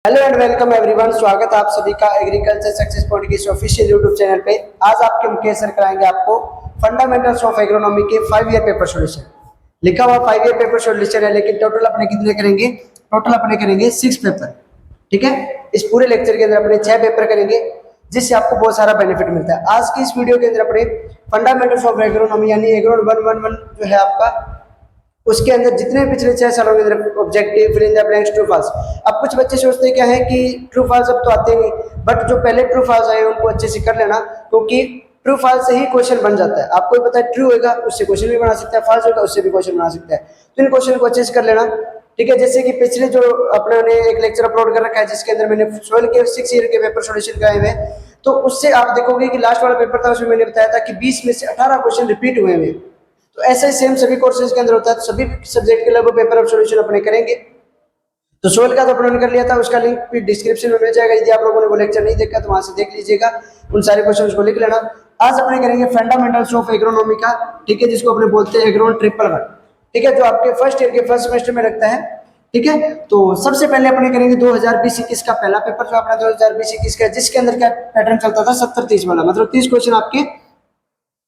Hello and welcome everyone. स्वागत है आप सभी का एग्रीकल्चर सक्सेस पॉइंट की ऑफिशियल यूट्यूब चैनल पे। आज आपके मुकेश सर कराएंगे आपको फंडामेंटल्स ऑफ एग्रोनॉमी के 5 ईयर पेपर सॉल्यूशन। लिखा हुआ 5 ईयर पेपर सॉल्यूशन है, लेकिन टोटल अपने कितने करेंगे? टोटल अपने करेंगे 6 पेपर। ठीक है, इस पूरे लेक्चर के अंदर अपने 6 पेपर करेंगे, जिससे आपको बहुत सारा बेनिफिट मिलता है। आज की इस वीडियो के अंदर अपने फंडामेंटल्स ऑफ एग्रोनॉमी यानी एग्रो 111 जो है आपका, उसके अंदर जितने पिछले 6 सालों के अंदर objective, fill in the blanks, true false. अब कुछ बच्चे सोचते क्या है कि ट्रू फॉल्स अब तो आते नहीं, बट जो पहले ट्रू फॉल्स आए उनको अच्छे से कर लेना, क्योंकि ट्रू फॉल्स से ही क्वेश्चन बन जाता है। आपको पता है ट्रू होगा उससे क्वेश्चन भी बना सकता है, फॉल्स होगा उससे भी क्वेश्चन बना सकता है। तो इन क्वेश्चन को अच्छे से कर लेना। ठीक है, जैसे कि पिछले जो अपने ने एक लेक्चर अपलोड कर रखा है जिसके अंदर मैंने सोयल के 6 ईयर के पेपर सॉल्यूशन कराए हुए, तो उससे आप देखोगे कि लास्ट वाला पेपर था उसमें मैंने बताया था कि 20 में से 18 क्वेश्चन रिपीट हुए हैं। तो ऐसा ही सेम सभी कोर्सेज के अंदर होता है, तो सभी सब्जेक्ट के लगभग पेपर ऑफ सॉल्यूशन अपने करेंगे। तो सोल का तो अपलोड कर लिया था, उसका लिंक भी डिस्क्रिप्शन में मिल जाएगा। यदि आप लोगों ने वो लेक्चर नहीं देखा तो वहां से देख लीजिएगा, उन सारे क्वेश्चंस को लिख लेना। आज अपने करेंगे फंडामेंटल्स ऑफ एग्रोनॉमी का, ठीक है, जिसको अपने बोलते हैं एग्रोन 111। ठीक है, जो आपके फर्स्ट ईयर के फर्स्ट सेमेस्टर में लगता है। ठीक है, तो सबसे पहले अपने करेंगे 2020-21 का पहला पेपर, जो अपना 2020-21 का, जिसके अंदर क्या पैटर्न चलता था 70-30 वाला, मतलब 30 क्वेश्चन आपके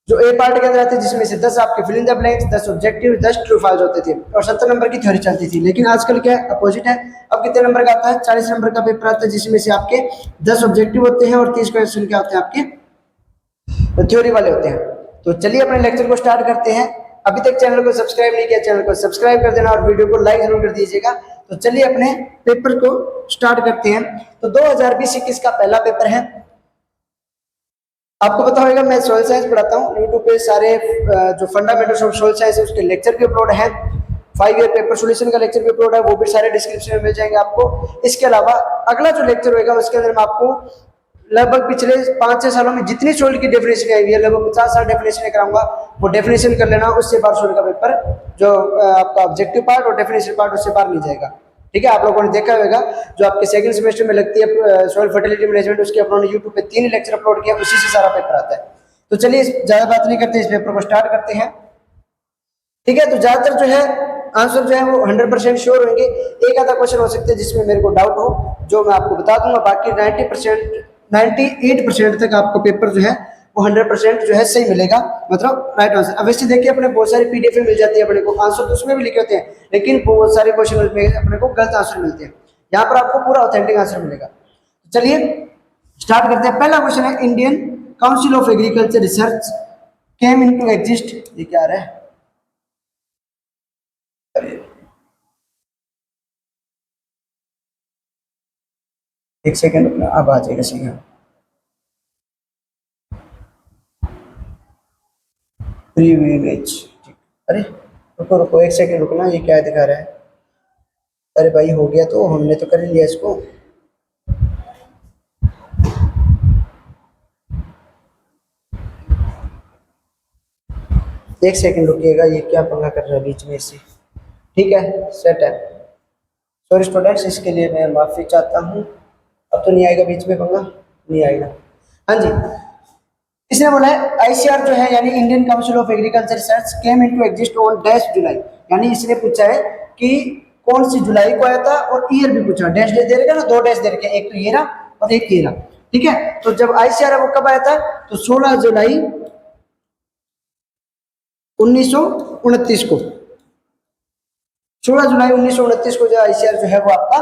जो ए पार्ट के अंदर आते, जिसमें से 10 आपके fill in the blanks, 10 objective, 10 true false होते थे और 70 नंबर की थ्योरी चलती थी। लेकिन आजकल क्या है, अपोजिट है। अब कितने नंबर का आता है? 40 नंबर का पेपर आता है, जिसमें से आपके 10 ऑब्जेक्टिव होते हैं और 30 क्वेश्चन क्या होते हैं आपके थ्योरी वाले होते हैं। तो चलिए अपने लेक्चर को स्टार्ट करते हैं। अभी तक चैनल को सब्सक्राइब नहीं किया, चैनल को सब्सक्राइब कर देना और वीडियो को लाइक जरूर कर दीजिएगा। तो चलिए अपने पेपर को स्टार्ट करते हैं। तो 2020-21 का पहला पेपर है। आपको पता होगा मैं सोयल साइंस पढ़ाता हूँ यूट्यूब पे, सारे जो फंडामेंटल्स ऑफ सोयल साइंस है उसके लेक्चर भी अपलोड है। 5 ईयर पेपर सॉल्यूशन का लेक्चर भी अपलोड है, वो भी सारे डिस्क्रिप्शन में मिल जाएंगे आपको। इसके अलावा अगला जो लेक्चर होगा उसके अंदर मैं आपको लगभग पिछले 5-6 सालों में जितनी सोयल की डेफिनेशन आई हुई है, लगभग 50 साल डेफिनेशन कराऊंगा। वो डेफिनेशन कर लेना, उससे बाहर सोयल का पेपर जो आपका ऑब्जेक्टिव पार्ट और डेफिनेशन पार्ट उससे बाहर नहीं जाएगा। ठीक है, आप लोगों ने देखा होगा जो आपके सेकंड सेमेस्टर में लगती है सॉइल फर्टिलिटी मैनेजमेंट, उसके अपलोड यूट्यूब पे 3 लेक्चर अपलोड किया, उसी से सारा पेपर आता है। तो चलिए ज्यादा बात नहीं करते, इस पेपर को स्टार्ट करते हैं। ठीक है, तो ज्यादातर जो है आंसर जो है वो 100% श्योर होंगे। एक आधा क्वेश्चन हो सकते हैं जिसमें मेरे को डाउट हो, जो मैं आपको बता दूंगा। बाकी 90%, 98% तक आपको पेपर जो है वो 100% जो है सही मिलेगा, मतलब राइट आंसर। अब वैसे देखिए अपने बहुत सारी पीडीएफ मिल जाती है अपने को, आंसर तो उसमें भी लिखे होते हैं, लेकिन बहुत सारे क्वेश्चन में अपने को गलत आंसर मिलते हैं। यहाँ पर आपको पूरा ऑथेंटिक आंसर मिलेगा। चलिए स्टार्ट करते हैं। पहला क्वेश्चन है, Indian council of agriculture research came into exist. ये क्या आ रहा है? एक सेकंड, अब आ जाएगा सही। प्रीव्यू इमेज, ठीक। अरे रुको रुको, एक सेकंड रुकना, ये क्या दिखा रहा है? अरे भाई हो गया, तो हमने तो कर लिया इसको। एक सेकंड रुकिएगा, ये क्या पंगा कर रहा है बीच में इससे? ठीक है, सेट है। सॉरी स्टूडेंट्स, इसके लिए मैं माफी चाहता हूँ। अब तो नहीं आएगा बीच में पंगा, नहीं आएगा। हाँ जी, इसने बोला है आईसीआर जो है यानी Indian council of agriculture research came into exist on dash July. यानी इसने पूछा है कि कौन सी जुलाई को आया था, और ईयर भी पूछा। डैश दे रखा ना, 2 डैश दे रखे, एक तो ये रहा और एक ये रहा। ठीक है, तो जब आईसीआर है वो कब आया था? तो 16 जुलाई 1929 को। 16 जुलाई 1929 को जो आईसीआर जो है वो आपका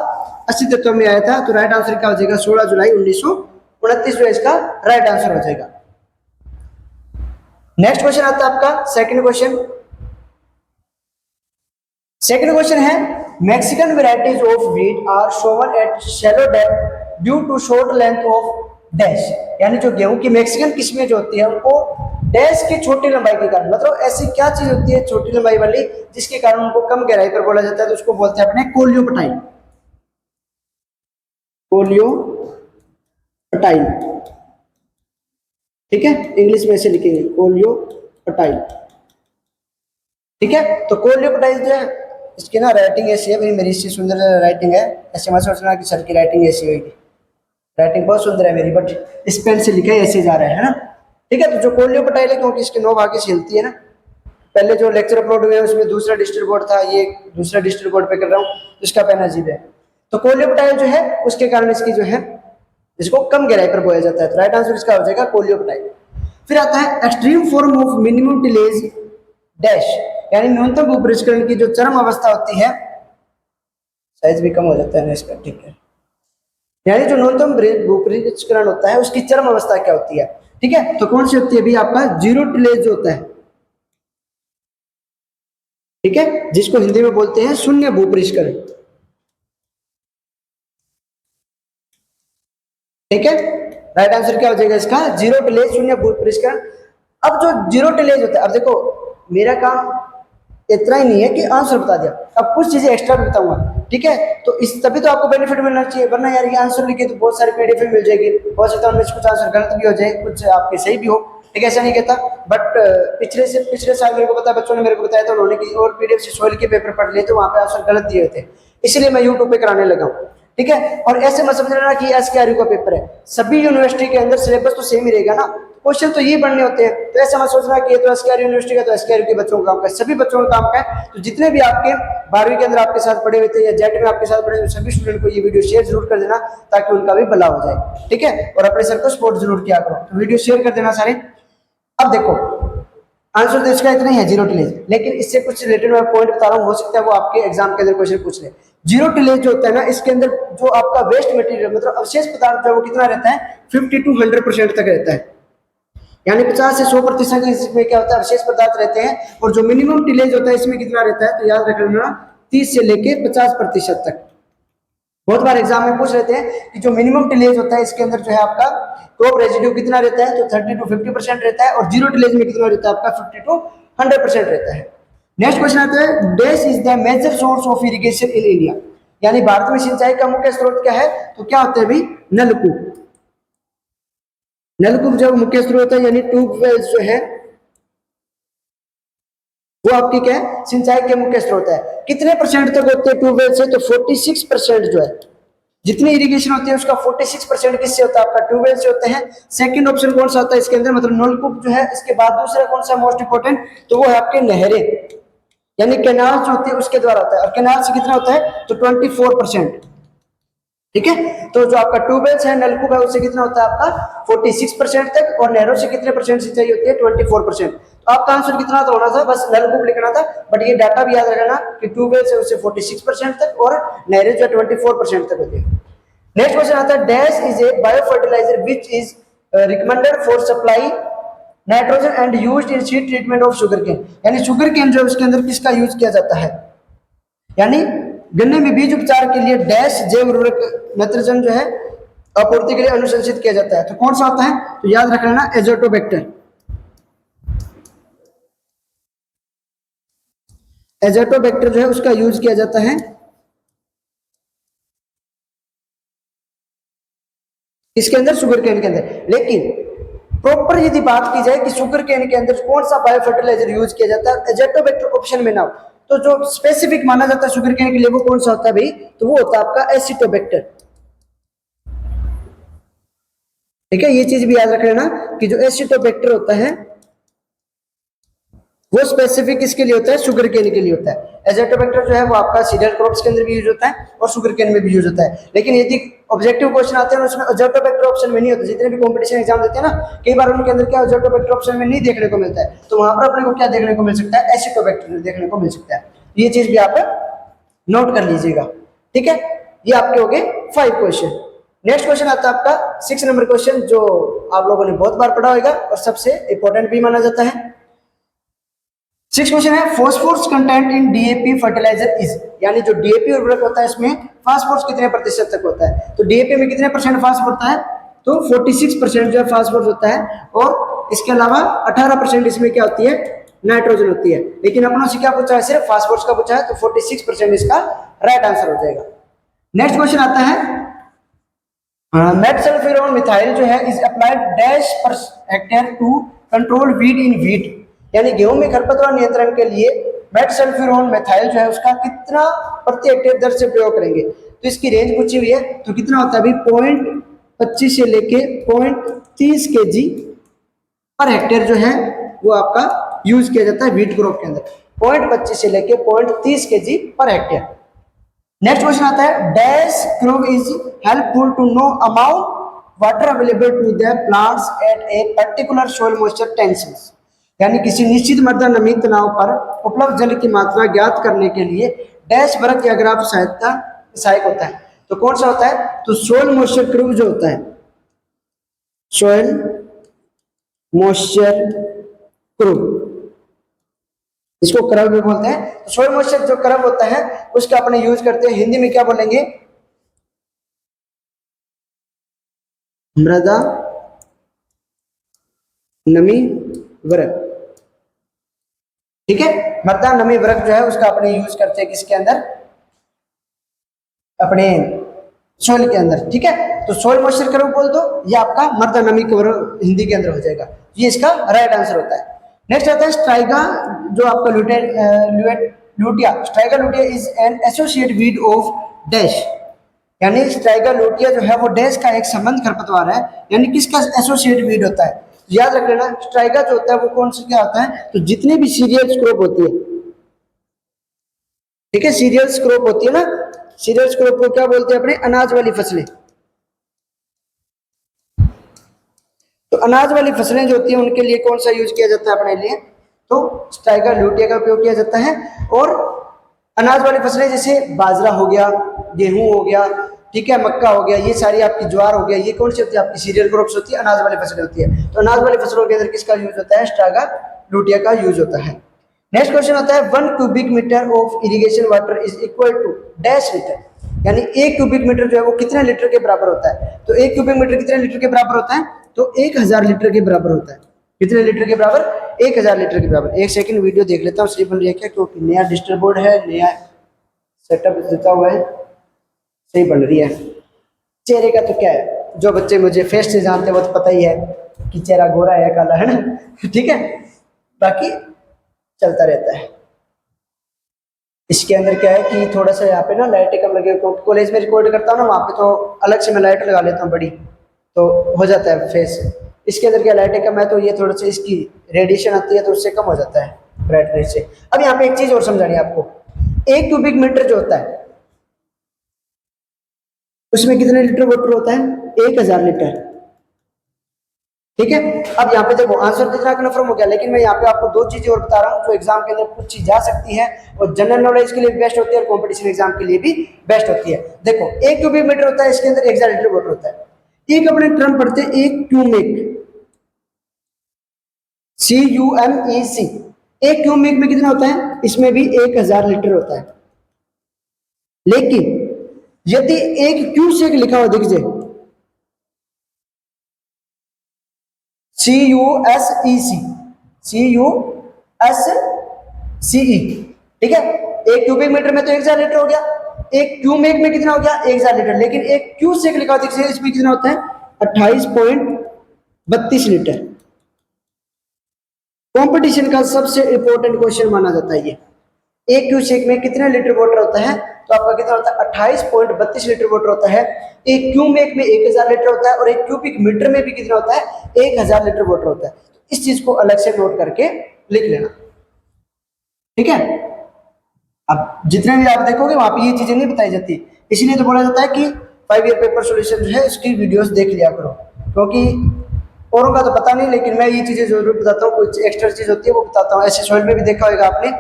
अस्तित्व में आया था। तो राइट आंसर क्या हो जाएगा? 16 जुलाई 1929 जो इसका राइट आंसर हो जाएगा। नेक्स्ट क्वेश्चन आता है आपका सेकंड क्वेश्चन। सेकंड क्वेश्चन है, Mexican varieties of wheat are sown at shallow depth due to short length of dash. यानी जो गेहूं की मैक्सिकन किस्में जो होती है उनको डैश की छोटी लंबाई के कारण, मतलब ऐसी क्या चीज होती है छोटी लंबाई वाली जिसके कारण उनको कम गहराई पर बोला जाता है, तो उसको बोलते हैं अपने कोलियोपटाइन। कोलियोपटाइन, ठीक है, इंग्लिश में ऐसे लिखेंगे कोलियोपटाइन। ठीक है, तो कोलियोपटाइन जो है इसकी ना राइटिंग ऐसी है, मेरी इससे सुंदर राइटिंग है, ऐसे मत सोचना कि सर की राइटिंग ऐसी होगी। राइटिंग बहुत सुंदर है मेरी, बट इस पेन से लिखा है ऐसे जा रहा है ना। ठीक है, तो जो कोलियोपटाइन है क्योंकि इसकी 9 भाग से हिलती है ना। पहले जो लेक्चर अपलोड हुए उसमें दूसरा डिस्ट्रिक्ट बोर्ड था, ये दूसरा डिस्ट्रिक्ट बोर्ड पे कर रहा हूँ, इसका पेन अजीब है। तो कोलियोप्टाइल जो है उसके कारण इसकी जो है इसको कम गहराई पर बोया जाता है। तो राइट आंसर इसका हो जाएगा कोलियोप्टाइल। फिर आता है extreme form of minimum tillage dash, यानी न्यूनतम भूपरिष्करण की जो चरम अवस्था होती है, साइज भी कम हो जाता है ना इसका, ठीक है, यानी जो न्यूनतम भूपरिष्करण होता है उसकी चरम अवस्था क्या होती है, ठीक है, तो कौन सी होती है? अभी आपका जीरो टिलेज जो होता है, ठीक है, जिसको हिंदी में बोलते हैं शून्य भूपरिष्करण, ठीक है। राइट आंसर क्या हो जाएगा इसका? जीरो टिलेज, शून्य भूपरिष्करण। अब जो जीरो टिलेज होता है, अब देखो मेरा काम इतना ही नहीं है कि आंसर बता दिया, अब कुछ चीजें एक्स्ट्रा भी बताऊंगा, ठीक है, तो इस तभी तो आपको बेनिफिट मिलना चाहिए, वरना यार ये आंसर लिखे तो बहुत सारे पीडीएफ मिल जाएगी, हो सकता है उनमें कुछ आंसर गलत भी हो जाए, कुछ आपके सही भी हो, ठीक है, ऐसा नहीं कहता, बट पिछले साल मेरे को पता, बच्चों ने मेरे को बताया, तो उन्होंने की और पीडीएफ से सोल के पेपर पढ़ लिए, तो वहां पे आंसर गलत दिए थे, इसलिए मैं यूट्यूब पे कराने लगा हूँ, ठीक है। और ऐसे मत समझ लेना कि एसकेआरयू का पेपर है, सभी यूनिवर्सिटी के अंदर सिलेबस तो सेम ही रहेगा ना, क्वेश्चन तो ये बनने होते हैं, तो ऐसा मत सोचना कि ये तो एसकेआरयू यूनिवर्सिटी का, तो एसकेआरयू के बच्चों का काम का, सभी बच्चों का काम का है। तो जितने भी आपके 12वीं के अंदर आपके साथ पढ़े हुए थे या जेट में आपके साथ पढ़े हुए सभी स्टूडेंट को ये वीडियो शेयर जरूर कर देना, ताकि उनका भी भला हो जाए, ठीक है, और अपने सर को सपोर्ट जरूर किया करो, तो वीडियो शेयर कर देना सारे। अब देखो आंसर तो इसका इतना ही है, जीरो टिलेज, लेकिन इससे कुछ रिलेटेड मैं पॉइंट बता रहा हूँ, हो सकता है वो आपके एग्जाम के अंदर क्वेश्चन पूछ ले। जीरो टिलेज जो होता है ना, इसके अंदर जो आपका वेस्ट मटेरियल मतलब अवशेष पदार्थ जो है वो कितना रहता है? 50 to 100% तक रहता है, यानी 50 से 100% इसमें क्या होता है? अवशेष पदार्थ रहते हैं। और जो मिनिमम टिलेज होता है इसमें कितना रहता है? तो याद रख लेना 30 से लेके 50% तक। बहुत बार एग्जाम में पूछ लेते हैं कि जो मिनिमम टिलेज होता है इसके अंदर जो है आपका टॉप रेजिड्यू कितना रहता है? तो 30 to 50% रहता है, और जीरो टिलेज में कितना रहता है आपका? 50 to 100% रहता है। नेक्स्ट क्वेश्चन आता है, dash is the major source of irrigation in India, यानी भारत में सिंचाई का मुख्य स्रोत क्या है? तो क्या होता है भाई? नलकूप। नलकूप जब मुख्य स्रोत है, यानी ट्यूबवेल जो है वो आपकी क्या है? सिंचाई के मुख्य स्रोत है। कितने परसेंट तक होते हैं ट्यूबवेल से? तो 46% जो है, जितनी इरिगेशन होती है उसका 46% किससे होता है? आपका ट्यूबवेल से होते हैं। सेकंड ऑप्शन कौन सा होता है इसके अंदर? मतलब नलकूप जो है। इसके बाद दूसरा कौन सा मोस्ट इंपोर्टेंट? तो वो है आपके नहरें, यानी कैनाल जो होती है उसके द्वारा होता है। और कैनाल से कितना होता है? तो 24%, ठीक है। तो जो आपका ट्यूबवेल है, नलकूप है, उससे कितना होता है आपका? 46% तक। और नहरों से कितने परसेंट सिंचाई होती है? 24%। तो आपका आंसर कितना तो होना था? बस नलकूप लिखना था, बट ये डाटा भी याद रखना कि ट्यूबवेल से उससे 46% तक और नहरें जो 24% तक होती है। नेक्स्ट क्वेश्चन आता है, dash is a bio fertiliser which is recommended for supply nitrogen and used in seed treatment of sugar cane, यानी शुगर केन जो उसके अंदर किसका यूज किया जाता है? यानी गन्ने में बीज उपचार के लिए डैश जैव उर्वरक नाइट्रोजन जो है आपूर्ति के लिए अनुशंसित किया जाता है। तो कौन सा होता है? तो याद रख लेना एजोटोबैक्टर। एजोटोबैक्टर जो है उसका यूज किया जाता है इसके अंदर, शुगर केन के अंदर। लेकिन प्रॉपर यदि बात की जाए कि शुगर केन के अंदर कौन सा बायो फर्टिलाइजर यूज किया जाता है, एजोटोबैक्टर ऑप्शन में ना हो, तो जो स्पेसिफिक माना जाता है शुगर केन के लिए वो कौन सा होता है भाई? तो वो होता है आपका एसिटोबैक्टर, ठीक है। ये चीज भी याद रख लेना कि जो एसिटोबैक्टर होता है वो स्पेसिफिक किसके लिए होता है? शुगर केन के लिए होता है। एजेटोबैक्टर जो है वो आपका सीरियल क्रॉप्स के अंदर भी यूज होता है और शुगर केन में भी यूज होता है। लेकिन यदि ऑब्जेक्टिव क्वेश्चन आते हैं उसमें एजेटोबैक्टर ऑप्शन में नहीं होता। जितने भी कंपटीशन एग्जाम देते हैं ना, कई बार उनके अंदर क्या एजेटोबैक्टर ऑप्शन में नहीं देखने को मिलता है, तो वहां पर अपने को क्या देखने को मिल सकता है? एसिटोबैक्टर देखने को मिल सकता है। ये चीज भी आप नोट कर लीजिएगा, ठीक है। ये आपके हो गए 5 क्वेश्चन। नेक्स्ट क्वेश्चन आता है आपका 6 नंबर क्वेश्चन, जो आप लोगों ने बहुत बार पढ़ा होगा और सबसे इंपॉर्टेंट भी माना जाता है। 6 क्वेश्चन है, phosphorus content in DAP fertiliser is, यानी जो डीएपी उर्वरक होता है इसमें फास्फोरस कितने प्रतिशत तक होता है? तो डीएपी में कितने परसेंट फास्फोरस होता है? तो 46% जो है फास्फोरस होता है। और इसके अलावा 18% इसमें क्या होती है? नाइट्रोजन होती है। लेकिन अपनों से क्या पूछा है? सिर्फ फास्फोरस का पूछा है, तो 46% इसका राइट आंसर हो जाएगा। नेक्स्ट क्वेश्चन आता है, मेटसल्फिरोन मिथाइल जो है is applied dash per hectare to control weed in wheat, यानी गेहूं में खरपतवार नियंत्रण के लिए मेटसल्फिरोन मिथाइल जो है उसका कितना प्रति हेक्टेयर दर से प्रयोग करेंगे? तो इसकी रेंज पूछी हुई है, तो कितना होता है अभी? 0.25 से लेके 0.30 kg पर हेक्टेयर जो है वो आपका यूज किया जाता है व्हीट क्रॉप के अंदर। 0.25 से लेके 0.30 kg per hectare, next question आता है dash curve is helpful to know amount water available to the plants at a particular soil moisture tensions, यानी किसी निश्चित मृदा नमी तनाव पर उपलब्ध जल की मात्रा ज्ञात करने के लिए डैश वरक या ग्राफ सहायक होता है। तो कौन सा होता है? तो सोइल मॉइस्चर क्रूव जो होता है, सोइल मॉइस्चर क्रूव, इसको कर्व भी बोलते हैं। तो सोइल मॉइस्चर जो कर्व होता है उसका अपने यूज करते हैं, हिंदी में क्या बोलेंगे? मृदा नमी वरक, ठीक है। मृदा नमी वरक जो है उसका अपने यूज करते हैं किसके अंदर? अपने सोइल के अंदर, ठीक है। तो सोइल मॉइस्चर कर्व बोल दो या आपका मृदा नमी कर्व हिंदी के अंदर हो जाएगा, ये इसका राइट आंसर होता है। नेक्स्ट आता है स्ट्राइगा, जो आपका lutea, striga lutea is an associate weed of dash, यानी स्ट्राइगा लुटिया जो है वो डैश का एक संबंध खरपतवार है, यानी किसका एसोसिएट वीड होता है? याद रख लेना, स्ट्राइगा जो होता है वो कौन सा क्या होता है? तो जितनी भी सीरियल्स क्रॉप होती है, ठीक है, सीरियल्स क्रॉप होती है ना, सीरियल्स क्रॉप को क्या बोलते हैं? अपने अनाज वाली फसलें। तो अनाज वाली फसलें जो होती हैं उनके लिए कौन सा यूज किया जाता है अपने लिए? तो स्ट्राइगा लुटिया का उपयोग किया जाता है। और अनाज वाली फसलें जैसे बाजरा हो गया, गेहूं हो गया, ठीक है, मक्का हो गया, ये सारी आपकी ज्वार हो गया, ये कौन सी होती है? आपकी सीरियल क्रॉप्स होती है, अनाज वाली फसलें होती है। तो अनाज वाली फसलों के अंदर किसका यूज होता है? स्ट्राइगा लुटिया का यूज होता है। नेक्स्ट क्वेश्चन होता है 1 cubic metre of irrigation water is equal to dash litre, यानी 1 क्यूबिक मीटर जो है वो कितने लीटर के बराबर होता है? तो 1 क्यूबिक मीटर कितने लीटर के बराबर होता है? तो 1000 लीटर के बराबर होता है। कितने लीटर के बराबर? 1000 लीटर के बराबर। एक सेकंड वीडियो देख लेता हूँ, सही बन रही है क्या? क्योंकि नया डिजिटल बोर्ड है, नया सेटअप देता हुआ है, सही बन रही है। चेहरे का तो क्या है, जो बच्चे मुझे फेस से जानते हैं वो तो पता ही है कि चेहरा गोरा है काला है ना, ठीक है, बाकी चलता रहता है। इसके अंदर क्या है कि थोड़ा सा यहाँ पे ना लाइटें कम लगे, क्योंकि कॉलेज में रिकॉर्ड करता हूँ ना, वहाँ पे तो अलग से मैं लाइट लगा लेता हूँ बड़ी, तो हो जाता है फेस। इसके अंदर क्या लाइटें कम है तो ये थोड़ा सा इसकी रेडिएशन आती है तो उससे कम हो जाता है ब्राइटनेस से। अब यहाँ पे एक चीज और समझानी है आपको, 1 क्यूबिक मीटर जो होता है उसमें कितने लीटर वाटर होता है? 1000 लीटर, ठीक है। अब यहाँ पे देखो आंसर कितना कन्फर्म हो गया, लेकिन मैं यहाँ पे आपको दो चीजें और बता रहा हूँ जो एग्जाम के अंदर पूछी जा सकती है और जनरल नॉलेज के लिए भी बेस्ट होती है और कॉम्पिटिशन एग्जाम के लिए भी बेस्ट होती है। देखो 1 क्यूबिक मीटर होता है, इसके अंदर 1000 लीटर वाटर होता है। एक अपने टर्म पढ़ते हैं 1 क्यूमेक, CUMEC, 1 क्यूमेक में कितना होता है? इसमें भी 1000 लीटर होता है। लेकिन यदि 1 क्यूसेक लिखा हुआ दिख जाए, CUSEC, ठीक है, 1 क्यूबिक मीटर में तो 1000 लीटर हो गया, 1 क्यूमेक में कितना हो गया? 1000 लीटर। लेकिन 1 क्यूसेक लिखा हुआ दिख जाए, इसमें कितना होता है? 28.32 लीटर। कंपटीशन का सबसे इंपॉर्टेंट क्वेश्चन माना जाता है ये। 1 क्यूसेक में कितने लीटर वाटर होता है? तो आपका कितना होता है? 28.32 लीटर वाटर होता है। 1 क्यूमेक में 1000 लीटर होता है और 1 क्यूबिक मीटर में भी कितना होता है? 1000 लीटर वाटर होता है। इस चीज को अलग से नोट करके लिख लेना, ठीक है। अब जितने भी आप देखोगे वहां पे ये चीजें नहीं बताई जाती, इसीलिए तो बोला जाता है कि 5 ईयर पेपर सॉल्यूशन जो है इसकी वीडियोस देख लिया करो, क्योंकि औरों का तो पता नहीं, लेकिन मैं ये चीजें जरूर बताता हूँ, कुछ एक्स्ट्रा चीज होती है वो बताता हूँ। ऐसे सॉइल में भी देखा होगा आपने,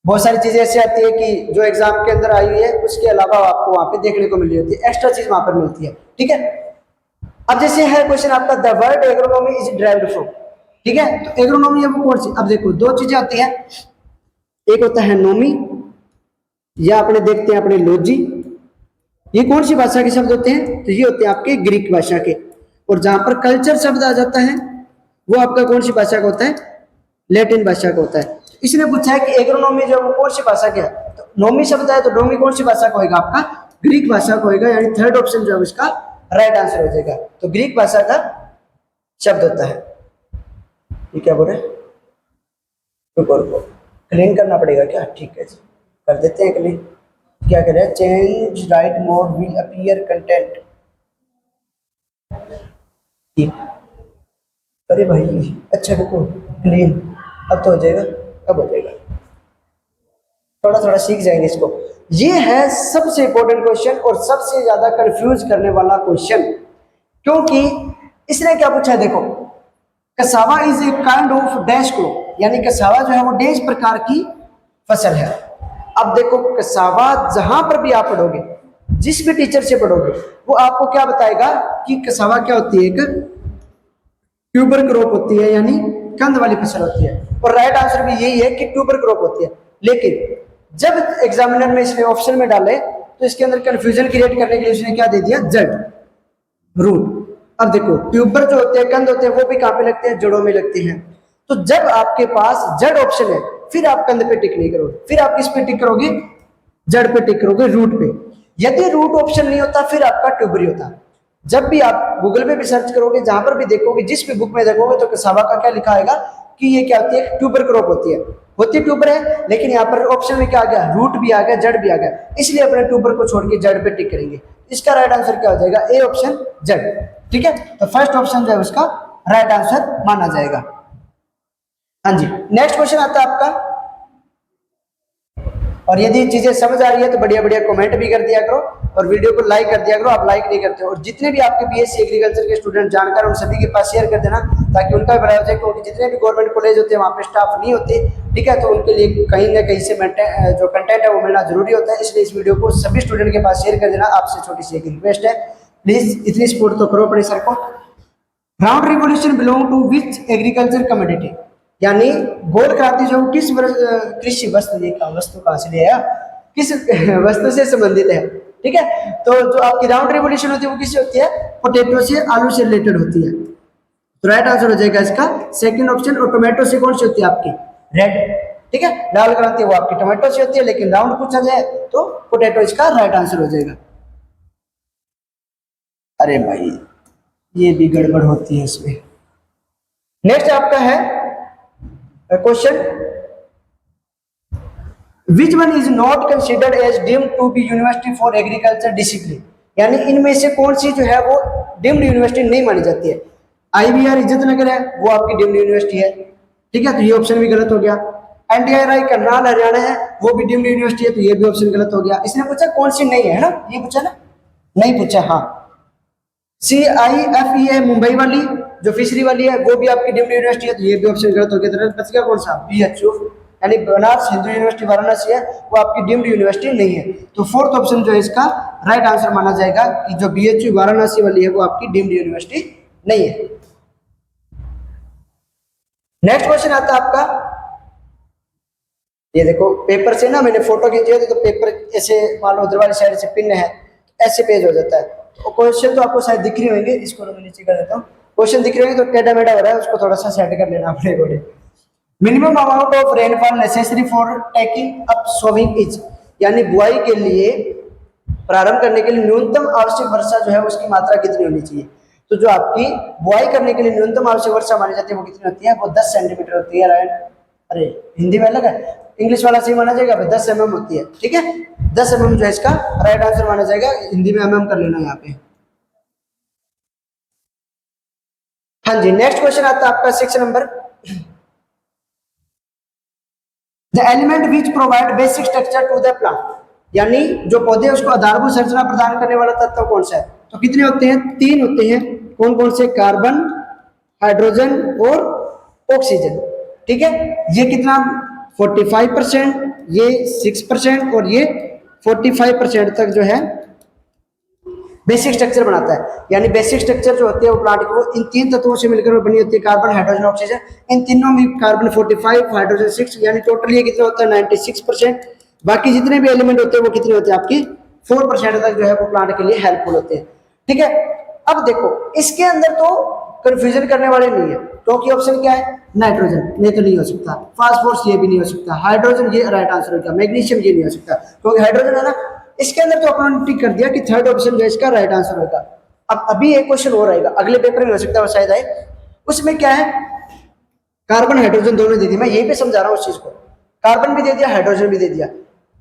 बहुत सारी चीजें ऐसी आती है कि जो एग्जाम के अंदर आई हुई है उसके अलावा आपको वहां पे देखने को मिल रही होती है, एक्स्ट्रा चीज वहां पर मिलती है, ठीक है। अब जैसे है क्वेश्चन आपका, the word agronomy is derived from, ठीक है। तो एग्रोनॉमी है वो कौन सी? अब देखो दो चीजें आती है, एक होता है नोमी या अपने देखते हैं अपने लॉजी, ये कौन सी भाषा के शब्द होते हैं? तो ये होते हैं आपके ग्रीक भाषा के। और जहां पर कल्चर शब्द आ जाता है वो आपका कौन सी भाषा का होता है? लैटिन भाषा का होता है। इसने पूछा है कि एग्रोनॉमी जो वो कौन सी भाषा का है? तो नोमी शब्द है तो नोमी कौन सी भाषा का होगा? आपका ग्रीक भाषा का होगा, यानी थर्ड ऑप्शन जो है इसका राइट आंसर हो जाएगा। तो ग्रीक भाषा का शब्द होता है। ये क्या बोल रहे हैं? रुको क्लीन करना पड़ेगा क्या? ठीक है जी, कर देते हैं क्लीन। क्या कह रहे हैं? Change right mode will appear content. अरे भाई अच्छा रुको, क्लीन अब तो हो जाएगा, अब हो जाएगा, थोड़ा थोड़ा सीख जाएंगे इसको। ये है सबसे इंपॉर्टेंट क्वेश्चन और सबसे ज्यादा कंफ्यूज करने वाला क्वेश्चन, क्योंकि इसने क्या पूछा है, देखो cassava is a kind of dash crop, यानी कसावा जो है वो डैश प्रकार की फसल है। अब देखो कसावा जहां पर भी आप पढ़ोगे, जिस भी टीचर से पढ़ोगे, वो आपको क्या बताएगा कि कसावा क्या होती है, एक ट्यूबर क्रॉप होती है, यानी कंद वाली फसल होती है। और राइट आंसर भी यही है कि ट्यूबर क्रॉप होती है। लेकिन जब एग्जामिनर में इसने ऑप्शन में डाले तो इसके अंदर कंफ्यूजन क्रिएट करने के लिए उसने क्या दे दिया, जड़, रूट। अब देखो ट्यूबर जो होते हैं, कंद होते हैं, वो भी कहां पे लगते हैं, जड़ों में लगते हैं। तो जब आपके पास जड़ ऑप्शन है, फिर आप कंद पे टिक नहीं करोगे, फिर आप किस पे टिक करोगे, जड़ पे टिक करोगे, रूट पे। यदि रूट ऑप्शन नहीं होता फिर आपका ट्यूबरी होता। जब भी आप गूगल पे भी सर्च करोगे, जहां पर भी देखोगे, जिस भी बुक में देखोगे, तो कसावा का क्या लिखा आएगा कि ये क्या होती है, ट्यूबर क्रॉप होती है। होती ट्यूबर है, लेकिन यहाँ पर ऑप्शन में क्या आ गया, रूट भी आ गया, जड़ भी आ गया, इसलिए अपने ट्यूबर को छोड़ के जड़ पे टिक करेंगे। इसका राइट आंसर क्या हो जाएगा, ए ऑप्शन, जड़। ठीक है, तो फर्स्ट ऑप्शन जो है उसका राइट आंसर माना जाएगा। हाँ जी, नेक्स्ट क्वेश्चन आता है आपका। और यदि चीजें समझ आ रही है तो बढ़िया बढ़िया कमेंट भी कर दिया करो और वीडियो को लाइक कर दिया करो, आप लाइक नहीं करते हो। और जितने भी आपके बीएससी एग्रीकल्चर के स्टूडेंट जानकार, उन सभी के पास शेयर कर देना, ताकि उनका भी भला हो जाए। क्योंकि जितने भी गवर्नमेंट कॉलेज होते हैं वहाँ पे स्टाफ नहीं होते, ठीक है, तो उनके लिए कहीं ना कहीं से जो कंटेंट है वो मिलना जरूरी होता है। इसलिए इस वीडियो को सभी स्टूडेंट के पास शेयर कर देना। आपसे छोटी सी एक रिक्वेस्ट है, प्लीज इतनी सपोर्ट तो करो अपने सर को। Round revolution belong to which agriculture commodity, यानी गोल क्रांति जो किस कृषि वस्तु, ये वस्तु कहां से लिया, किस वस्तु से संबंधित है। ठीक है, तो जो आपकी राउंड रिवोल्यूशन होती है वो किससे होती है, पोटैटो से, आलू से रिलेटेड होती है। तो राइट आंसर हो जाएगा इसका सेकंड ऑप्शन। और टोमेटो से कौन सी होती है आपकी, रेड। ठीक है, लाल क्रांति वो आपकी टोमेटो से होती है, लेकिन राउंड पूछा जाए तो पोटैटो इसका राइट आंसर हो जाएगा। अरे भाई ये भी गड़बड़ होती है इसमें। नेक्स्ट आपका है question, which one is not considered as deemed to be university for agriculture discipline, यानी इनमें से कौन सी जो है वो डीम्ड यूनिवर्सिटी नहीं मानी जाती है। आईवीआर इज्जत नगर है, वो आपकी डीम्ड यूनिवर्सिटी है। ठीक है, तो ये ऑप्शन भी गलत हो गया। एनटीआरआई करनाल हरियाणा है, वो भी डीम्ड यूनिवर्सिटी है, तो ये भी ऑप्शन गलत हो गया। इसने पूछा कौन सी नहीं है ना, ये पूछा ना, नहीं पूछा। हाँ, CIFE है मुंबई वाली, जो फिशरी वाली है, वो भी आपकी डीम्ड यूनिवर्सिटी है, तो ये भी ऑप्शन गलत हो गया। तो बच गया कौन सा, BHU, यानी बनारस हिंदू यूनिवर्सिटी वाराणसी है, वो आपकी डीम्ड यूनिवर्सिटी नहीं है। तो फोर्थ ऑप्शन जो है इसका राइट आंसर माना जाएगा कि जो BHU वाराणसी वाली है वो आपकी डीम्ड यूनिवर्सिटी नहीं है। नेक्स्ट क्वेश्चन आता है आपका, ये देखो पेपर से ना मैंने फोटो खींची है, तो पेपर ऐसे मान लो उधर वाली साइड से पिन है, ऐसे पेज हो जाता है। तो क्वेश्चन तो आपको शायद दिख रही होंगे, इसको मैं नीचे कर देता हूँ। क्वेश्चन दिख रहे होंगे तो टेढ़ा मेढ़ा हो रहा है, उसको थोड़ा सा सेट कर लेना अपने according. Minimum amount of rainfall necessary for taking up sowing is, यानी बुआई के लिए प्रारंभ करने के लिए न्यूनतम आवश्यक वर्षा जो है उसकी मात्रा कितनी होनी चाहिए। तो जो आपकी बुआई करने के लिए न्यूनतम आवश्यक वर्षा मानी जाती है वो कितनी होती है, वो 10 सेंटीमीटर होती है। राइट, अरे हिंदी में अलग है, इंग्लिश वाला सही माना जाएगा, 10 mm होती है। ठीक है, 10 mm जो है इसका राइट आंसर माना जाएगा। हिंदी में mm कर लेना यहाँ पे। हाँ जी, नेक्स्ट क्वेश्चन आता है आपका 6 number, the element which provide basic structure to the plant, यानी जो पौधे उसको आधारभूत संरचना प्रदान करने वाला तत्व कौन सा है। तो कितने होते हैं, 3 होते हैं। कौन कौन से, कार्बन, हाइड्रोजन और ऑक्सीजन। ठीक है, ये कितना 45%, ये 6% और ये 45% तक जो है बेसिक स्ट्रक्चर बनाता है। यानी बेसिक स्ट्रक्चर जो होती है वो प्लांट की, वो इन 3 तत्वों से मिलकर बनी होती है, कार्बन, हाइड्रोजन, ऑक्सीजन। इन तीनों में कार्बन 45, हाइड्रोजन 6, यानी टोटली ये कितना होता है 96%। बाकी जितने भी एलिमेंट होते हैं वो कितने होते हैं आपकी 4% तक जो है वो प्लांट के लिए हेल्पफुल होते हैं। ठीक है, अब देखो इसके अंदर तो कंफ्यूजन करने वाले नहीं है, क्योंकि ऑप्शन क्या है, नाइट्रोजन, ये तो नहीं हो सकता, फास्फोरस ये भी नहीं हो सकता, हाइड्रोजन ये राइट आंसर होगा, मैग्नीशियम ये नहीं हो सकता क्योंकि हाइड्रोजन है ना। इसके अंदर तो अपन टिक कर दिया कि थर्ड ऑप्शन जो इसका राइट आंसर होगा। अब अभी एक क्वेश्चन और आएगा, अगले पेपर में हो सकता है वो शायद आए, उसमें क्या है, कार्बन हाइड्रोजन दोनों दे दिए। मैं यहीं पे समझा रहा हूँ उस चीज को, कार्बन भी दे दिया, हाइड्रोजन भी दे दिया।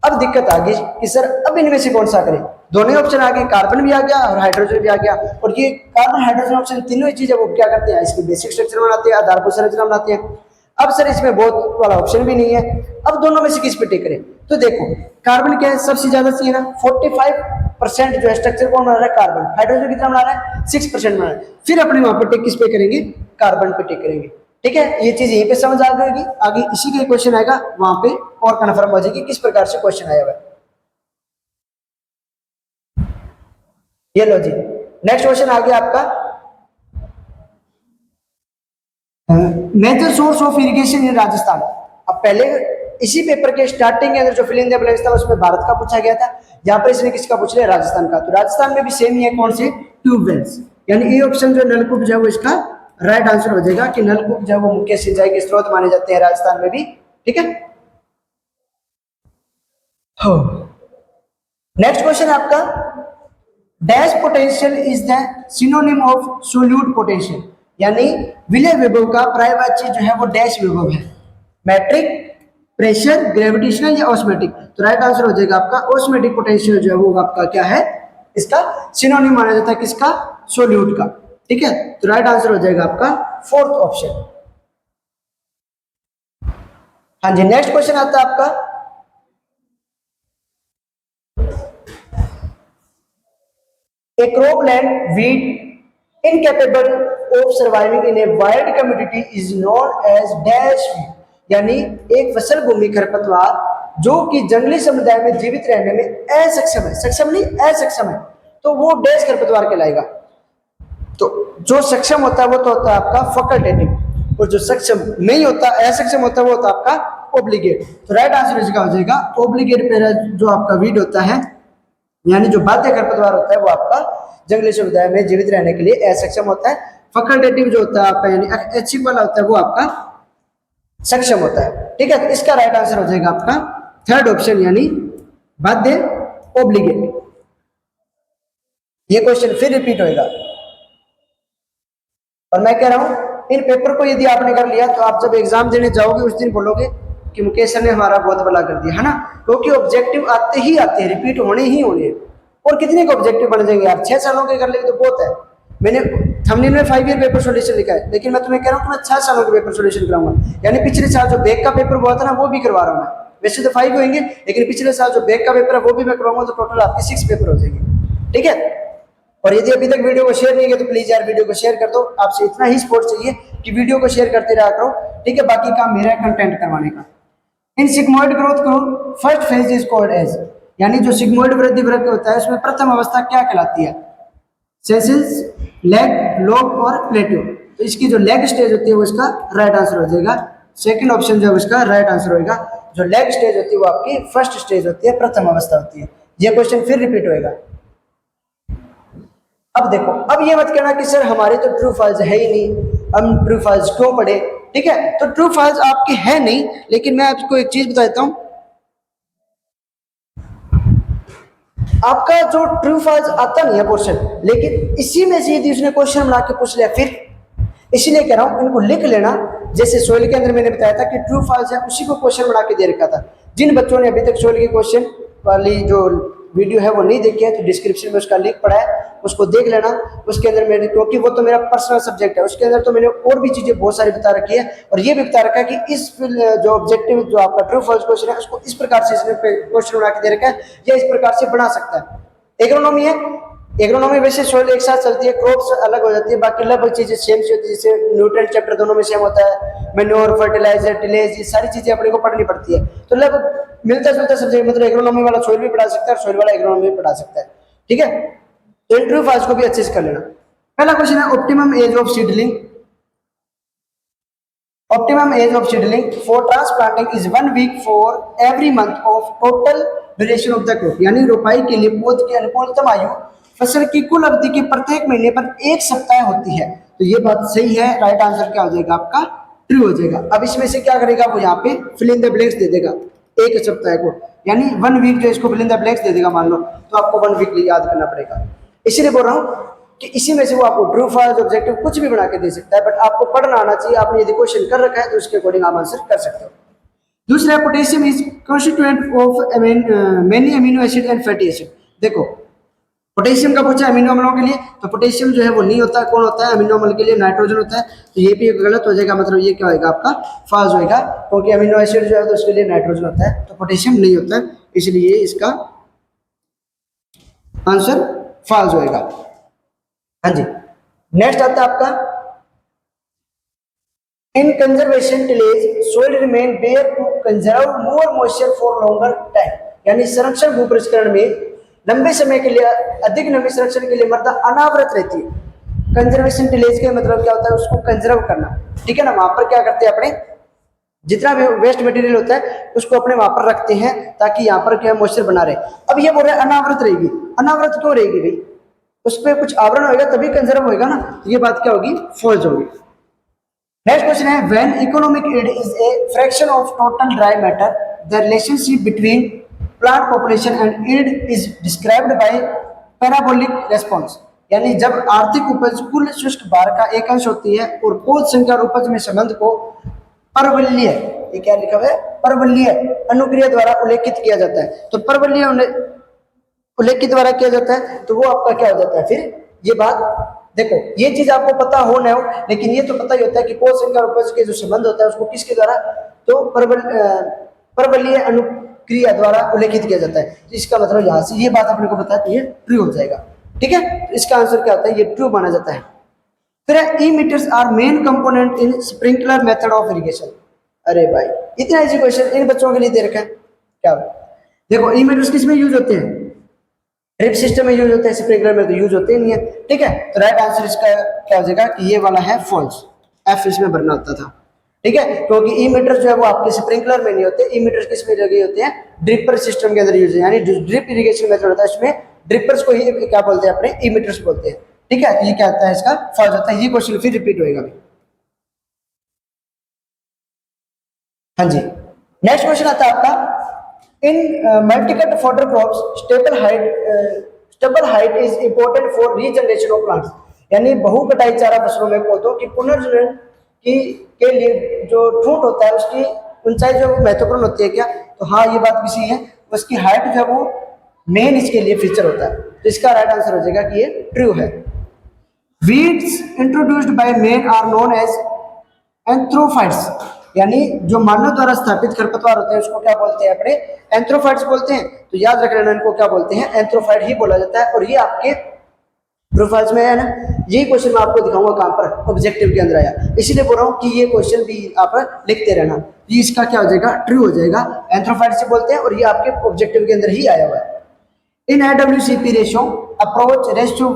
अब दिक्कत आ गई कि सर अब इनमें से कौन सा करें, दोनों ऑप्शन आ गए, कार्बन भी आ गया और हाइड्रोजन भी आ गया। और ये कार्बन हाइड्रोजन ऑप्शन तीनों ही चीजें वो क्या करते हैं, इसकी बेसिक स्ट्रक्चर बनाते हैं, आधारभूत संरचना बनाते हैं। अब सर इसमें बहुत वाला ऑप्शन भी नहीं है, अब दोनों में से किस पे टिक करें। तो देखो कार्बन क्या है, सबसे ज्यादा चाहिए ना, 45% जो है स्ट्रक्चर कौन बना रहा है, कार्बन। हाइड्रोजन कितना बना रहा है, 6% बना रहा है। फिर अपने वहां पे टिक किस पे करेंगे, कार्बन पे टिक करेंगे। ठीक है, ये चीज यहीं पे समझ आ जाएगी। आगे इसी का क्वेश्चन आएगा वहां पे और कन्फर्म हो जाएगी किस प्रकार से क्वेश्चन आया हुआ है। ये लो जी, नेक्स्ट क्वेश्चन आ गया आपका, major source of irrigation in Rajasthan. अब पहले इसी पेपर के स्टार्टिंग के अंदर जो फिल इन द ब्लैंक्स था उसमें भारत का पूछा गया था, यहाँ पर इसने किसका पूछ लिया, राजस्थान का। तो राजस्थान में भी सेम ही है, कौन से, ट्यूबवेल्स। यानी ए ऑप्शन जो नलकूप जो है वो इसका राइट आंसर हो जाएगा कि नलकूप जो है वो मुख्य सिंचाई के स्रोत माने जाते हैं राजस्थान में भी। ठीक है, नेक्स्ट क्वेश्चन आपका, dash potential is the synonym of solute potential. यानी विलय विभव का पर्यायवाची जो है वो डैश विभव है, मैट्रिक, प्रेशर, ग्रेविटेशनल या ऑस्मेटिक। तो राइट आंसर हो जाएगा आपका ऑस्मेटिक पोटेंशियल जो है वो आपका क्या है, इसका सिनोनिम माना जाता है किसका, सोल्यूट का। ठीक है, तो राइट आंसर हो जाएगा आपका फोर्थ ऑप्शन। हाँ जी, नेक्स्ट क्वेश्चन आता है आपका, a cropland wheat incapable of surviving in a wild commodity is known as dash wheat। यानी एक फसल भूमि खरपतवार जो कि जंगली समुदाय में जीवित रहने में असक्षम है, सक्षम नहीं असक्षम है, तो वो डैश खरपतवार कहलाएगा। तो जो सक्षम होता है वो तो होता है आपका फैकल्टेटिव, और जो सक्षम नहीं होता, असक्षम होता है वो होता है आपका ओब्लिगेट। तो राइट आंसर इसका हो जाएगा ओब्लिगेट पे जो आपका वीट होता है, यानी जो बाध्य खरपतवार होता है वो आपका जंगली समुदाय में जीवित रहने के लिए असक्षम होता है। फैकल्टेटिव जो होता है आपका यानी ऐच्छिक वाला होता है वो आपका सक्षम होता है। ठीक है, तो इसका राइट आंसर हो जाएगा आपका थर्ड ऑप्शन यानी बाध्य ओब्लिगेट। ये क्वेश्चन फिर रिपीट होएगा और मैं कह रहा हूं इन पेपर को यदि आपने कर लिया तो आप जब एग्जाम देने जाओगे उस दिन बोलोगे कि मुकेश सर ने हमारा बहुत भला कर दिया है ना, क्योंकि ऑब्जेक्टिव आते ही आते हैं, रिपीट होने ही होने हैं। और कितने का ऑब्जेक्टिव बन जाएंगे यार, 6 सालों के कर लेंगे तो बहुत है। मैंने थंबनेल में 5 ईयर पेपर सॉल्यूशन लिखा है, लेकिन मैं तुम्हें कह रहा हूँ कि मैं 6 सालों के पेपर सॉल्यूशन कराऊंगा। यानी पिछले साल जो बैक का पेपर हुआ था ना वो भी करवा रहा हूँ मैं। वैसे तो 5 होंगे, लेकिन पिछले साल जो बैक का पेपर है वो भी मैं करवाऊंगा, तो टोटल आपके 6 पेपर हो जाएंगे। ठीक है, और यदि अभी तक वीडियो को शेयर नहीं किया तो प्लीज यार वीडियो को शेयर कर दो। आपसे इतना ही सपोर्ट चाहिए कि वीडियो को शेयर करते रहा करो। ठीक है, बाकी काम मेरा कंटेंट करवाने का। इन सिग्मोइड ग्रोथ को first phase is called as, यानी जो सिग्मोइड वृद्धि वृक्क होता है उसमें प्रथम अवस्था क्या कहलाती है, सेसिस, लेग, लॉग और प्लेटो। तो इसकी जो लेग स्टेज होती है वो इसका राइट आंसर हो जाएगा। सेकंड ऑप्शन जो है उसका राइट आंसर होगा। जो लेग स्टेज होती है वो आपकी फर्स्ट स्टेज होती है, प्रथम अवस्था होती है। ये क्वेश्चन फिर रिपीट होएगा। अब देखो, अब ये मत कहना कि सर हमारे तो ट्रू फॉल्स है ही नहीं, हम ट्रू फॉल्स क्यों पढ़े। ठीक है, तो ट्रू फॉल्स आपके है नहीं, लेकिन मैं आपको एक चीज बता देता हूं, आपका जो ट्रू फॉल्स आता नहीं है पोर्शन, लेकिन इसी में से यदि उसने क्वेश्चन बना के पूछ लिया फिर, इसीलिए कह रहा हूं इनको लिख लेना। जैसे सोयल के अंदर मैंने बताया था कि ट्रू फॉल्स है, उसी को क्वेश्चन बना के दे रखा था। जिन बच्चों ने अभी तक सोयल के क्वेश्चन वाली जो वीडियो है वो नहीं देखी है तो डिस्क्रिप्शन में उसका लिंक पड़ा है, उसको देख लेना। उसके अंदर मैंने, क्योंकि वो तो मेरा पर्सनल सब्जेक्ट है, उसके अंदर तो मैंने और भी चीजें बहुत सारी बता रखी है, और ये भी बता रखा है कि इस जो ऑब्जेक्टिव जो आपका ट्रू फॉल्स क्वेश्चन है उसको इस प्रकार से इसने क्वेश्चन बना के दे रखा है, या इस प्रकार से बना सकता है। एग्रोनॉमी है, एग्रोनॉमी वैसे सोयल एक साथ चलती है, क्रॉप्स अलग हो जाती है, बाकी लगभग चीजें सेम सी होती है। जैसे न्यूट्रिएंट चैप्टर दोनों में सेम होता है, मैन्योर, फर्टिलाइजर, टिलेज, ये सारी चीजें अपने को पढ़नी पड़ती है। तो लगभग मिलता जुलता सब्जेक्ट, मतलब एग्रोनॉमी वाला सोयल भी पढ़ा सकता है और सोयल वाला एग्रोनॉमी भी पढ़ा सकता है। ठीक है, तो इन ट्रू फॉल्स को भी अच्छे से कर लेना। पहला क्वेश्चन है optimum age of seedling. Optimum age of seedling for transplanting is 1 week for every month of total duration of the crop. यानी रोपाई के लिए पौध की अनुकूलतम आयु फसल की कुल अवधि के प्रत्येक महीने पर 1 सप्ताह होती है। तो ये बात सही है, राइट आंसर क्या हो जाएगा आपका, ट्रू हो जाएगा। अब इसमें से क्या करेगा वो यहाँ पे फिल इन द ब्लैंक्स दे देगा 1 सप्ताह को, यानी 1 वीक जो इसको फिल इन द ब्लैंक्स दे देगा मान लो, तो आपको 1 वीक याद करना पड़ेगा। इसीलिए बोल रहा हूँ कि इसी में से वो आपको ट्रू फॉल्स ऑब्जेक्टिव कुछ भी बना के दे सकता है, बट आपको पढ़ना आना चाहिए। आपने यदि क्वेश्चन कर रखा है तो उसके अकॉर्डिंग आप आंसर कर सकते हो। दूसरा, potassium is constituent of many amino acid and fatty acid. देखो पोटेशियम का पूछा अमीनो अम्लों के लिए, तो पोटेशियम जो है वो नहीं होता, कौन होता है अमीनो अम्ल के लिए, नाइट्रोजन होता है। तो ये भी गलत हो जाएगा, मतलब ये क्या होगा आपका फॉल्स होएगा, क्योंकि अमीनो एसिड जो है तो उसके लिए नाइट्रोजन होता है, तो पोटेशियम नहीं होता है, इसलिए इसका आंसर फॉल्स होएगा। हाँ जी, नेक्स्ट आता है आपका in conservation tillage soil remain bare to conserve more moisture for longer time, यानी संरक्षण भू परिष्करण में लंबे समय के लिए अधिक नमी संरक्षण के लिए मृदा अनावृत रहती है। कंजर्वेशन टिलेज का मतलब क्या होता है, उसको कंजर्व करना, ठीक है ना। वहां पर क्या करते हैं अपने जितना भी वेस्ट मटेरियल होता है उसको अपने वहां पर रखते हैं ताकि यहाँ पर क्या मॉइस्चर बना रहे। अब ये बोल रहे हैं अनावृत रहेगी, अनावृत क्यों रहेगी भाई, उस पर कुछ आवरण होगा तभी कंजर्व होगा ना, तो ये बात क्या होगी फॉल्स होगी। नेक्स्ट क्वेश्चन है when economic yield is a fraction of total dry matter the relationship between plant population and yield is described bye parabolic response, यानी जब आर्थिक उपज कुल शुष्क भार का एक अंश होती है और पौध संख्या और उपज में संबंध को परवलयीय, ये क्या लिखा हुआ है परवलयीय अनुक्रिया द्वारा उल्लेखित किया जाता है, तो परवलयीय उल्लेखित द्वारा किया जाता है, तो वो आपका क्या हो जाता है फिर ये बात। देखो ये चीज आपको पता हो ना हो, लेकिन ये तो पता ही होता है कि पौध संख्या और उपज के जो संबंध होता है उसको किसके द्वारा, तो परवलयीय अनुक्रिया द्वारा उल्लेखित किया जाता है। तो इसका मतलब यहाँ से ये बात अपने को पता है तो ये ट्रू हो जाएगा, ठीक है। तो इसका आंसर क्या होता है, ये ट्रू माना जाता है। फिर emitters are main component in sprinkler method of irrigation. अरे भाई इतना इजी क्वेश्चन इन बच्चों के लिए दे रखा है क्या। देखो ई मीटर्स किस में यूज होते हैं, ड्रिप सिस्टम में यूज होते हैं, स्प्रिंकलर में तो यूज होते ही नहीं है, ठीक है। तो राइट आंसर इसका क्या हो जाएगा कि ये वाला है फॉल्स, एफ इसमें भरना होता था, ठीक है, क्योंकि ई मीटर जो है वो आपके स्प्रिंकलर में नहीं होते, ई मीटर किस में लगे होते हैं ड्रिपर सिस्टम के अंदर यूज है, यानी ड्रिप इरिगेशन मेथड होता है इसमें ड्रिपर्स को ही क्या बोलते हैं अपने ई मीटर्स बोलते हैं, ठीक है। तो ये क्या होता है इसका फॉल्स होता है, ये क्वेश्चन फिर रिपीट होएगा। हाँ जी, नेक्स्ट क्वेश्चन आता है आपका in multicut fodder crops stable height is important for regeneration of plants, यानी बहु कटाई चारा फसलों में पौधों की पुनर्जनन की के लिए जो ठूंठ होता है उसकी ऊंचाई जो महत्वपूर्ण होती है क्या, तो हाँ ये बात भी सही है, उसकी हाइट जो है वो मेन इसके लिए फीचर होता है, तो इसका राइट आंसर हो जाएगा कि ये ट्रू है। Weeds introduced by man are known as anthrophytes, यानी जो मानव द्वारा स्थापित खरपतवार होते हैं उसको क्या बोलते हैं अपने एंथ्रोफाइट्स बोलते हैं, तो याद रख लेना इनको क्या बोलते हैं एंथ्रोफाइट ही बोला जाता है। और ये आपके प्रोफाइल्स में है ना, यही क्वेश्चन मैं आपको दिखाऊंगा कहां पर ऑब्जेक्टिव के अंदर आया, इसीलिए बोल रहा हूँ कि ये क्वेश्चन भी आप लिखते रहना, ये इसका क्या हो जाएगा ट्रू हो जाएगा, एंथ्रोफाइट से बोलते हैं और ये आपके ऑब्जेक्टिव के अंदर ही आया हुआ है। In IWCP ratio approach ratio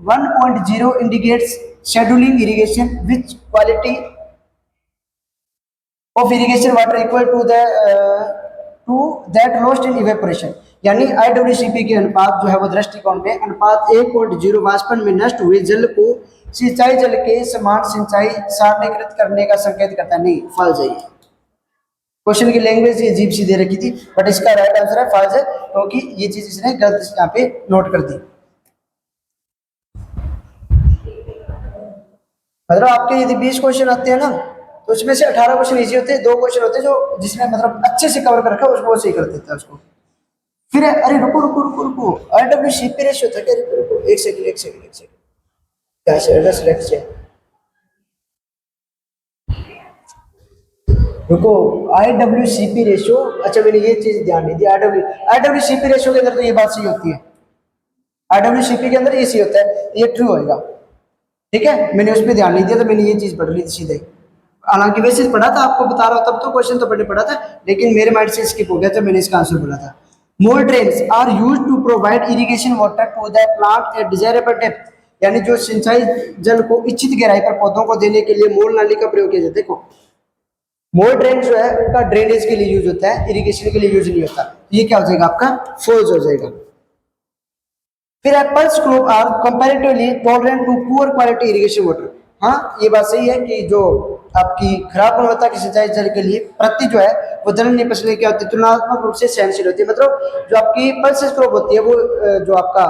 1.0 indicates scheduling irrigation which quality of irrigation water equal to that lost in evaporation, यानी IWCP के अनुपात जो है वो दृष्टिकोण में अनुपात 1.0 वाष्पन में नष्ट हुए जल को सिंचाई जल के समान सिंचाई सारणीकृत करने का संकेत करता है। नहीं फॉल्स है, क्वेश्चन की लैंग्वेज ये अजीब सी दे रखी थी, बट इसका राइट आंसर है फॉल्स है, क्योंकि ये चीज इसने गलत यहाँ पे नोट कर दी। मतलब आपके यदि 20 क्वेश्चन आते हैं ना तो उसमें से 18 क्वेश्चन इजी होते हैं, 2 क्वेश्चन होते हैं जो जिसने मतलब अच्छे से कवर कर रखा है उसको वो सही कर देता है उसको। फिर अरे रुको रुको रुको रुको IWCP रेशियो था क्या, रुको रुको एक सेकंड क्या सेलेक्ट से रुको IWCP रेशियो, अच्छा मैंने ये चीज ध्यान नहीं दी, IWCP रेशियो के अंदर तो ये बात सही होती है, IWCP के अंदर ये सही होता है, ये ट्रू होएगा, ठीक है। मैंने उस पर ध्यान नहीं दिया तो मैंने ये चीज पढ़ ली थी सीधे, हालांकि वैसे पढ़ा था आपको बता रहा हूँ, तब तो क्वेश्चन तो पढ़ने पड़ा था लेकिन मेरे माइंड से स्किप हो गया था, मैंने इसका आंसर बोला था। Mole drains are used to provide irrigation water to the plant at desirable depth, यानी जो सिंचाई जल को इच्छित गहराई पर पौधों को देने के लिए मोल नाली का प्रयोग किया जाता है। देखो मोल ड्रेन जो है उनका ड्रेनेज के लिए यूज होता है, इरिगेशन के लिए यूज नहीं होता, ये क्या हो जाएगा आपका फॉल्स हो जाएगा। फिर apples grove are comparatively tolerant to poor quality irrigation water, हाँ ये बात सही है कि जो आपकी खराब गुणवत्ता की सिंचाई जल के लिए प्रति जो है वो जलन निपसने क्या होती है तुलनात्मक रूप से सहनशील होती है, मतलब जो आपकी पल्सेस क्रॉप होती है वो जो आपका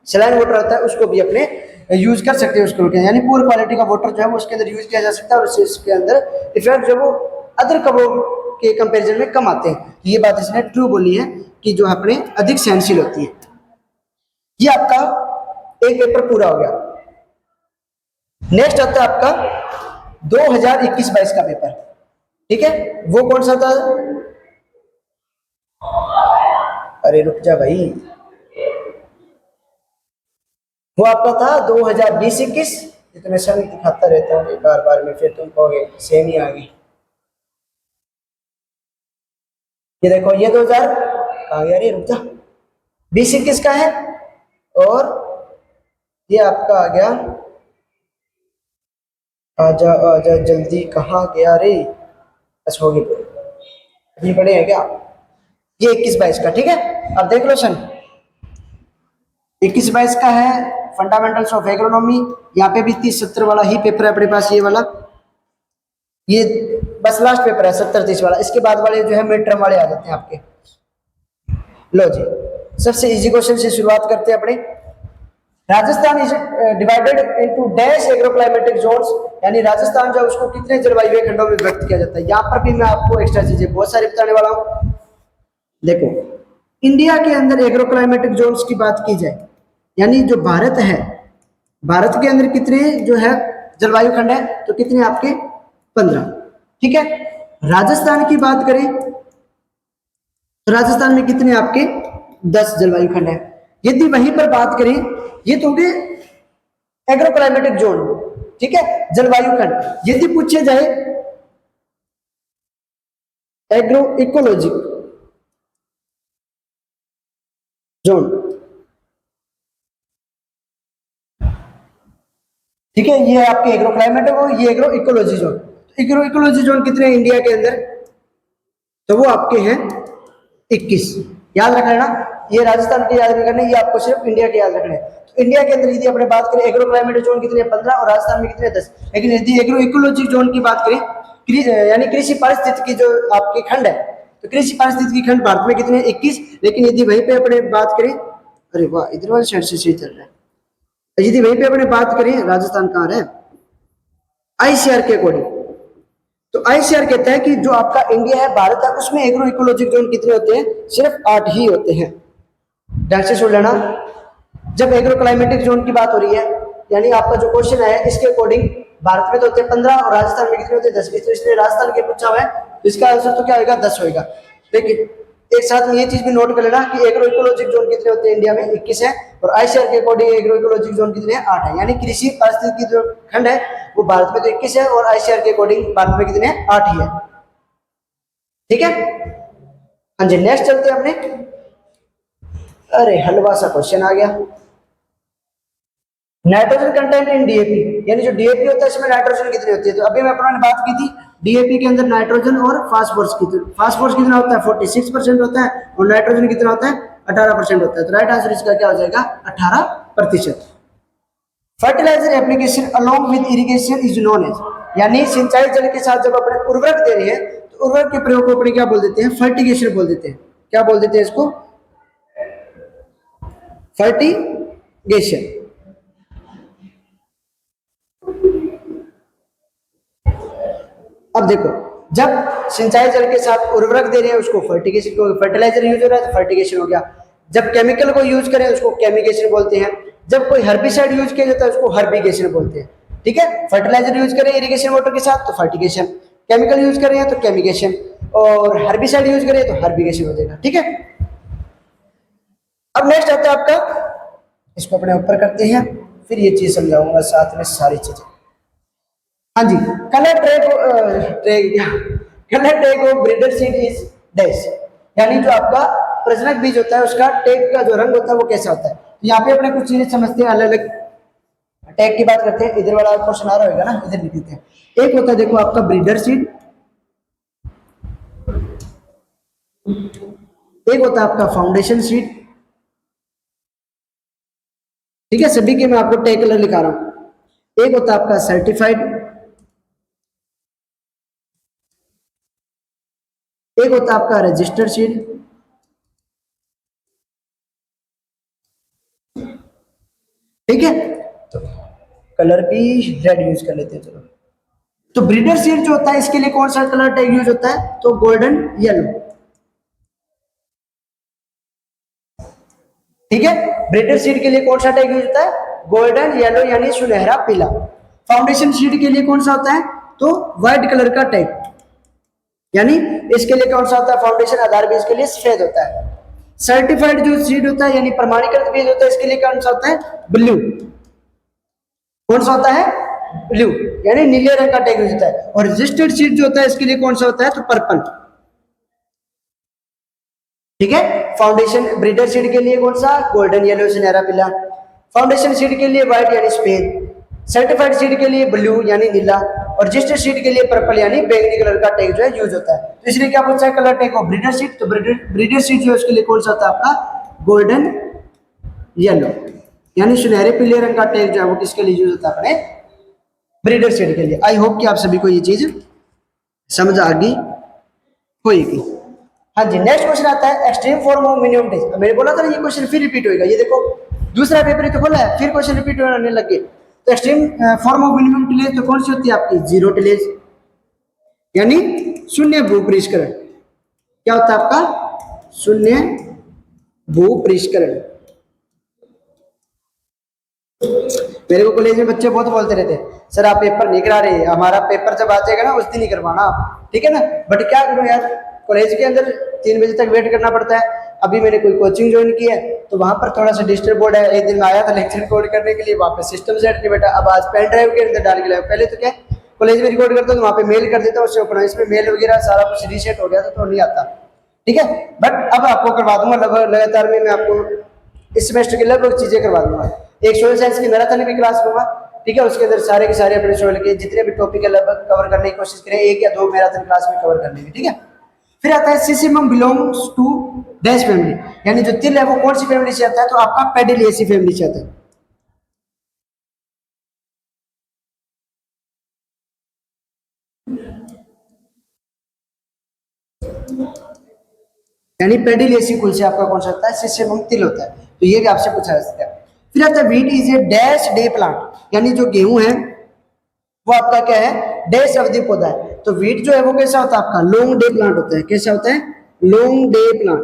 सलाइन वाटर होता है उसको भी अपने यूज कर सकते हैं उसको, यानी पुअर क्वालिटी का वाटर जो है वो उसके अंदर यूज किया जा सकता है और इसके अंदर इफेक्ट जो वो अदर कपड़ों के कंपैरिजन में कम आते हैं। ये बात इसने ट्रू बोली है कि जो अपने अधिक सहनशील होती है। ये आपका एक पेपर पूरा हो गया। नेक्स्ट आता है आपका 2021-22 का पेपर, ठीक है। वो कौन सा था? अरे रुक जा भाई, वो आपका था 2020-21। ये तो मैं सन दिखाता रहता हूँ बार बार में, फिर तुम कहोगे सेम ही आ गई। ये देखो, ये 2000 आ गया, अरे रुक जा, 20-21 का है। और ये आपका आ गया, आजा आजा जल्दी, कहाँ गया रे? बस हो गई, अभी बड़े हैं क्या? ये 21-22 का, ठीक है। अब देख लो सन 21-22 का है, फंडामेंटल्स ऑफ एग्रोनॉमी। यहाँ पे भी 30-70 वाला ही पेपर है अपने पास, ये वाला। ये बस लास्ट पेपर है 70-30 वाला। इसके बाद वाले जो है मिड टर्म वाले आ जाते हैं आपके। लो जी, सबसे इजी क्वेश्चन से शुरुआत करते हैं अपने। Rajasthan is divided into dash agroclimatic Jones, यानी राजस्थान जो है उसको कितने जलवायु खंडों में व्यक्त किया जाता है। यहाँ पर भी मैं आपको एक्स्ट्रा चीजें बहुत सारी बताने वाला हूँ। देखो, इंडिया के अंदर एग्रोक्लाइमेटिक जोन्स की बात की जाए, यानी जो भारत है, भारत के अंदर कितने जो है जलवायु खंड है, तो कितने आपके 15, ठीक है। राजस्थान की बात करें तो राजस्थान में कितने आपके 10 जलवायु खंड है। यदि वहीं पर बात करें, ये तो होंगे एग्रोक्लाइमेटिक जोन, ठीक है, जलवायु खंड। यदि पूछे जाए एग्रो इकोलॉजिक जोन, ठीक है, ये आपके एग्रो क्लाइमेटिक और ये agro ecology zone. Agro ecology zone कितने हैं इंडिया के अंदर? तो वो आपके हैं 21। याद रख लेना, ये राजस्थान के याद नहीं करने, ये आपको सिर्फ इंडिया के याद रखने। तो इंडिया के अंदर यदि अपने बात करें एग्रो क्लाइमेटिक जोन कितने हैं? 15, और राजस्थान में कितने? 10। लेकिन यदि एग्रो इकोलॉजिक जोन की बात करें, यानी कृषि पारिस्थितिकी जो आपके खंड है, तो कृषि पारिस्थितिकी खंड भारत में कितने? 21। लेकिन यदि वहीं पे अपने बात करें, अरे वाह, इधर वाले साइड से सही चल रहा है। यदि वहीं पे अपने बात करें, राजस्थान कहाँ है, आईसीआर के अकॉर्डिंग, तो आईसीआर कहता है कि जो आपका इंडिया है, भारत है, उसमें एग्रो इकोलॉजिक जोन कितने होते हैं? सिर्फ 8 ही होते हैं। ढंग से सुन लेना, जब एग्रो क्लाइमेटिक जोन की बात हो रही है, यानी आपका जो क्वेश्चन है इसके अकॉर्डिंग भारत में तो होते हैं 15 और राजस्थान में कितने होते हैं? 10। तो इसलिए राजस्थान के पूछा हुआ है, तो इसका आंसर तो क्या होगा? 10 होगा। लेकिन एक साथ में ये चीज भी नोट कर लेना कि एग्रो इकोलॉजिक जोन कितने होते हैं इंडिया में? 21 है, और आईसीआर के अकॉर्डिंग एग्रो इकोलॉजिक जोन कितने हैं? 8 है। यानी कृषि पारिस्थितिकी जो खंड है वो भारत में तो 21 है, और आईसीआर के अकॉर्डिंग भारत में कितने हैं? 8 ही है, ठीक है। हाँ जी, नेक्स्ट चलते हैं अपने। अरे हलवा सा क्वेश्चन आ गया। नाइट्रोजन कंटेंट इन डीएपी, यानी जो डीएपी होता है इसमें नाइट्रोजन कितनी होती है? तो अभी मैं अपना ने बात की थी डीएपी के अंदर नाइट्रोजन और फास्फोरस की। फास्फोरस कितना होता है? 46% होता है, और नाइट्रोजन कितना होता है? 18% होता है। तो राइट आंसर इसका क्या हो जाएगा? 18%। Fertiliser application along with irrigation is known as, यानी सिंचाई जल के साथ जब अपने उर्वरक दे रहे हैं, तो उर्वरक के प्रयोग को अपने क्या बोल देते हैं? फर्टिगेशन बोल देते हैं। क्या बोल देते हैं इसको? फर्टिगेशन। अब देखो, जब सिंचाई जल के साथ उर्वरक दे रहे हैं उसको फर्टिगेशन, फर्टिलाइजर यूज हो रहा है तो फर्टिगेशन हो गया। जब केमिकल को यूज करें उसको केमिकेशन बोलते हैं। जब कोई हर्बिसाइड यूज किया जाता है उसको हर्बिगेशन बोलते हैं, ठीक है। फर्टिलाइजर यूज करें इरिगेशन वाटर के साथ तो फर्टिगेशन, केमिकल यूज करें तो केमिकेशन, और हर्बिसाइड यूज करें तो हर्बिगेशन हो जाएगा, ठीक है। अब नेक्स्ट आता है आपका, इसको अपने ऊपर करते हैं, फिर ये चीज समझाऊंगा साथ में सारी चीजें। हाँ जी, colour tag of breeder seed is dash, यानी जो आपका प्रजनक बीज होता है उसका टेग का जो रंग होता है वो कैसा होता है। तो यहाँ पे अपने कुछ चीजें समझते हैं, अलग अलग टैग की बात करते हैं। इधर वाला क्वेश्चन आ रहा होगा ना, इधर लिख देते हैं। एक होता है देखो आपका ब्रीडर सीड, एक होता है आपका फाउंडेशन सीड, ठीक है। सभी के मैं आपको टैग कलर लिखा रहा हूं। एक होता है आपका सर्टिफाइड, एक होता है आपका रजिस्टर्ड सीड, ठीक है। तो कलर भी रेड यूज कर लेते हैं, चलो। तो ब्रीडर सीड जो होता है इसके लिए कौन सा कलर टैग यूज होता है? तो गोल्डन येलो, ठीक है। ब्रिटर सीड के लिए कौन सा टैग यूज होता है? गोल्डन येलो यानी सुनहरा पीला। फाउंडेशन सीड के लिए कौन सा होता है? तो व्हाइट कलर का टैग, यानी इसके लिए कौन सा होता है? फाउंडेशन आधार बीज के लिए सफेद होता है। सर्टिफाइड जो सीड होता है यानी प्रमाणीकृत बीज होता है, इसके लिए कौन सा होता है? ब्लू। कौन सा होता है? ब्लू, यानी नीले रंग का टैग यूज होता है। और रजिस्टर्ड सीड जो होता है इसके लिए कौन सा होता है? तो पर्पल। ठीक है, फाउंडेशन ब्रीडर सीड के लिए कौन सा? गोल्डन येलो सुनहरा पीला। फाउंडेशन सीड के लिए व्हाइट यानी सफेद। सर्टिफाइड सीड के लिए ब्लू यानी नीला। और रजिस्टर्ड सीड के लिए पर्पल यानी बैंगनी कलर का टैग जो है यूज होता है। तो इसलिए क्या पूछा है? कलर टैग को ब्रीडर सीड, तो ब्रीडर सीड जो है उसके लिए कौन सा होता है आपका? गोल्डन येलो यानी सुनहरे पीले रंग का टैग जो है वो किसके लिए यूज होता है? अपने ब्रीडर सीड के लिए। आई होप कि आप सभी को ये चीज समझ आ गई होगी। हाँ जी, नेक्स्ट क्वेश्चन आता है extreme form of minimum days. मैंने बोला था ना ये क्वेश्चन फिर रिपीट होगा, ये देखो दूसरा पेपर ही तो खोला है, फिर क्वेश्चन रिपीट होने लग गए। तो extreme form of minimum tillage तो कौन सी होती है आपकी? जीरो टिलेज यानी शून्य भूपरिष्करण। क्या होता है आपका? शून्य भूपरिष्करण। मेरे को कॉलेज में बच्चे बहुत बोलते रहते सर आप पेपर नहीं करा रहे, हमारा पेपर जब आ जाएगा ना उस दिन ही करवाना आप, ठीक है ना। बट क्या करूं यार, कॉलेज के अंदर 3 बजे तक वेट करना पड़ता है। अभी मैंने कोई कोचिंग ज्वाइन की है तो वहां पर थोड़ा सा डिजिटल बोर्ड है, एक दिन में आया था लेक्चर रिकॉर्ड करने के लिए, वहां पे सिस्टम सेट नहीं बैठा। अब आज पेन ड्राइव के अंदर डाल के लाया, पहले तो क्या कॉलेज में रिकॉर्ड करता हूँ वहां पे मेल कर देता हूँ उससे अपना, इसमें मेल वगैरह सारा कुछ रीसेट हो गया तो नहीं आता, ठीक है। बट अब आपको करवा दूंगा लगातार में, मैं आपको इस सेमेस्टर के लगभग चीजें करवा दूंगा। एक सोशल साइंस की मैराथन भी क्लास लूंगा, ठीक है, उसके अंदर सारे के सारे अपने सोशल के जितने भी टॉपिक है लगभग कवर करने की कोशिश करें, 1 या 2 मैराथन क्लास में कवर करने की, ठीक है। फिर आता है सिसिमम बिलोंग्स टू डैश फैमिली, यानी जो तिल है वो कौन सी फैमिली से आता है? तो आपका पेडिलिएसी फैमिली से आता है। यानी पेडिलिएसी कुल से आपका कौन सा होता है? सिसिमम तिल होता है। तो ये भी आपसे पूछा जा सकता है। फिर आता है wheat is a dash day plant, यानी जो गेहूं है वो आपका क्या है? डैश अवधि पौधा है। तो व्हीट जो है वो कैसा होता है आपका? लॉन्ग डे प्लांट होता है। कैसा होता है? लॉन्ग डे प्लांट,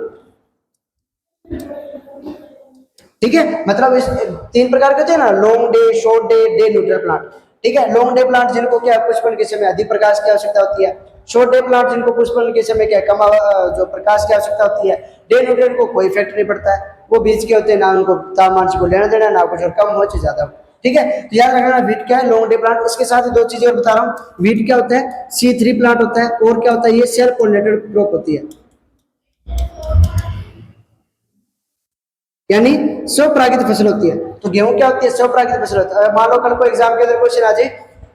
ठीक है। मतलब इस 3 प्रकार के होते हैं ना, long day, short day, day neutral plant, ठीक है। लॉन्ग डे प्लांट जिनको क्या पुष्पन के समय अधिक प्रकाश की आवश्यकता होती है, शॉर्ट डे प्लांट जिनको पुष्पन के समय क्या कम जो प्रकाश की आवश्यकता होती है, डे न्यूट्रल को कोई इफेक्ट नहीं पड़ता है, वो बीच के होते हैं, ना उनको तापमान से को लेना देना, ना कुछ और कम हो चाहे ज्यादा हो, ठीक है। तो याद रखना व्हीट क्या है? Long day plant. इसके साथ ही 2 चीजें और बता रहा हूँ। व्हीट क्या होता है? C3 प्लांट होता है, और क्या होता है? ये सेल्फ पोलिनेटेड क्रॉप होती है, यानी स्वपरागित फसल होती है। तो गेहूं क्या होती है? स्वपरागित फसल होती है। मान लो कल को एग्जाम के अंदर क्वेश्चन आ जाए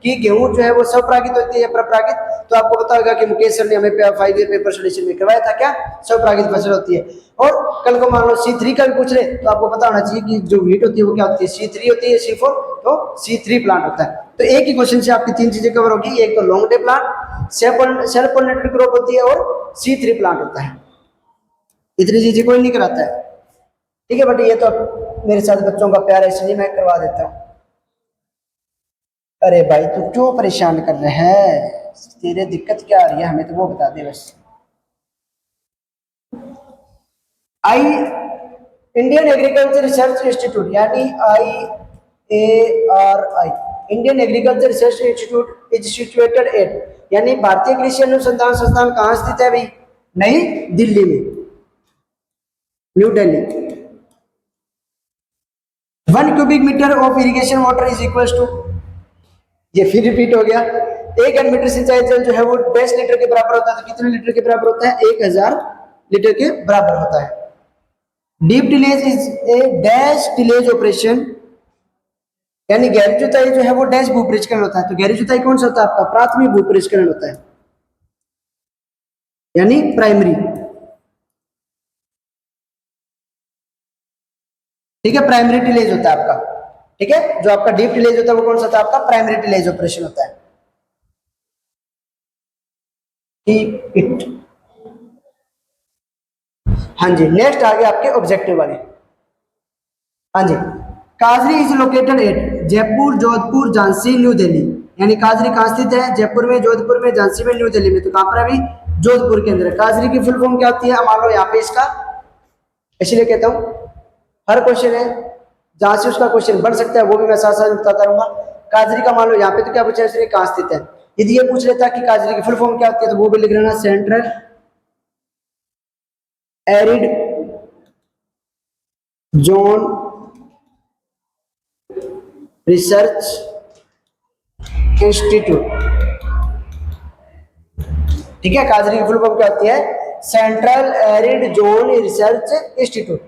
कि गेहूं जो है वो स्वपरागित होती है या परपरागित, तो आपको पता होगा कि मुकेश सर ने हमें 5 ईयर पेपर सोल्यूशन में करवाया था, क्या स्वपरागित फसल होती है। और कल को मान लो C3 का भी पूछ ले तो आपको पता होना चाहिए कि जो व्हीट होती है वो क्या होती है? C3 होती है, C4 तो C3 प्लांट होता है। तो एक ही क्वेश्चन से आपकी 3 चीजें कवर होगी, एक तो long day plant, self pollinated crop होती है, और C3 प्लांट होता है। इतनी चीजें कोई नहीं कराता है, ठीक है। बट ये तो मेरे साथ बच्चों का प्यार है इसलिए मैं करवा देता हूँ। अरे भाई तू क्यों परेशान कर रहे है? तेरे दिक्कत क्या आ रही है हमें तो वो बता दे बस। आई इंडियन एग्रीकल्चर रिसर्च इंस्टीट्यूट यानी IARI, Indian agriculture research institute is situated at, यानी भारतीय कृषि अनुसंधान संस्थान कहाँ स्थित है भाई? नई दिल्ली में, New Delhi. 1 cubic metre of irrigation water is equal to, ये फिर रिपीट हो गया, 1 घन मीटर सिंचाई जल जो है वो 10 लीटर के बराबर होता है। तो कितने लीटर के बराबर होता है? 1000 लीटर के बराबर होता है। Deep tillage is a dash tillage operation, यानी गहरी जुताई जो है वो डैश भूपरिष्करण होता है। तो गहरी जुताई कौन सा होता है आपका? प्राथमिक भूपरिष्करण होता है, यानी प्राइमरी, ठीक है। प्राइमरी टिलेज होता है आपका, ठीक है। जो आपका डीप टिलेज होता है वो कौन सा होता है आपका? प्राइमरी टिलेज ऑपरेशन होता है। इट, हाँ जी। नेक्स्ट आ गया आपके ऑब्जेक्टिव वाले। हाँ जी, काजरी is located at Jaipur, Jodhpur, Jhansi, New Delhi, यानी काजरी कहाँ स्थित है? जयपुर में, जोधपुर में, झांसी में, न्यू दिल्ली में। तो कहाँ पर है अभी? जोधपुर के अंदर। काजरी की फुल फॉर्म क्या होती है? मान लो यहाँ पे इसका, इसलिए कहता हूँ हर क्वेश्चन है जहां से उसका क्वेश्चन बन सकता है वो भी मैं साथ साथ बताता रहूंगा। काजरी का मान लो यहाँ पे तो क्या पूछा है, कहाँ स्थित है। यदि ये पूछ लेता कि काजरी की फुल फॉर्म क्या होती है तो वो भी लिख लेना, central arid zone research institute. ठीक है, काजरी की फुल फॉर्म क्या होती है, central arid zone research institute,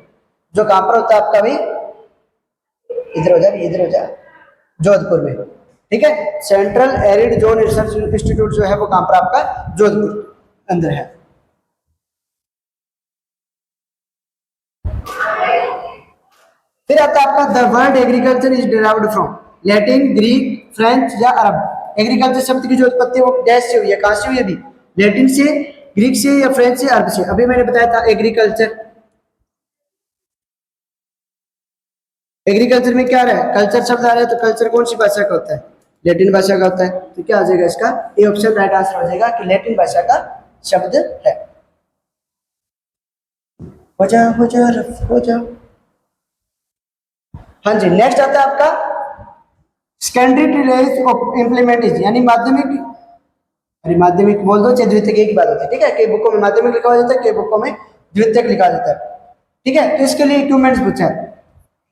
जो कहां पर होता है आपका भी, इधर हो जा, इधर हो जा, जोधपुर में। ठीक है, central arid zone research institute जो है वो कहां पर आपका, जोधपुर अंदर है। फिर आता है आपका the word agriculture is derived from Latin, Greek, French या अरब। एग्रीकल्चर शब्द की जो उत्पत्ति है वो डैश से हुई है, कहां से हुई है, अभी लैटिन से, ग्रीक से या फ्रेंच से, अरब से। अभी मैंने बताया था एग्रीकल्चर, एग्रीकल्चर में क्या रहा है, कल्चर शब्द आ रहा है, तो कल्चर कौन सी भाषा का होता है, लैटिन भाषा का होता है। तो क्या आ जाएगा इसका, ए ऑप्शन राइट आंसर हो जाएगा कि लैटिन भाषा का शब्द है। हो जा हो जा हो जा। हाँ जी, नेक्स्ट आता है आपका सेकेंडरी टिलेज ऑफ इम्प्लीमेंटेशन, यानी माध्यमिक, अरे माध्यमिक बोल दो चाहे द्वितीयक एक ही बात होती है। ठीक है, कई बुकों में माध्यमिक लिखा हो जाता है, कई बुकों में द्वितीयक लिखा जाता है। ठीक है, तो इसके लिए इक्विपमेंट्स पूछा है।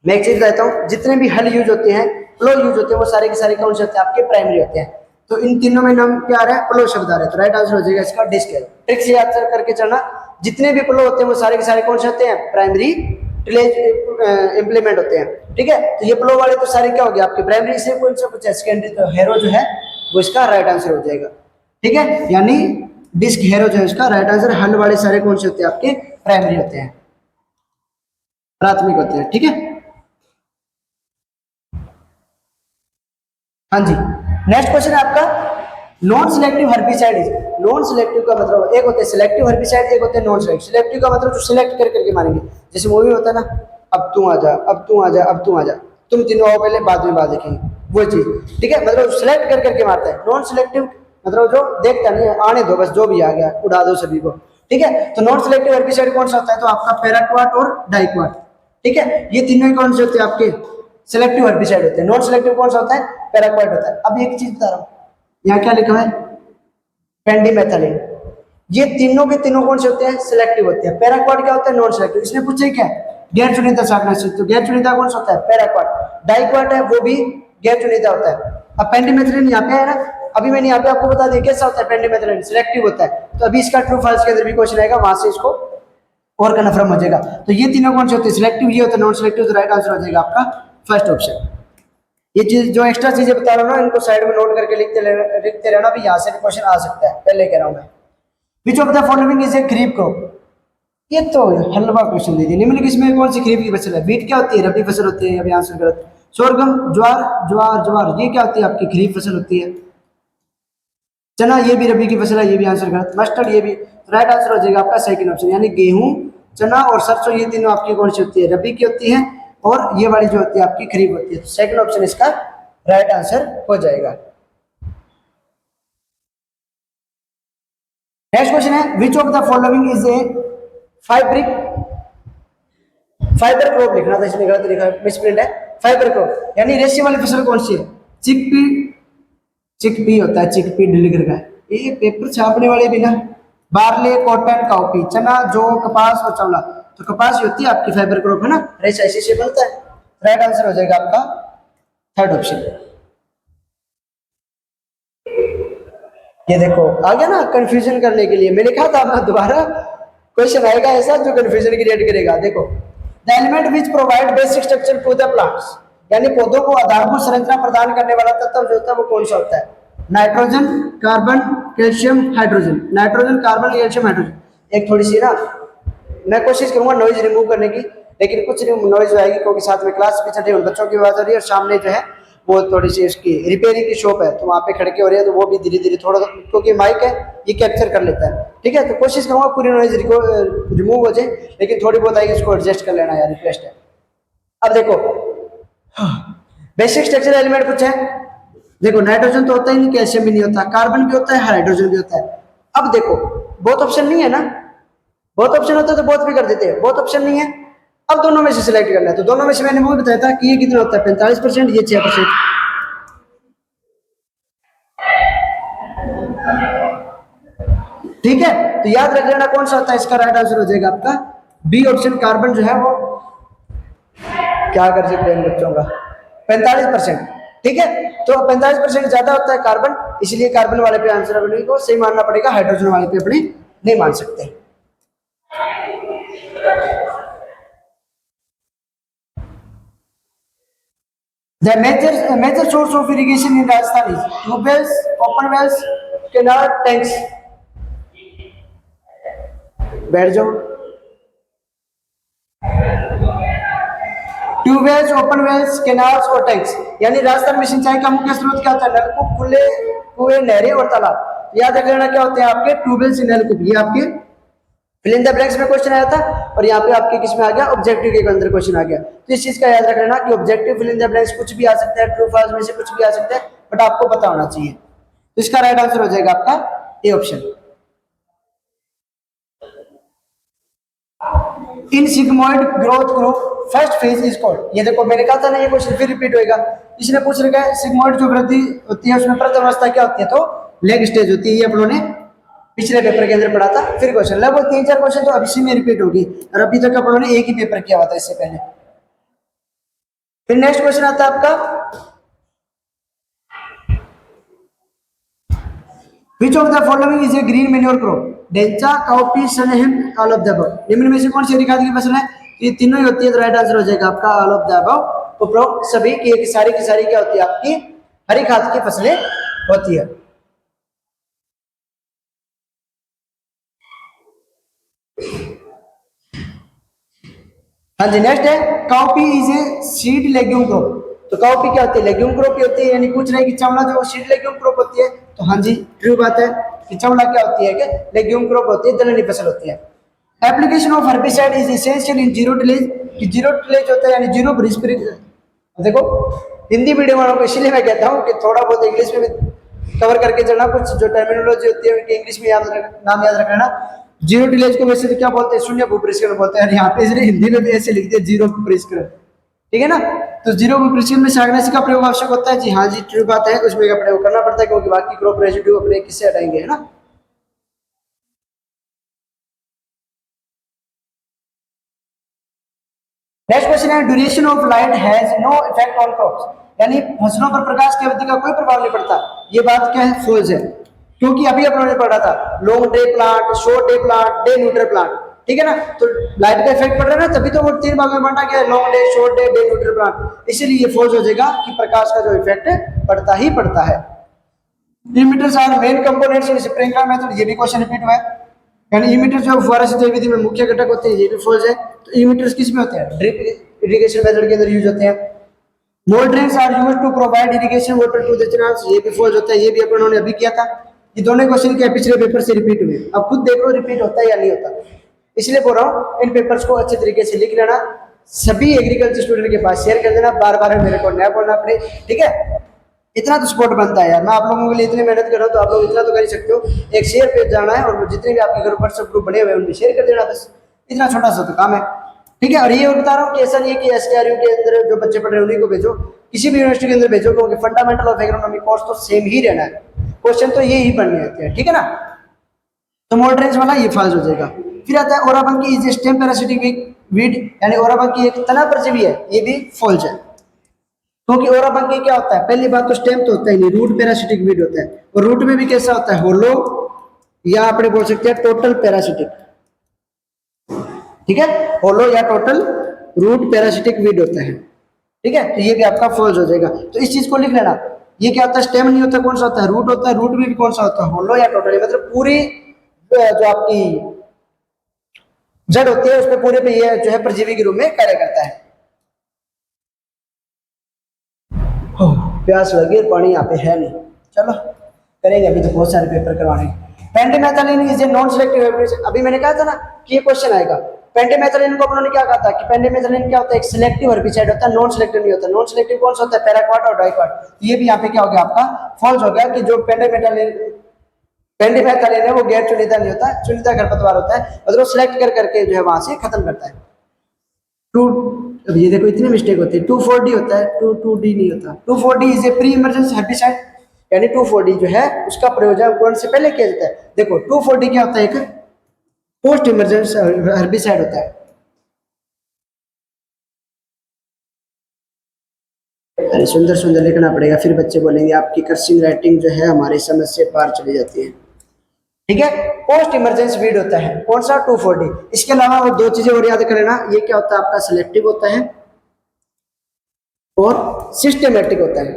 मैं एक चीज कहता हूँ, जितने भी हल यूज होते हैं, प्लो यूज होते हैं, वो सारे के सारे कौन से होते हैं, आपके प्राइमरी होते हैं। तो इन तीनों में नाम क्या आ रहा है, प्लो शब्द आ रहा है, तो राइट आंसर हो जाएगा इसका डिस्क है। ट्रिक से याद करके चलना, जितने भी प्लो होते हैं वो सारे के सारे कौन से होते हैं, प्राइमरी टिलेज इंप्लीमेंट होते हैं। ठीक है, तो ये प्लो वाले तो सारे क्या हो गए आपके प्राइमरी से, कौन सा पूछा, सेकेंडरी, तो हेरो जो है वो इसका राइट आंसर हो जाएगा। ठीक है, यानी डिस्क हेरो जो है इसका राइट आंसर। हल वाले सारे कौन से होते हैं, आपके प्राइमरी होते हैं, प्राथमिक होते हैं। ठीक है, हाँ जी, नेक्स्ट क्वेश्चन है आपका non selective herbicide. Non selective का मतलब, एक होते हैं सिलेक्टिव हर्बिसाइड, एक होते हैं नॉन सिलेक्टिव। सिलेक्टिव का मतलब जो सिलेक्ट कर करके मारेंगे, जैसे मूवी होता है ना, अब तू आ जा, अब तू आ जा, अब तू आ जा, तुम तीनों आओ पहले, बाद में बात देखेंगे, वो चीज। ठीक है, मतलब सिलेक्ट कर करके मारता है। नॉन सिलेक्टिव मतलब जो देखता नहीं है, आने दो बस, जो भी आ गया उड़ा दो सभी को। ठीक है, तो नॉन सिलेक्टिव हर्बिसाइड कौन सा होता है, तो आपका पैराक्वाट और डाइक्वाट। ठीक है, ये तीनों कौन से होते हैं, आपके सिलेक्टिव हर्बिसाइड होते हैं। नॉन सिलेक्टिव कौन सा होता है, पैराक्वाट होता है। अब एक चीज बता रहा हूँ, यहाँ क्या लिखा है, पेंडिमेथलिन। ये तीनों के तीनों कौन से होते हैं, सिलेक्टिव होते हैं। पैराक्वाट क्या होता है, नॉन सिलेक्टिव। इसने पूछे क्या, गैर चुनिंदा शाकनाशी, तो गैर चुनिंदा कौन सा होता है, पैराक्वाट। डाइक्वाट है वो भी गैर चुनिंदा होता है। अब पेंडिमेथलिन यहाँ पे है ना, अभी मैंने यहाँ पे आपको बता दिया कैसा होता है, पेंडिमेथलिन सिलेक्टिव होता है। तो अभी इसका ट्रू फॉल्स के अंदर भी क्वेश्चन आएगा, वहां से इसको और कन्फर्म हो जाएगा। तो ये तीनों कौन से होते हैं, सिलेक्टिव ये होता है, नॉन सिलेक्टिव, तो राइट आंसर हो जाएगा आपका फर्स्ट ऑप्शन। ये चीज जो एक्स्ट्रा चीजें बता रहा हूँ ना, इनको साइड में नोट करके लिखते रहना, भी यहाँ से भी क्वेश्चन आ सकता है, पहले कह रहा हूँ मैं। Which of the following is a kharif crop, ये तो हलवा क्वेश्चन दे दिया। निम्नलिखित इसमें कौन सी खरीफ की फसल है, वीट क्या होती है, रबी फसल होती है, अभी आंसर गलत। सोरगम, ज्वार, ज्वार ज्वार ये क्या होती है, आपकी खरीफ फसल होती है। चना ये भी रबी की फसल है, ये भी आंसर गलत। मस्टर्ड ये भी, राइट आंसर हो जाएगा आपका सेकंड ऑप्शन, यानी गेहूं, चना और सरसों ये तीनों आपकी कौन सी होती है, रबी की होती है, और ये वाली जो होती है आपकी खरीफ होती है। सेकंड ऑप्शन इसका राइट आंसर हो जाएगा। नेक्स्ट क्वेश्चन है which of the following is a fabric, fibre crop लिखना था, इसमें गलत लिखा है, मिसप्रिंट है। फाइबर क्रॉप यानी रेशे वाली फसल कौन सी है, चिकपी, चिकपी होता है, चिकपी डिलीगर का। ये पेपर छापने वाले भी ना, बार्ले, कॉटन, काउपी, चना, जौ, कपास और चावला, तो कपास ही होती है आपकी फाइबर क्रॉप, है ना, रेशा इसी से बनता है। राइट आंसर हो जाएगा आपका थर्ड ऑप्शन। ये देखो आ गया ना, कंफ्यूजन करने के लिए मैं लिखा था ना, दोबारा क्वेश्चन आएगा ऐसा जो कंफ्यूजन क्रिएट करेगा। देखो the element which provide basic structure to the plants, यानी पौधों को आधारभूत संरचना प्रदान करने वाला तत्व जो होता है वो कौन सा होता है, nitrogen, carbon, calcium, hydrogen. Nitrogen, carbon, calcium, hydrogen. एक थोड़ी सी ना मैं कोशिश करूंगा नॉइज रिमूव करने की, लेकिन कुछ नॉइज आएगी क्योंकि साथ में क्लास भी चल रही है, बच्चों की आवाज हो रही है, और सामने जो है वो थोड़ी सी उसकी रिपेयरिंग की शॉप है, तो वहाँ पे खड़के हो रही है, तो वो भी धीरे धीरे थोड़ा, क्योंकि माइक है ये कैप्चर कर लेता है। ठीक है, तो कोशिश करूंगा पूरी नॉइज रिमूव हो जाए, लेकिन थोड़ी बहुत आएगी, इसको एडजस्ट कर लेना यार, रिक्वेस्ट है। अब देखो बेसिक स्ट्रक्चर एलिमेंट पूछा है, देखो नाइट्रोजन तो होता ही नहीं, कैल्शियम भी नहीं होता, कार्बन भी होता है, हाइड्रोजन भी होता है। अब देखो बहुत ऑप्शन नहीं है ना, बहुत ऑप्शन होता है तो बहुत भी कर देते हैं, बहुत ऑप्शन नहीं है। अब दोनों में से सिलेक्ट करना है, तो दोनों में से मैंने वो बताया था कि ये कितना होता है 45%, ये 6%। ठीक है, तो याद रख लेना कौन सा होता है, इसका राइट आंसर हो जाएगा आपका बी ऑप्शन, कार्बन जो है वो क्या कर सकते हैं बच्चों का 45%। ठीक है, तो 45% ज्यादा होता है कार्बन, इसलिए कार्बन वाले पे आंसर अपने को सही मानना पड़ेगा, हाइड्रोजन वाले पे अपने नहीं मान सकते। The major source of irrigation in Rajasthan is tube wells, open wells, canal, tanks. बैठ जाओ। ट्यूबवेल्स, ओपन वेल्स, कैनाल्स और टैंक्स, यानी राजस्थान में सिंचाई का मुख्य स्रोत क्या होता है, नलकूप, खुले कुएं, नहरें और तालाब। याद रख लेना क्या होते हैं आपके ट्यूबवेल्स, नलकूप, ये आपके फिल इन द ब्लैंक्स में क्वेश्चन आया था, और यहाँ पे आपके किस में आ गया, ऑब्जेक्टिव के अंदर क्वेश्चन आ गया। तो इस चीज का याद रख लेना कि objective fill in the blanks कुछ भी आ सकता है, ट्रू फॉल्स में से कुछ भी आ सकता है, बट आपको पता होना चाहिए। तो इसका राइट आंसर हो जाएगा आपका A option. In sigmoid growth group first phase is called, ये देखो मैंने कहा था ना, ये क्वेश्चन फिर रिपीट होएगा। इसने पूछ रखा है सिग्मोइड जो वृद्धि होती है उसमें प्रथम अवस्था क्या होती है, तो लेग स्टेज होती है, ये अपनों ने पिछले पेपर के अंदर पढ़ा था। फिर क्वेश्चन लगभग 3-4 क्वेश्चन तो अब इसी में रिपीट होगी, और अभी तक अपनों ने एक ही पेपर किया हुआ था इससे पहले। फिर नेक्स्ट क्वेश्चन आता है आपका, Which of the following is a green manure crop? Dhaincha, cowpea, sunhemp, all of the above. निम्न में से कौन सी हरी खाद की फसल है, ये तीनों ही होती है, तो राइट आंसर हो जाएगा आपका ऑल ऑफ द अबव। उपरोक्त सभी की सारी क्या होती है, आपकी हरी खाद की फसलें होती है। हाँ जी, नेक्स्ट है cowpea is a seed legume crop. तो काउपी क्या होती है, लेग्यूम क्रोप की होती है, यानी पूछ रहे हैं कि चवला जो सीड लेग्यूम क्रोप होती है, तो हाँ जी ट्रू बात है कि चवला क्या होती है, कि लेग्यूम क्रोप होती है, दलहनी फसल होती है। Application of herbicide is essential in zero tillage, कि जीरो टिलेज होता है यानी जीरो ब्रिस्पिरिट। देखो हिंदी मीडियम वालों को इसलिए मैं कहता हूँ कि थोड़ा बहुत इंग्लिश में भी कवर करके चलना, कुछ जो टर्मिनोलॉजी होती है उनके इंग्लिश में नाम याद रखना। जीरो टिलेज को वैसे तो क्या बोलते हैं, शून्य भूपरिष्करण बोलते हैं, यहाँ पे इसलिए हिंदी में भी ऐसे लिखते हैं जीरो भूपरिष्करण। ठीक है ना, तो जीरो भूपरिष्करण में साग्नासी का प्रयोग आवश्यक होता है। जी हाँ जी ट्रू बात है, उसमें का प्रयोग करना पड़ता है, क्योंकि बाकी क्रॉप रेजिड्यू अपने किससे हटाएंगे, है ना। नेक्स्ट क्वेश्चन है duration of light has no effect on crops, यानी फसलों पर प्रकाश की अवधि का कोई प्रभाव नहीं पड़ता। ये बात क्या है, फॉल्स है, क्योंकि अभी अपन ने पढ़ा था long day plant, short day plant, day neutral plant. ठीक है ना, तो लाइट का इफेक्ट पड़ रहा है ना, तभी तो वो 3 भाग में बांटा गया, long day, short day, day neutral plant. इसीलिए ये फॉल्स हो जाएगा कि प्रकाश का जो इफेक्ट पड़ता ही पड़ता है। Emitters are main components in sprinkler method, ये भी क्वेश्चन रिपीट हुआ है, यानी इमिटर्स जो फुहारा सिंचाई विधि में मुख्य घटक होते हैं, ये भी फॉल्स है। तो इमिटर्स किस में होते हैं, ड्रिप इरिगेशन मेथड के अंदर यूज होते हैं। Mole drains are used to provide irrigation water to the channels, ये भी फॉल्स होता है, ये भी अपन ने अभी किया था। ये दोनों क्वेश्चन क्या पिछले पेपर से रिपीट हुए, अब खुद देख लो रिपीट होता है या नहीं होता। इसलिए बोल रहा हूँ इन पेपर्स को अच्छे तरीके से लिख लेना, सभी एग्रीकल्चर स्टूडेंट के पास शेयर कर देना, बार बार मेरे को नया बोलना पड़े। ठीक है, इतना तो सपोर्ट बनता है यार, मैं आप लोगों के लिए इतनी मेहनत कर रहा हूँ, तो आप लोग इतना तो कर ही सकते हो। एक शेयर पेज जाना है और जितने भी आपके घर व्हाट्सएप ग्रुप बने हुए हैं उनमें शेयर कर देना, बस इतना छोटा सा तो काम है। ठीक है, और ये बता रहा हूँ कि ऐसा नहीं है कि एसकेआरयू के अंदर जो बच्चे पढ़ रहे हैं उन्हीं को भेजो, किसी भी यूनिवर्सिटी के अंदर भेजो, क्योंकि फंडामेंटल ऑफ एग्रोनॉमी कोर्स तो सेम ही रहना है, क्वेश्चन तो ये ही बनने आते हैं। ठीक है ना, तो मोल्ड्रेंस वाला ये फॉल्स हो जाएगा। फिर आता है ओराबंकी इज स्टेम पैरासिटिक वीड, यानी ओराबंकी एक तना परजीवी है, ये भी फॉल्स है, क्योंकि ओराबंकी क्या होता है, पहली बात तो स्टेम तो होता ही नहीं, रूट पैरासिटिक वीड होता है, और रूट में भी कैसा होता है, होलो या अपने बोल सकते हैं टोटल पैरासिटिक। ठीक है, होलो या टोटल रूट पैरासिटिक वीड होता है। ठीक है, तो ये भी आपका फॉल्स हो जाएगा, तो इस चीज को लिख लेना। ये क्या होता है, स्टेम नहीं होता, कौन सा होता है, रूट होता है, रूट में भी कौन सा होता है, होलो या टोटल, मतलब पूरी जो आपकी जड़ होती है उसमें पूरे पे ये जो है परजीवी के रूप में कार्य करता है। प्यास लगी, पानी यहाँ पे है नहीं, चलो करेंगे, अभी तो बहुत सारे पेपर करवाने। Pendimethalin is a non selective herbicide, अभी मैंने कहा था ना कि ये क्वेश्चन आएगा। पेंडिमेथालिन को अपनों ने क्या कहा था कि पेंडिमेथालिन क्या होता है, एक सिलेक्टिव हेर्बिसाइड होता है, नॉन सिलेक्टिव नहीं होता। नॉन सिलेक्टिव कौन सा होता है, पैराक्वाट और डाइक्वाट। ये भी यहाँ पे क्या हो गया आपका फॉल्स हो गया, कि जो पेंडिमेथालिन है वो गैर चुनिंदा नहीं होता, चुनिंदा खरपतवार होता है, मतलब सिलेक्ट कर करके जो है वहां से खत्म करता है। टू, अब ये देखो इतनी मिस्टेक होती है, 2,4-D होता है, 2,2-D नहीं होता। 2,4-D is a pre emergency herbicide, यानी 2,4-D जो है उसका प्रयोग अंकुरण से पहले किया जाता है। देखो 2,4-D क्या होता है, एक पोस्ट इमरजेंसी हेर्बिसाइड होता है। अरे सुंदर सुंदर लिखना पड़ेगा, फिर बच्चे बोलेंगे आपकी कर्सिंग राइटिंग जो है हमारी समझ से पार चली जाती है। ठीक है, पोस्ट इमरजेंसी वीड होता है कौन सा, 2,4-D। इसके अलावा वो दो चीजें और याद कर लेना, ये क्या होता है आपका, सिलेक्टिव होता है और सिस्टेमेटिक होता है।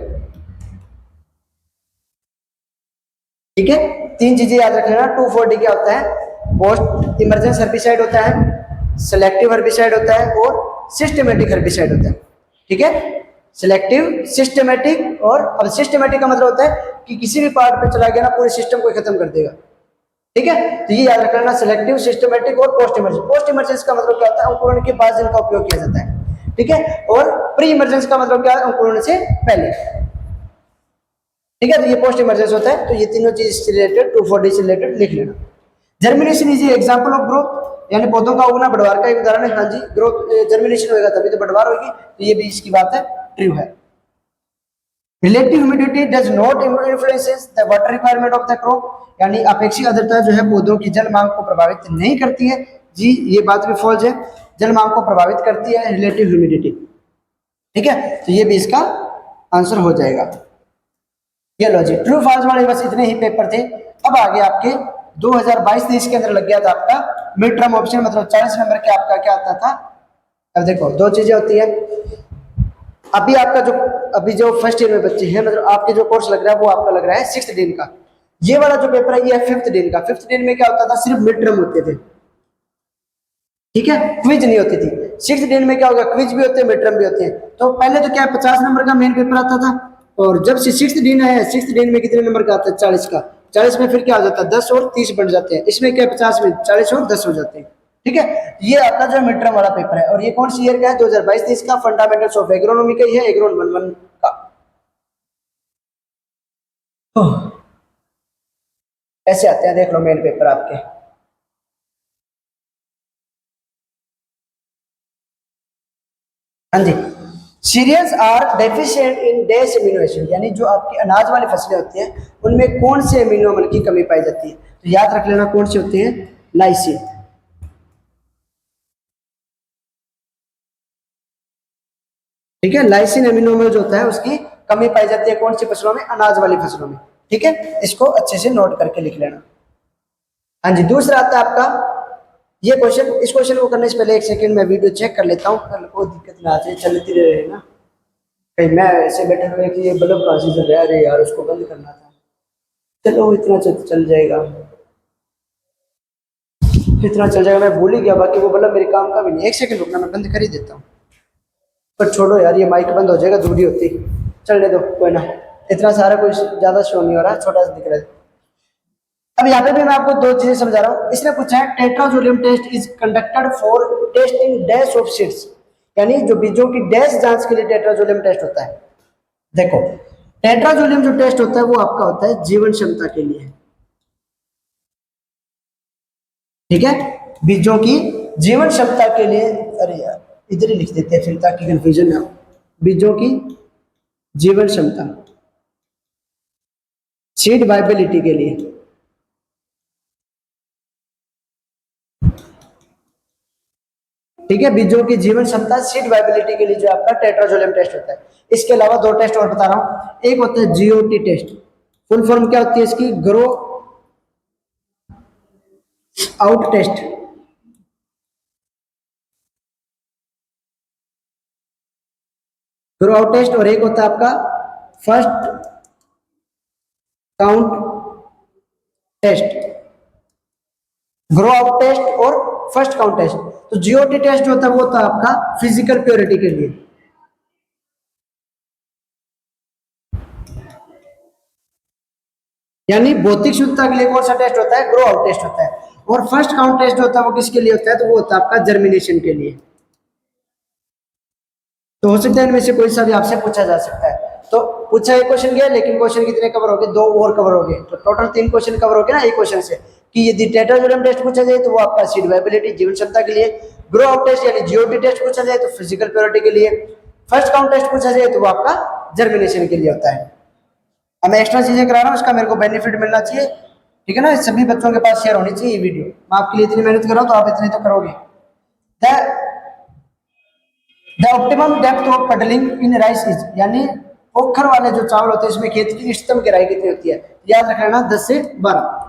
ठीक है, तीन चीजें याद रख लेना। 2,4-D क्या होता है, पोस्ट इमरजेंसी हेर्बिसाइड होता है, सिलेक्टिव हेर्बिसाइड होता है और सिस्टेमेटिक हेर्बिसाइड होता है। ठीक है, सिलेक्टिव, सिस्टेमेटिक, और अब सिस्टेमेटिक का मतलब होता है कि किसी भी पार्ट पे चला गया ना पूरे सिस्टम को खत्म कर देगा। ठीक है, तो ये याद रखना, सिलेक्टिव, सिस्टेमेटिक और पोस्ट इमरजेंसी। पोस्ट इमरजेंसी का मतलब क्या होता है, अंकुरण के बाद जिनका उपयोग किया जाता है। ठीक है, और प्री इमरजेंसी का मतलब क्या है, अंकुरण से पहले। ठीक है, तो ये पोस्ट इमरजेंसी होता है। तो ये तीनों चीज से रिलेटेड 2,4-D से रिलेटेड लिख लेना। Germination is example of growth, यानी पौधों का उगना बढ़वार का एक उदाहरण है। हाँ जी, ग्रोथ जर्मिनेशन होगा तभी तो बढ़वार होगी, तो ये भी इसकी बात है, ट्रू है। Relative humidity does not influences the water requirement of the crop, यानी अपेक्षित आर्द्रता जो है पौधों की जल मांग को प्रभावित नहीं करती है। जी ये बात भी फॉल्स है, जल मांग को प्रभावित करती है रिलेटिव ह्यूमिडिटी। ठीक है, तो ये भी इसका आंसर हो जाएगा। ये लो जी, ट्रू फॉल्स वाले बस इतने ही पेपर थे। अब आगे आपके 2022-23 के अंदर लग गया था आपका मिड टर्म ऑप्शन, मतलब 40 नंबर के आपका क्या आता था। अब देखो दो चीजें होती है, अभी आपका जो अभी जो फर्स्ट ईयर में बच्चे हैं, मतलब आपके जो कोर्स लग रहा है वो आपका लग रहा है 6th दिन का। ये वाला जो पेपर है ये है 5th दिन का। 5th दिन में क्या होता था, सिर्फ मिड टर्म होते थे। ठीक है, क्विज नहीं होती थी। 6th दिन में क्या होगा, क्विज भी होते हैं, मिड टर्म भी होते हैं। तो पहले तो क्या 50 नंबर का मेन पेपर आता था, और जब से 6th दिन आया, 6th दिन में कितने नंबर का आता है, 40 का। 40 में फिर क्या हो जाता है, 10 और 30 बन जाते हैं। इसमें क्या 50 में 40 और 10 हो जाते हैं। ठीक है, ये आपका जो मिड टर्म वाला पेपर है, और ये कौन सी ईयर का है, 2022-23 का। फंडामेंटल्स ऑफ एग्रोनॉमी का ही है, एग्रोन 1 का। ऐसे आते हैं, देख लो मेन पेपर आपके। हाँ जी, cereals are deficient in dash amino acid, यानी जो आपकी अनाज वाली फसलें होती हैं उनमें कौन से अमीनो अम्ल की कमी पाई जाती है। तो याद रख लेना कौन से होते हैं, लाइसिन। ठीक है, लाइसिन अमीनो अम्ल जो होता है उसकी कमी पाई जाती है कौन सी फसलों में, अनाज वाली फसलों में। ठीक है, इसको अच्छे से नोट करके लिख लेना। हाँ जी, दूसरा आता है आपका ये क्वेश्चन। इस क्वेश्चन को करने से पहले एक सेकंड मैं वीडियो चेक कर लेता हूँ, कल को दिक्कत ना आ जाए, चलती रहे ना। कहीं मैं ऐसे बैठे हुए कि ये बल्ब कहाँ से चल रहा है, अरे यार उसको बंद करना था। चलो इतना चल जाएगा, इतना चल जाएगा, मैं भूल ही गया। बाकी वो बल्ब मेरे काम का भी नहीं। एक सेकंड रुकना, मैं बंद कर ही देता हूँ। पर छोड़ो यार, ये माइक बंद हो जाएगा, दूरी होती। चलने दो, कोई ना। इतना सारा कुछ ज्यादा शो नहीं हो रहा, छोटा सा दिख रहा है। अब यहाँ पे भी मैं आपको दो चीजें समझा रहा हूँ। इसने पूछा है tetrazolium test is conducted for testing dash of seeds, यानी जो बीजों की डैश जांच के लिए टेट्राजोलियम टेस्ट होता है। देखो टेट्राजोलियम जो टेस्ट होता है वो आपका होता है जीवन क्षमता के लिए। ठीक है, बीजों की जीवन क्षमता के लिए। अरे यार इधर ही लिख देते हैं फिर ताकि कंफ्यूजन ना हो। बीजों की जीवन क्षमता, सीड वाइबिलिटी के लिए। ठीक है, बीजों की जीवन क्षमता, सीड वाइबिलिटी के लिए जो आपका टेट्राजोलियम टेस्ट होता है। इसके अलावा दो टेस्ट और बता रहा हूं। एक होता है जीओटी टेस्ट, फुल फॉर्म क्या होती है इसकी, grow out test. Grow out test, और एक होता है आपका first count test. Grow out test और फर्स्ट काउंट टेस्ट। तो जीओटी टेस्ट जो होता है वो होता है आपका फिजिकल प्योरिटी के लिए। यानी भौतिक शुद्धता के लिए कौन सा टेस्ट होता है, ग्रो आउट टेस्ट होता है। और फर्स्ट काउंट टेस्ट जो होता है वो किसके लिए होता है, तो वो होता है आपका जर्मिनेशन के लिए। तो हो सकता है इनमें से कोई सा भी आपसे पूछा जा सकता है। तो पूछा एक क्वेश्चन गया, लेकिन क्वेश्चन कितने कवर हो गए, दो और कवर हो गए। तो टोटल 3 क्वेश्चन कवर हो गए ना एक क्वेश्चन से। कि यदि टेट्राजोलियम टेस्ट पूछा जाए तो वो आपका सीड वाइबिलिटी जीवन क्षमता के लिए, ग्रो आउट टेस्ट यानी जीओटी टेस्ट पूछा जाए तो फिजिकल प्योरिटी के लिए, फर्स्ट काउंट टेस्ट पूछा जाए तो वो आपका जर्मिनेशन के लिए होता है। अब मैं एक्स्ट्रा चीजें करा रहा हूँ, इसका मेरे को बेनिफिट मिलना चाहिए, ठीक है ना, सभी बच्चों के पास शेयर होनी चाहिए ये वीडियो। मैं आपके लिए इतनी मेहनत कर रहा हूँ तो आप इतनी तो करोगे। The optimum depth of puddling in rice is, यानी पोखर वाले जो चावल होते हैं इसमें खेत की इष्टतम गहराई कितनी होती है, याद रखना 10 से 12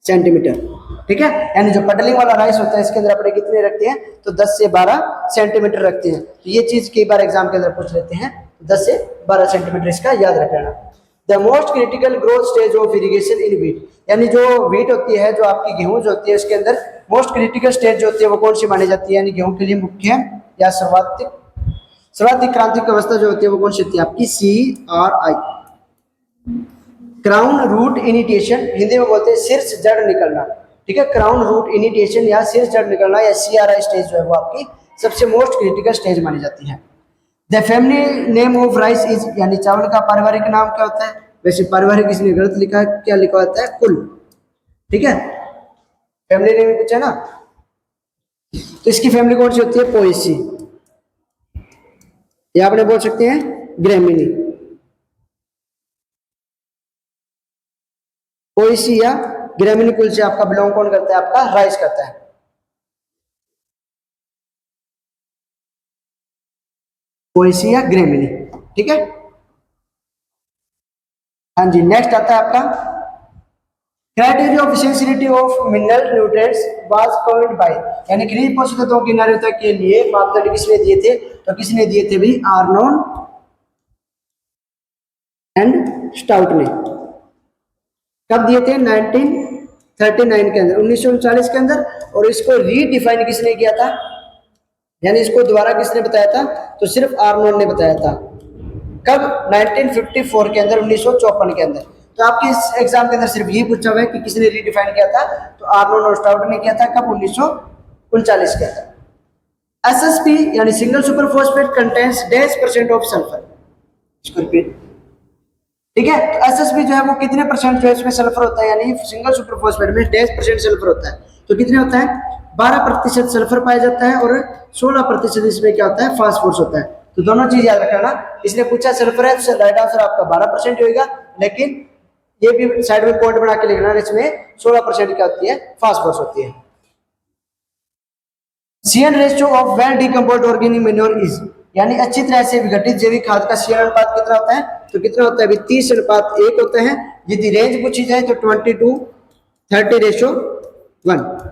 सेंटीमीटर, ठीक है। यानी जो पडलिंग वाला राइस होता है इसके अंदर अपने कितने रखते हैं, तो 10 से 12 सेंटीमीटर रखते हैं। तो ये चीज कई बार एग्जाम के अंदर पूछ लेते हैं, 10 से 12 सेंटीमीटर इसका याद रखना। The most critical growth stage of irrigation in wheat, यानी जो व्हीट होती है, जो आपकी गेहूं जो होती है उसके अंदर मोस्ट क्रिटिकल स्टेज जो होती है वो कौन सी मानी जाती है, यानी गेहूं के लिए मुख्य या सर्वाधिक क्रांतिक अवस्था जो होती है वो कौन सी होती है आपकी, CRI, crown root initiation, Hindi में बोलते हैं शीर्ष जड़ निकलना, ठीक है। क्राउन रूट इनिटिएशन या शीर्ष जड़ निकलना या CRI स्टेज जो है वो आपकी सबसे मोस्ट क्रिटिकल स्टेज मानी जाती है। The family name of rice is, यानी चावल का पारिवारिक नाम क्या होता है, वैसे पारिवारिक किसी ने गलत लिखा है, क्या लिखा होता है, कुल, ठीक है। फैमिली नेम पूछा ना, तो इसकी फैमिली कौन सी होती है, पोएसी, या आपने बोल सकते हैं ग्रेमिनी, पोएसी या ग्रेमिनी कुल से आपका बिलोंग कौन करता है, आपका राइस करता है। पोएसी या ग्रेमिनी, ठीक है। हाँ जी, नेक्स्ट आता है आपका criteria of essentiality of mineral nutrients was coined bye, यानी खनिज पोषक तत्वों की नारीता के लिए मापदंड किसने दिए थे, तो किसने दिए थे भी, आर्नोन एंड स्टाउट ने। कब दिए थे, 1939 के अंदर, 1939 के अंदर। और इसको रीडिफाइन किसने किया था, यानी इसको दोबारा किसने बताया था, तो सिर्फ आर्नोन ने बताया था। कब, 1954 के अंदर, 1954 के अंदर। तो आपके इस एग्जाम के अंदर सिर्फ ये पूछा हुआ है कि किसने रीडिफाइन किया था, तो आर्नोन और स्टाउट ने किया था। कब, 1939 के अंदर। SSP यानी single super phosphate contains dash % of sulphur, इसको रिपीट, ठीक है। तो SSP जो है वो कितने परसेंट जो है इसमें सल्फर होता है, यानी सिंगल सुपर फॉस्फेट में डैश % सल्फर होता है। तो कितने होता है, 12% सल्फर पाया जाता है और 16% इसमें क्या होता है, फास्फोरस होता है। तो दोनों चीज याद रखना, इसने पूछा सल्फर है तो राइट आंसर आपका 12% होगा, लेकिन ये भी साइड में पॉइंट बना के लिखना, इसमें 16% क्या होती है, फास्फोरस होती है। CN ratio of well decomposed organic manure is, यानी अच्छी तरह से विघटित जैविक खाद का CN अनुपात कितना होता है, तो कितना होता है अभी, 30:1 होता है। यदि रेंज पूछी जाए तो 20:30:1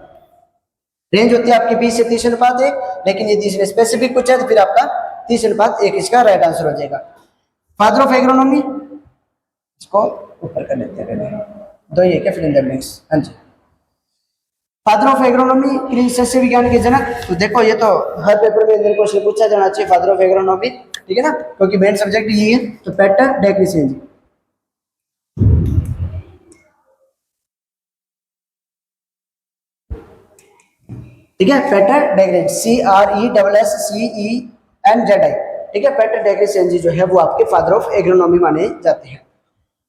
रेंज होती है आपकी 20 से 30:1, लेकिन यदि इसमें स्पेसिफिक पूछा तो फिर आपका 30:1 इसका राइट आंसर हो जाएगा। फादर ऑफ एग्रोनॉमी, इसको ऊपर कर लेते हैं, दो ये क्या, फिर इन द ब्लैंक्स, हाँ जी। फादर ऑफ एग्रोनॉमी, कृषि सस्य विज्ञान के जनक, तो देखो ये तो हर पेपर में मेरे को पूछा जाना चाहिए फादर ऑफ एग्रोनॉमी, ठीक है ना, क्योंकि मेन सब्जेक्ट यही है। तो पेटर डेक्रिसेंजी, ठीक है, पेटर डेक्रिसेंजी, CRESSCENZI, ठीक है। पेटर डेक्रिसेंजी जो है वो आपके फादर ऑफ एग्रोनॉमी माने जाते हैं।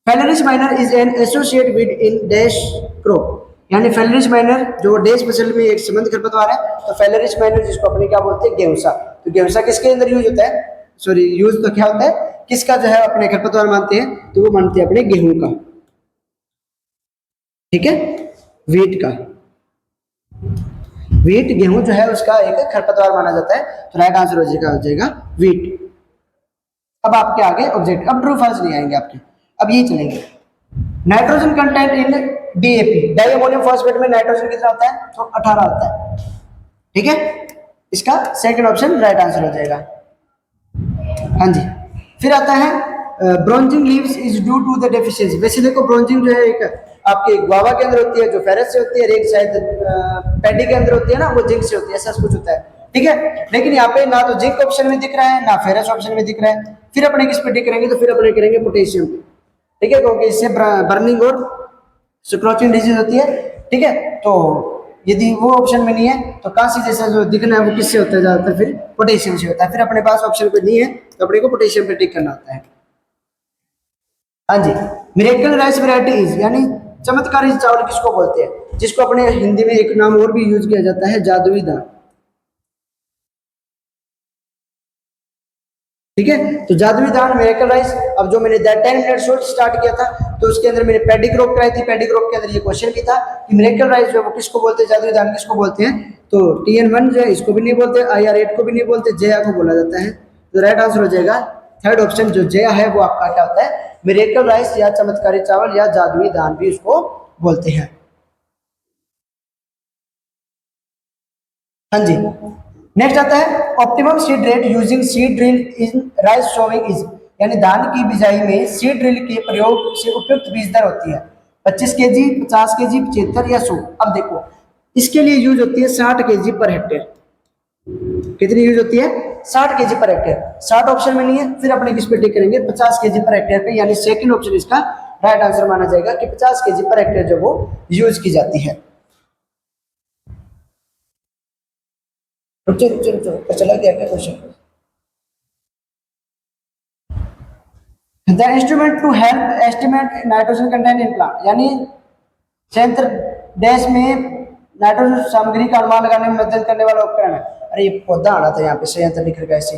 Phalaris minor is an associate with in dash crop, यानी फैलरिस माइनर जो डैश फसल में एक संबंध खरपतवार है, तो फैलरिस माइनर जिसको अपने क्या बोलते हैं, गेहूंसा। तो गेहूंसा किसके अंदर यूज होता है, सॉरी यूज तो क्या होता है, किसका जो है अपने खरपतवार मानते हैं, तो वो मानते हैं अपने गेहूं का, ठीक है, व्हीट का। व्हीट गेहूं जो है उसका एक खरपतवार माना जाता है, तो राइट आंसर हो जाएगा व्हीट। अब आपके आगे ऑब्जेक्ट, अब ट्रू फॉल्स नहीं आएंगे आपके, अब ये चलेंगे। नाइट्रोजन कंटेंट इन DAP, डाई अमोनियम फॉस्फेट में नाइट्रोजन कितना होता है, तो 18 होता है, ठीक है। इसका सेकंड ऑप्शन राइट आंसर हो जाएगा, हाँ जी। फिर आता है bronzing leaves is due to the deficiency. वैसे देखो ब्रोंजिंग जो है एक आपके गुआवा के अंदर होती है, जो फेरस से होती है, एक शायद पैडी के अंदर होती है ना, वो जिंक से होती है, ऐसा कुछ होता है, ठीक है। लेकिन यहाँ पे ना तो जिंक ऑप्शन में दिख रहा है, ना फेरस ऑप्शन में दिख रहा है। फिर अपने किस पे टिक करेंगे, तो फिर अपने करेंगे पोटेशियम पे, ठीक है, क्योंकि इससे बर्निंग और स्क्रोचिंग डिजीज होती है, ठीक है। तो यदि वो ऑप्शन में नहीं है तो कांसी जैसा जो दिखना है वो किससे होता है, ज्यादातर फिर पोटेशियम से होता है। फिर अपने पास ऑप्शन पे नहीं है तो अपने को पोटेशियम पे टिक करना होता है, हाँ जी। मिरेकल राइस वैरायटी इज, यानी चमत्कारी चावल किसको बोलते हैं, जिसको अपने हिंदी में एक नाम और भी यूज किया जाता है, जादुई दाल, ठीक है। तो जादुई दान, मिरेकल राइस। अब जो मैंने 10 मिनट शॉर्ट स्टार्ट किया था तो उसके अंदर मैंने पैडी क्रॉप कराई थी। पैडी क्रॉप के अंदर ये क्वेश्चन भी था कि मिरेकल राइस जो वो किसको बोलते हैं, जादुई दान किसको बोलते हैं। तो TN1 जो है इसको भी नहीं बोलते, IR8 को भी नहीं बोलते, जया को बोला जाता है। तो राइट आंसर हो जाएगा थर्ड ऑप्शन, जो जया है वो आपका क्या होता है, मिरेकल राइस या चमत्कारी चावल या जादुई दान भी उसको बोलते हैं। हाँ जी, नेक्स्ट आता है optimum seed rate using seed drill in rice sowing is, यानी धान की बिजाई में सीड ड्रिल के प्रयोग से उपयुक्त बीज दर होती है 25 केजी, 50 केजी, 75 या 100। अब देखो इसके लिए यूज होती है 60 केजी पर हेक्टेयर। कितनी यूज होती है, 60 केजी पर हेक्टेयर। 60 ऑप्शन में नहीं है, फिर अपने किस पे टिक करेंगे, 50 केजी पर हेक्टेयर पे, यानी सेकंड ऑप्शन इसका राइट आंसर माना जाएगा कि 50 केजी पर हेक्टेयर जो वो यूज की जाती है। चला गया क्या question. The instrument to help estimate nitrogen content in plant, यानी संयंत्र डैश में नाइट्रोजन सामग्री का अनुमान लगाने में मदद करने वाला उपकरण है। अरे ये पौधा आना था यहाँ पे, संयंत्र लिख रखा है ऐसे,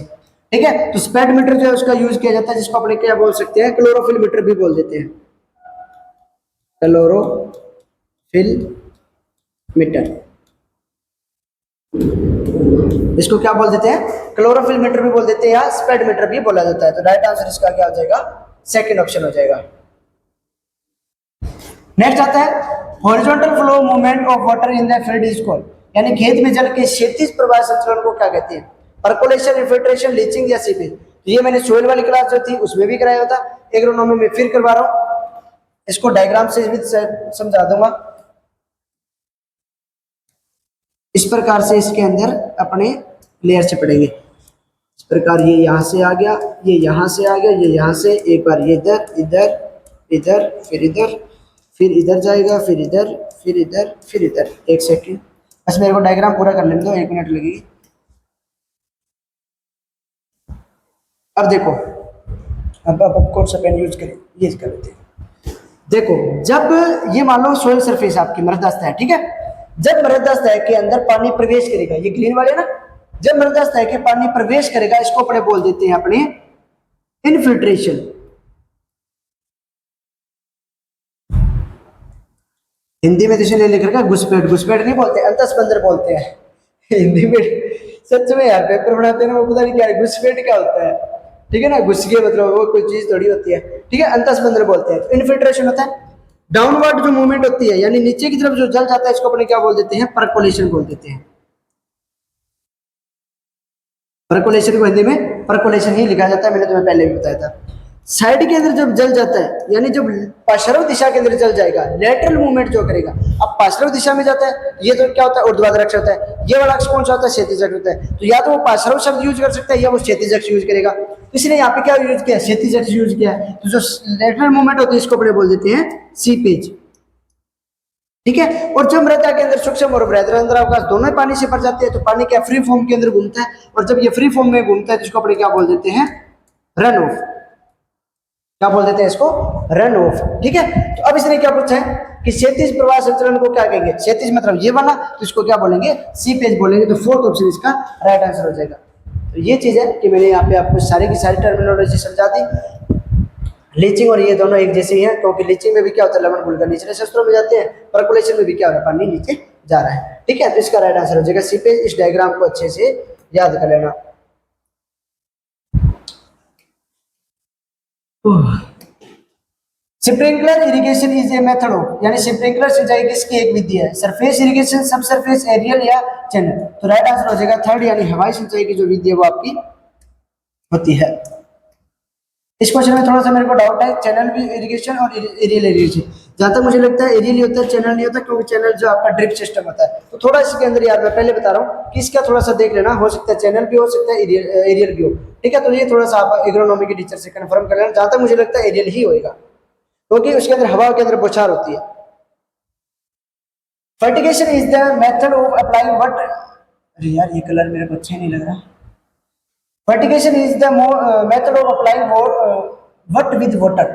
ठीक है। तो स्पेड मीटर जो है उसका यूज किया जाता है, जिसको अपने क्या बोल सकते हैं, क्लोरोफिल मीटर भी बोल देते हैं, क्लोरोफिल मीटर, इसको क्या बोल देते हैं, क्लोरोफिल मीटर भी बोल देते हैं या स्पेड मीटर भी बोला जाता है। तो राइट आंसर इसका क्या हो जाएगा, सेकंड ऑप्शन हो जाएगा। नेक्स्ट आता है horizontal flow movement of water in the field is called, यानी खेत में जल के क्षैतिज प्रवाह संचलन को क्या कहते हैं, परकोलेशन, इन्फिल्ट्रेशन, लीचिंग या सीपेज। तो ये मैंने सोइल वाली क्लास जो थी उसमें भी कराया था, एग्रोनॉमी में फिर करवा रहा हूँ, इसको डायग्राम से भी समझा दूंगा। इस प्रकार से इसके अंदर अपने लेयर से पढ़ेंगे। इस प्रकार ये यहाँ से आ गया, ये यहाँ से आ गया, ये यहाँ से, एक बार ये इधर इधर इधर फिर इधर, फिर इधर जाएगा, फिर इधर, फिर इधर, फिर इधर। एक सेकंड बस मेरे को डायग्राम पूरा कर लेने दो, 1 मिनट लगेगी। अब देखो, अब कौन सा पेन यूज करें, ये कर लेते हैं। देखो जब ये मान लो सोइल सरफेस आपकी मृदा सतह है, ठीक है। जब मृदा सतह के अंदर पानी प्रवेश करेगा, ये ग्रीन वाले ना, जब मृदा सतह के पानी प्रवेश करेगा इसको अपने बोल देते हैं अपने इनफिल्ट्रेशन। हिंदी में तो इसलिए लिख रखा है घुसपैठ, घुसपैठ नहीं बोलते, अंतस्पंदर बोलते हैं हिंदी में। सच में यार पेपर बनाते हैं ना, वो पता नहीं क्या है घुसपैठ क्या होता है, ठीक है ना, घुस के मतलब वो कोई चीज थोड़ी होती है, ठीक है। अंतस्पंदर बोलते हैं। तो इनफिल्ट्रेशन होता है डाउनवर्ड जो मूवमेंट होती है, यानी नीचे की तरफ जो जल जाता है इसको अपने क्या बोल देते हैं, परकोलेशन बोल देते हैं। परकोलेशन को हिंदी में परकोलेशन ही लिखा जाता है, मैंने तुम्हें पहले भी बताया था। साइड के अंदर जब जल जाता है, यानी जब पार्श्व दिशा के अंदर जल जाएगा, लेटरल मूवमेंट जो करेगा। अब पार्श्व दिशा में जाता है, ये तो क्या होता है, ऊर्ध्वाधर अक्ष होता है, ये वाला अक्ष कौन सा होता है, क्षैतिज अक्ष होता है। तो या तो वो पार्श्व शब्द यूज कर सकता है या वो क्षैतिज अक्ष यूज करेगा, इसलिए यहाँ पे क्या यूज किया, क्षैतिज अक्ष यूज किया है। तो जो लेटरल मूवमेंट होती है इसको अपने बोल देते हैं सीपेज, ठीक है। और जब मृदा के अंदर सूक्ष्म और बृहद रंध्रावकाश दोनों पानी से भर जाते हैं तो पानी क्या फ्री फॉर्म के अंदर घूमता है, और जब ये फ्री फॉर्म में घूमता है तो इसको अपने क्या बोल देते हैं, रन ऑफ। क्या बोल देते हैं इसको, रन ऑफ, ठीक है। तो अब इसने क्या पूछा है कि क्षैतिज प्रवाह संचलन को क्या कहेंगे, क्षैतिज मतलब ये वाला, तो इसको क्या बोलेंगे, सीपेज बोलेंगे। तो फोर्थ ऑप्शन इसका राइट आंसर हो जाएगा। तो ये चीज है कि मैंने यहाँ पे आपको सारी की सारी टर्मिनोलॉजी समझा दी। लीचिंग और ये दोनों एक जैसे ही हैं, क्योंकि लीचिंग में भी क्या होता है, लवण घुलकर निचले शस्त्रों में जाते हैं, परकुलेशन में भी क्या हो रहा है, पानी नीचे जा रहा है, ठीक है। तो इसका राइट आंसर हो जाएगा सीपेज। इस डायग्राम को अच्छे से याद कर लेना। Sprinkler irrigation is a method of, यानी स्प्रिंकलर सिंचाई किसकी एक विधि है, सरफेस इरिगेशन, सब सरफेस, एरियल या चैनल। तो राइट आंसर हो जाएगा थर्ड, यानी हवाई सिंचाई की जो विधि है वो आपकी होती है। इस क्वेश्चन में थोड़ा सा मेरे को डाउट है, चैनल भी इरिगेशन और एरियल इरिगेशन, जहां तक मुझे लगता है एरियल ही होता है, चैनल नहीं होता, क्योंकि चैनल जो आपका ड्रिप सिस्टम होता है। तो थोड़ा इसके अंदर यार मैं पहले बता रहा हूँ कि इसका थोड़ा सा देख लेना, हो सकता है चैनल भी हो सकता है एरियल भी हो, ठीक है। तो ये थोड़ा सा आप एग्रोनॉमी के टीचर से कंफर्म कर लेना, जहां तक मुझे लगता है एरियल ही होएगा, क्योंकि उसके अंदर हवा के अंदर बौछार होती है। Fertigation is the method of applying what, अरे यार ये कलर मेरे को अच्छा नहीं लग रहा। Fertigation is the method of applying what with water.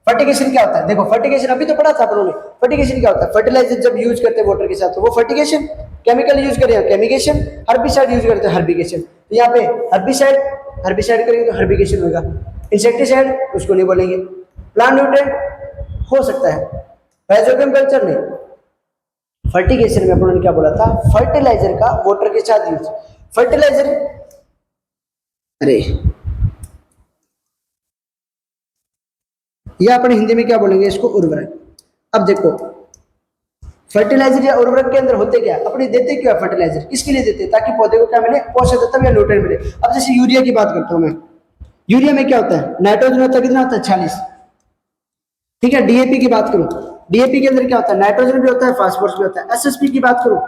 Fertigation क्या होता है, देखो फर्टिगेशन अभी तो पढ़ा था अपनों ने, फर्टिगेशन क्या होता है, फर्टिलाइजर जब यूज करते हैं वाटर के साथ तो वो फर्टिगेशन, केमिकल यूज करें केमिकेशन, हर्बिसाइड यूज करते हैं हर्बिकेशन। तो यहाँ पे हर्बिसाइड करेंगे तो हर्बिकेशन होगा। इंसेक्टिसाइड उसको नहीं बोलेंगे। प्लांट न्यूट्रिएंट हो सकता है, राइजोबियम कल्चर नहीं। फर्टिगेशन में अपन ने क्या बोला था, फर्टिलाइजर का वाटर के साथ यूज। फर्टिलाइजर, अरे या अपन हिंदी में क्या बोलेंगे इसको, उर्वरक। अब देखो फर्टिलाइजर या उर्वरक के अंदर होते क्या, अपने देते क्या फर्टिलाइजर, किसके लिए देते हैं, ताकि पौधे को क्या मिले, पोषक तत्व या न्यूट्रिएंट मिले। अब जैसे यूरिया की बात करता हूं मैं, यूरिया में क्या होता है, नाइट्रोजन होता है, कितना होता है 46, ठीक है। डीएपी की बात करूं, डीएपी के अंदर क्या होता है, नाइट्रोजन भी होता है, फास्फोरस भी होता है। एसएसपी की बात करूं,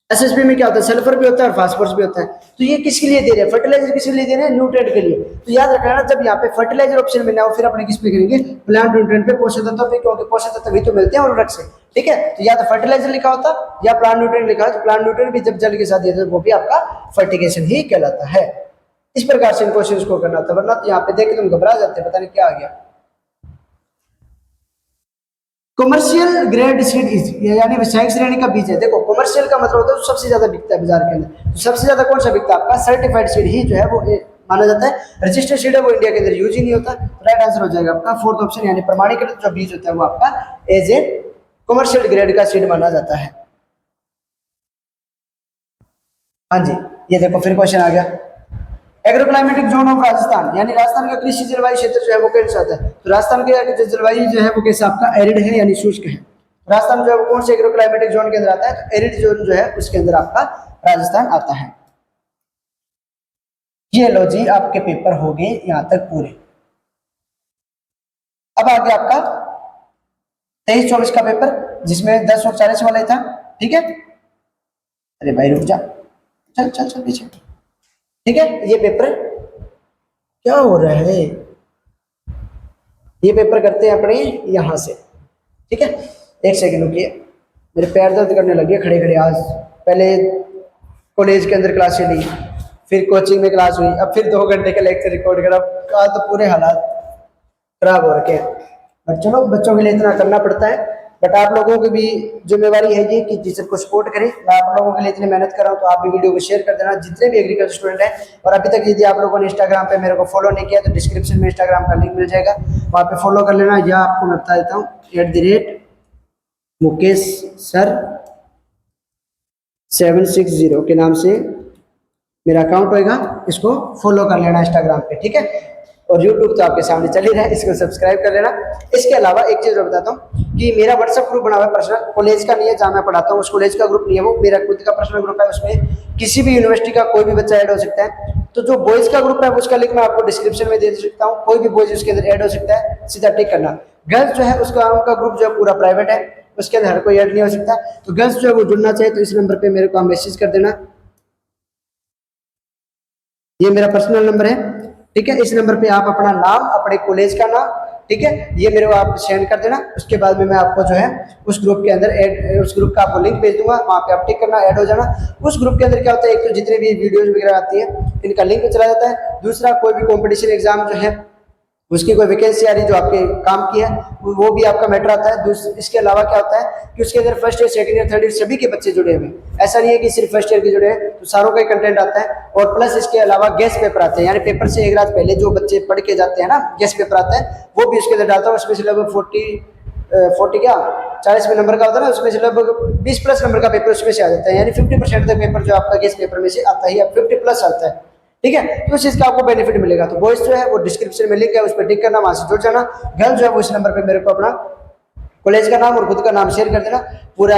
एसएसपी में क्या होता है, सल्फर भी होता है और फास्फोरस भी होता है। तो ये किसके लिए दे रहे हैं, फर्टिलाइजर किसके लिए दे रहे हैं, न्यूट्रिएंट के लिए। तो याद रखना ना, जब यहाँ पे फर्टिलाइजर ऑप्शन में ना हो, फिर अपने किस पे करेंगे, प्लांट न्यूट्रिएंट पे, पोषक तत्व पे, क्योंकि पोषक तत्व भी तो मिलते हैं उर्वरक से, ठीक है। तो या तो फर्टिलाइजर लिखा होता या प्लांट न्यूट्रिएंट लिखा, तो प्लांट न्यूट्रिएंट भी जब जल के साथ देते हैं वो भी आपका फर्टिगेशन ही कहलाता है। इस प्रकार से इन क्वेश्चन को करना था, वरना तो यहाँ पे देख के तुम घबरा जाते हैं, पता नहीं क्या आ गया। कमर्शियल ग्रेड सीड इज, यानी व्यावसायिक श्रेणी का बीज है। देखो कमर्शियल का मतलब होता है जो सबसे ज्यादा बिकता है बाजार के अंदर। तो सबसे ज्यादा कौन सा बिकता है आपका, सर्टिफाइड सीड ही जो है वो माना जाता है। रजिस्टर्ड सीड है वो इंडिया के अंदर यूज ही नहीं होता। राइट आंसर हो जाएगा आपका फोर्थ ऑप्शन, यानी प्रमाणीकृत जो बीज होता है वो आपका एज ए कमर्शियल ग्रेड का सीड माना जाता है। हाँ जी, ये देखो फिर क्वेश्चन आ गया, एग्रोक्लाइमेटिक जोन ऑफ राजस्थान, यानी राजस्थान का कृषि जलवायु क्षेत्र जो है वो कैसा होता है। तो राजस्थान के जलवायु जो है वो कैसा आपका एरिड है, यानी शुष्क है। राजस्थान जो है वो कौन से एग्रोक्लाइमेटिक जोन के अंदर आता है, तो एरिड जोन जो है उसके अंदर आपका राजस्थान आता है। ये लो जी, आपके पेपर हो गए यहां तक पूरे। अब आ गया आपका 23-24 का पेपर, जिसमें 10 और 40 वाला ही था, ठीक है। अरे भाई रुक जा, चल चल चल पीछे, ठीक है। ये पेपर क्या हो रहा है, ये पेपर करते हैं अपने यहां से, ठीक है। एक सेकंड रुकिए, मेरे पैर दर्द करने लगे खड़े खड़े। आज पहले कॉलेज के अंदर क्लासें ली, फिर कोचिंग में क्लास हुई, अब फिर 2 घंटे का लेक्चर रिकॉर्ड करा। आज तो पूरे हालात खराब हो रखे हैं, बट चलो बच्चों के लिए इतना करना पड़ता है। बट आप लोगों की भी जिम्मेवारी है ये कि टीचर को सपोर्ट करें। मैं आप लोगों के लिए इतनी मेहनत कर रहा हूँ, तो आप भी वीडियो को शेयर कर देना, जितने भी एग्रीकल्चर स्टूडेंट हैं। और अभी तक यदि आप लोगों ने इंस्टाग्राम पे मेरे को फॉलो नहीं किया तो डिस्क्रिप्शन में इंस्टाग्राम का लिंक मिल जाएगा, वहाँ पे फॉलो कर लेना। या आपको मैं बता देता हूँ @मुकेश सर 760 के नाम से मेरा अकाउंट होएगा, इसको फॉलो कर लेना इंस्टाग्राम पे, ठीक है। और यूट्यूब तो आपके सामने चल ही रहा है, इसको सब्सक्राइब कर लेना। इसके अलावा एक चीज़ और बताता हूँ कि मेरा व्हाट्सएप ग्रुप बना हुआ है पर्सनल, कॉलेज का नहीं है जहाँ मैं पढ़ाता हूँ, उस कॉलेज का ग्रुप नहीं है वो, मेरा खुद का पर्सनल ग्रुप है। उसमें किसी भी यूनिवर्सिटी का कोई भी बच्चा ऐड हो सकता है। तो जो बॉयज़ का ग्रुप है उसका लिंक मैं आपको डिस्क्रिप्शन में दे सकता हूँ, कोई भी बॉयज़ उसके अंदर ऐड हो सकता है, सीधा टिक करना। गर्ल्स जो है उसका उनका ग्रुप जो है पूरा प्राइवेट है, उसके अंदर हर कोई ऐड नहीं हो सकता। तो गर्ल्स जो है वो जुड़ना चाहिए तो इस नंबर पर मेरे को मैसेज कर देना, ये मेरा पर्सनल नंबर है, ठीक है। इस नंबर पे आप अपना नाम, अपने कॉलेज का नाम, ठीक है, ये मेरे को आप सेंड कर देना। उसके बाद में मैं आपको जो है उस ग्रुप के अंदर ऐड, उस ग्रुप का आपको लिंक भेज दूंगा, वहाँ पे आप टिक करना, ऐड हो जाना। उस ग्रुप के अंदर क्या होता है, एक तो जितने भी वीडियोज वगैरह आती है इनका लिंक चला जाता है। दूसरा, कोई भी कॉम्पिटिशन एग्जाम जो है उसकी कोई वैकेंसी आ रही जो आपके काम की है वो भी आपका मैटर आता है। इसके अलावा क्या होता है कि उसके अंदर first year, second year, third year सभी के बच्चे जुड़े हुए हैं। ऐसा नहीं है कि सिर्फ फर्स्ट ईयर के जुड़े हैं, तो सारों का ही कंटेंट आता है। और प्लस इसके अलावा गेस्ट पेपर आते हैं, यानी पेपर से एक रात पहले जो बच्चे पढ़ के जाते हैं ना, गेस्ट पेपर आता है, वो भी उसके अंदर डालता हूँ। उसमें से लगभग 40 क्या 40 नंबर का होता है ना, उसमें से लगभग 20+ नंबर का पेपर उसमें से आ जाता है, यानी 50% तक पेपर जो आपका गेस्ट पेपर में से आता ही 50+ आता है, ठीक है। तो इस चीज का आपको बेनिफिट मिलेगा। तो बॉयज जो है वो डिस्क्रिप्शन में लिंक है, उस पर टिक करना, वहां से जुड़ जाना। गर्ल जो है वो इस नंबर पे मेरे को अपना कॉलेज का नाम और खुद का नाम शेयर कर देना पूरा,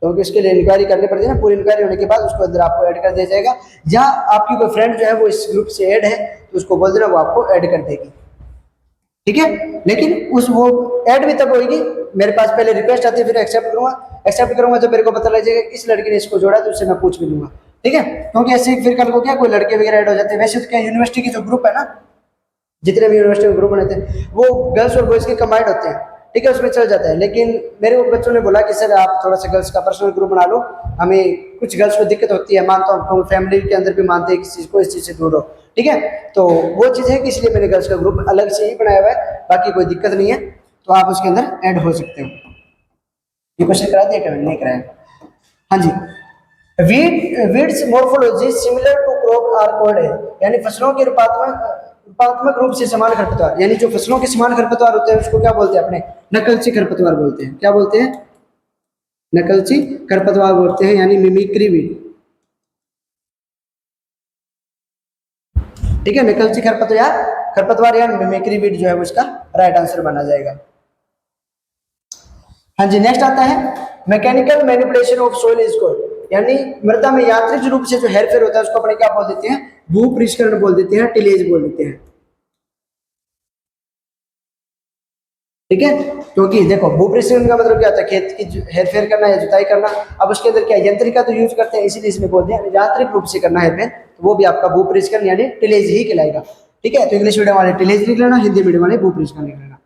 क्योंकि उसके लिए इंक्वायरी करनी पड़ती है ना। पूरी इंक्वायरी होने के बाद उसको अंदर आपको ऐड कर दिया जाएगा। या आपकी कोई फ्रेंड जो है वो इस ग्रुप से ऐड है तो उसको बोल देना, वो आपको ऐड कर देगी, ठीक है। लेकिन उस वो ऐड भी तब होगी, मेरे पास पहले रिक्वेस्ट आती है, फिर एक्सेप्ट करूंगा जब मेरे को पता लग जाएगा किस लड़की ने इसको जोड़ा, तो उससे मैं पूछ भी लूंगा, ठीक है। क्योंकि ऐसे फिर कल को क्या कोई लड़के वगैरह ऐड हो जाते हैं। वैसे तो क्या यूनिवर्सिटी की जो ग्रुप है ना, जितने भी यूनिवर्सिटी में ग्रुप बनाते हैं वो गर्ल्स और बॉयज के कंबाइंड होते हैं, ठीक है, उसमें चल जाता है। लेकिन मेरे बच्चों ने बोला कि सर आप थोड़ा सा गर्ल्स का पर्सनल ग्रुप बना लो, हमें कुछ गर्ल्स को दिक्कत होती है, मानता हूँ फैमिली के अंदर भी मानते हैं किसी चीज़ को, इस चीज़ से दूर हो, ठीक है। तो वो चीज़ है कि इसलिए मैंने गर्ल्स का ग्रुप अलग से ही बनाया हुआ है, बाकी कोई दिक्कत नहीं है, तो आप उसके अंदर ऐड हो सकते हो। ये क्वेश्चन करा दिया क्या, नहीं कराया? हाँ जी, weeds morphology similar to crop are called है, यानी फसलों के रूपात्मक रूप से समान खरपतवार, यानी जो फसलों के समान खरपतवार होते हैं उसको क्या बोलते हैं अपने, नकलची खरपतवार बोलते हैं। क्या बोलते हैं? नकलची खरपतवार बोलते हैं, यानी मिमिक्री वीड। ठीक है, नकलची खरपतवार या मिमिक्री वीड जो है वो इसका राइट आंसर माना जाएगा। हाँ जी, नेक्स्ट आता है mechanical manipulation of soil is called, यानी मृदा में यांत्रिक रूप से जो हेरफेर होता है उसको अपने क्या बोल देते हैं, भूपरिष्करण बोल देते हैं, टिलेज बोल देते हैं। ठीक है, क्योंकि देखो भूपरिष्करण का मतलब क्या होता है, खेत की हेरफेर करना या जुताई करना। अब उसके अंदर क्या यंत्र का तो यूज करते हैं, इसीलिए इसमें बोल दिया यांत्रिक रूप से करना हेरफेर, तो वो भी आपका भूपरिष्करण यानी टिलेज ही कहलाएगा। ठीक है, तो इंग्लिश मीडियम वाले टिलेज लिख लेना, हिंदी मीडियम वाले भूपरिष्करण लिख लेना।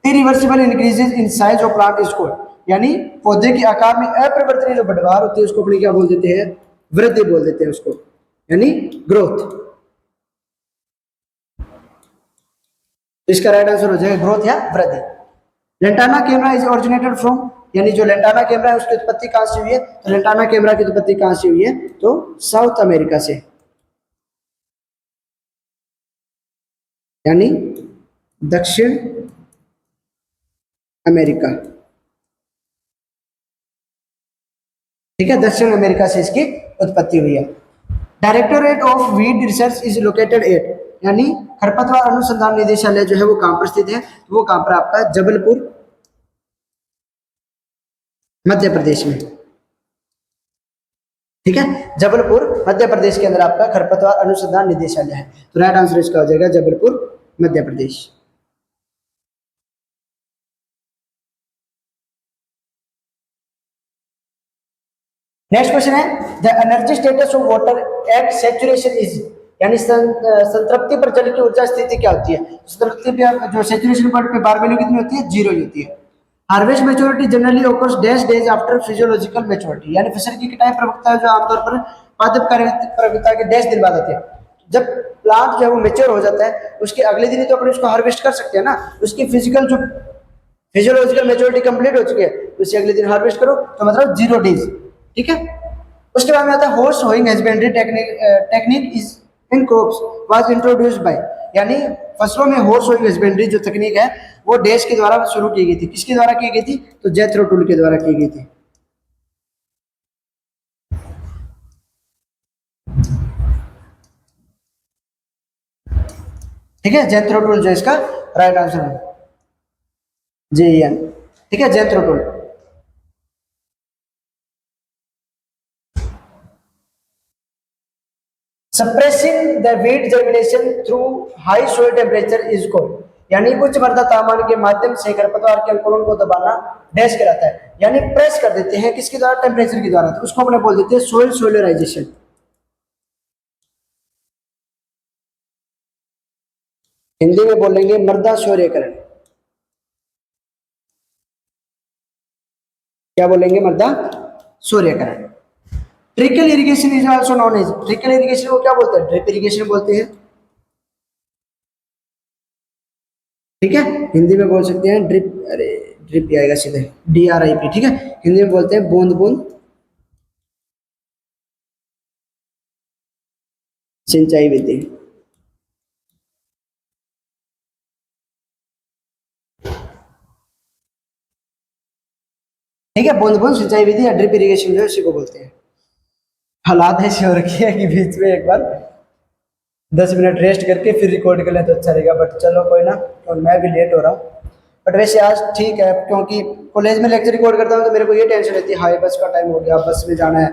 Irreversible increases in size of plant is called, यानी पौधे के आकार में अपरिवर्तनीय जो बढ़वार होती है उसको अपने क्या बोल देते हैं, वृद्धि बोल देते हैं उसको, यानी ग्रोथ। इसका राइट आंसर हो जाएगा ग्रोथ या वृद्धि। Lantana camara is originated from, यानी जो लेंटाना कैमरा है उसकी उत्पत्ति कहां से हुई है, तो लेंटाना कैमरा की उत्पत्ति कहां से हुई है, तो साउथ अमेरिका से, यानी दक्षिण अमेरिका। ठीक है, दक्षिण अमेरिका से इसकी उत्पत्ति हुई है। Directorate of weed research is located eight, यानी खरपतवार अनुसंधान निदेशालय जो है वो कहां पर स्थित है, तो वो कहां पर आपका जबलपुर मध्य प्रदेश में। ठीक है, जबलपुर मध्य प्रदेश के अंदर आपका खरपतवार अनुसंधान निदेशालय है, तो राइट आंसर इसका हो जाएगा जबलपुर मध्य प्रदेश। नेक्स्ट क्वेश्चन है the energy status of water at saturation is, यानी संतृप्ति पर जल की ऊर्जा स्थिति क्या होती है, संतृप्ति पे जो सैचुरेशन पॉइंट पे बार वैल्यू कितनी होती है, 0 ही होती है। Harvest maturity generally occurs dash days after physiological maturity, यानी फसल की कटाई प्रवक्ता जो आमतौर पर पादप प्रवक्ता के डैश दिन बाद आती है। जब प्लांट जो है वो मेच्योर हो जाता है उसके अगले दिन ही तो अपन उसको हार्वेस्ट कर सकते हैं ना, उसकी फिजिकल जो फिजियोलॉजिकल मैच्योरिटी कंप्लीट हो चुकी है, उसे अगले दिन हार्वेस्ट करो, तो मतलब 0 डेज। ठीक है, उसके बाद में आता है horse hoeing husbandry technique is in crops was introduced by, यानी फसलों में हॉर्स होइंग हस्बेंड्री जो तकनीक है वो डैश के द्वारा शुरू की गई थी। किसके द्वारा की गई थी, तो जेथरो टूल के द्वारा की गई थी। ठीक है, जेथरो टूल जो इसका राइट आंसर है, JEN। ठीक है, Jethro Tull. Suppressing the weed germination through high soil temperature is called, यानी उच्च मृदा तापमान के माध्यम से खरपतवार के अंकुरण को दबाना डैश कराता है, यानी प्रेस कर देते हैं किसके द्वारा, टेम्परेचर के द्वारा, तो उसको अपने बोल देते हैं सोइल सोइलराइजेशन। हिंदी में बोलेंगे मृदा सौर्यकरण। क्या बोलेंगे, मृदा सौर्यकरण। Trickle irrigation is also known as, trickle irrigation को क्या बोलते हैं, ड्रिप इरिगेशन बोलते हैं। ठीक है, हिंदी में बोल सकते हैं ड्रिप, अरे ड्रिप ही आएगा सीधे, DRIP। ठीक है, हिंदी में बोलते हैं बूंद बूंद सिंचाई विधि। ठीक है, बूंद बूंद सिंचाई विधि या ड्रिप इरिगेशन जो है इसी को बोलते हैं। हालात ऐसे हो रखी है कि बीच में एक बार 10 मिनट रेस्ट करके फिर रिकॉर्ड कर ले तो अच्छा रहेगा, बट चलो कोई ना, तो मैं भी लेट हो रहा हूँ। बट वैसे आज ठीक है, क्योंकि कॉलेज में लेक्चर रिकॉर्ड करता हूँ तो मेरे को ये टेंशन रहती है, हाई बस का टाइम हो गया, बस में जाना है।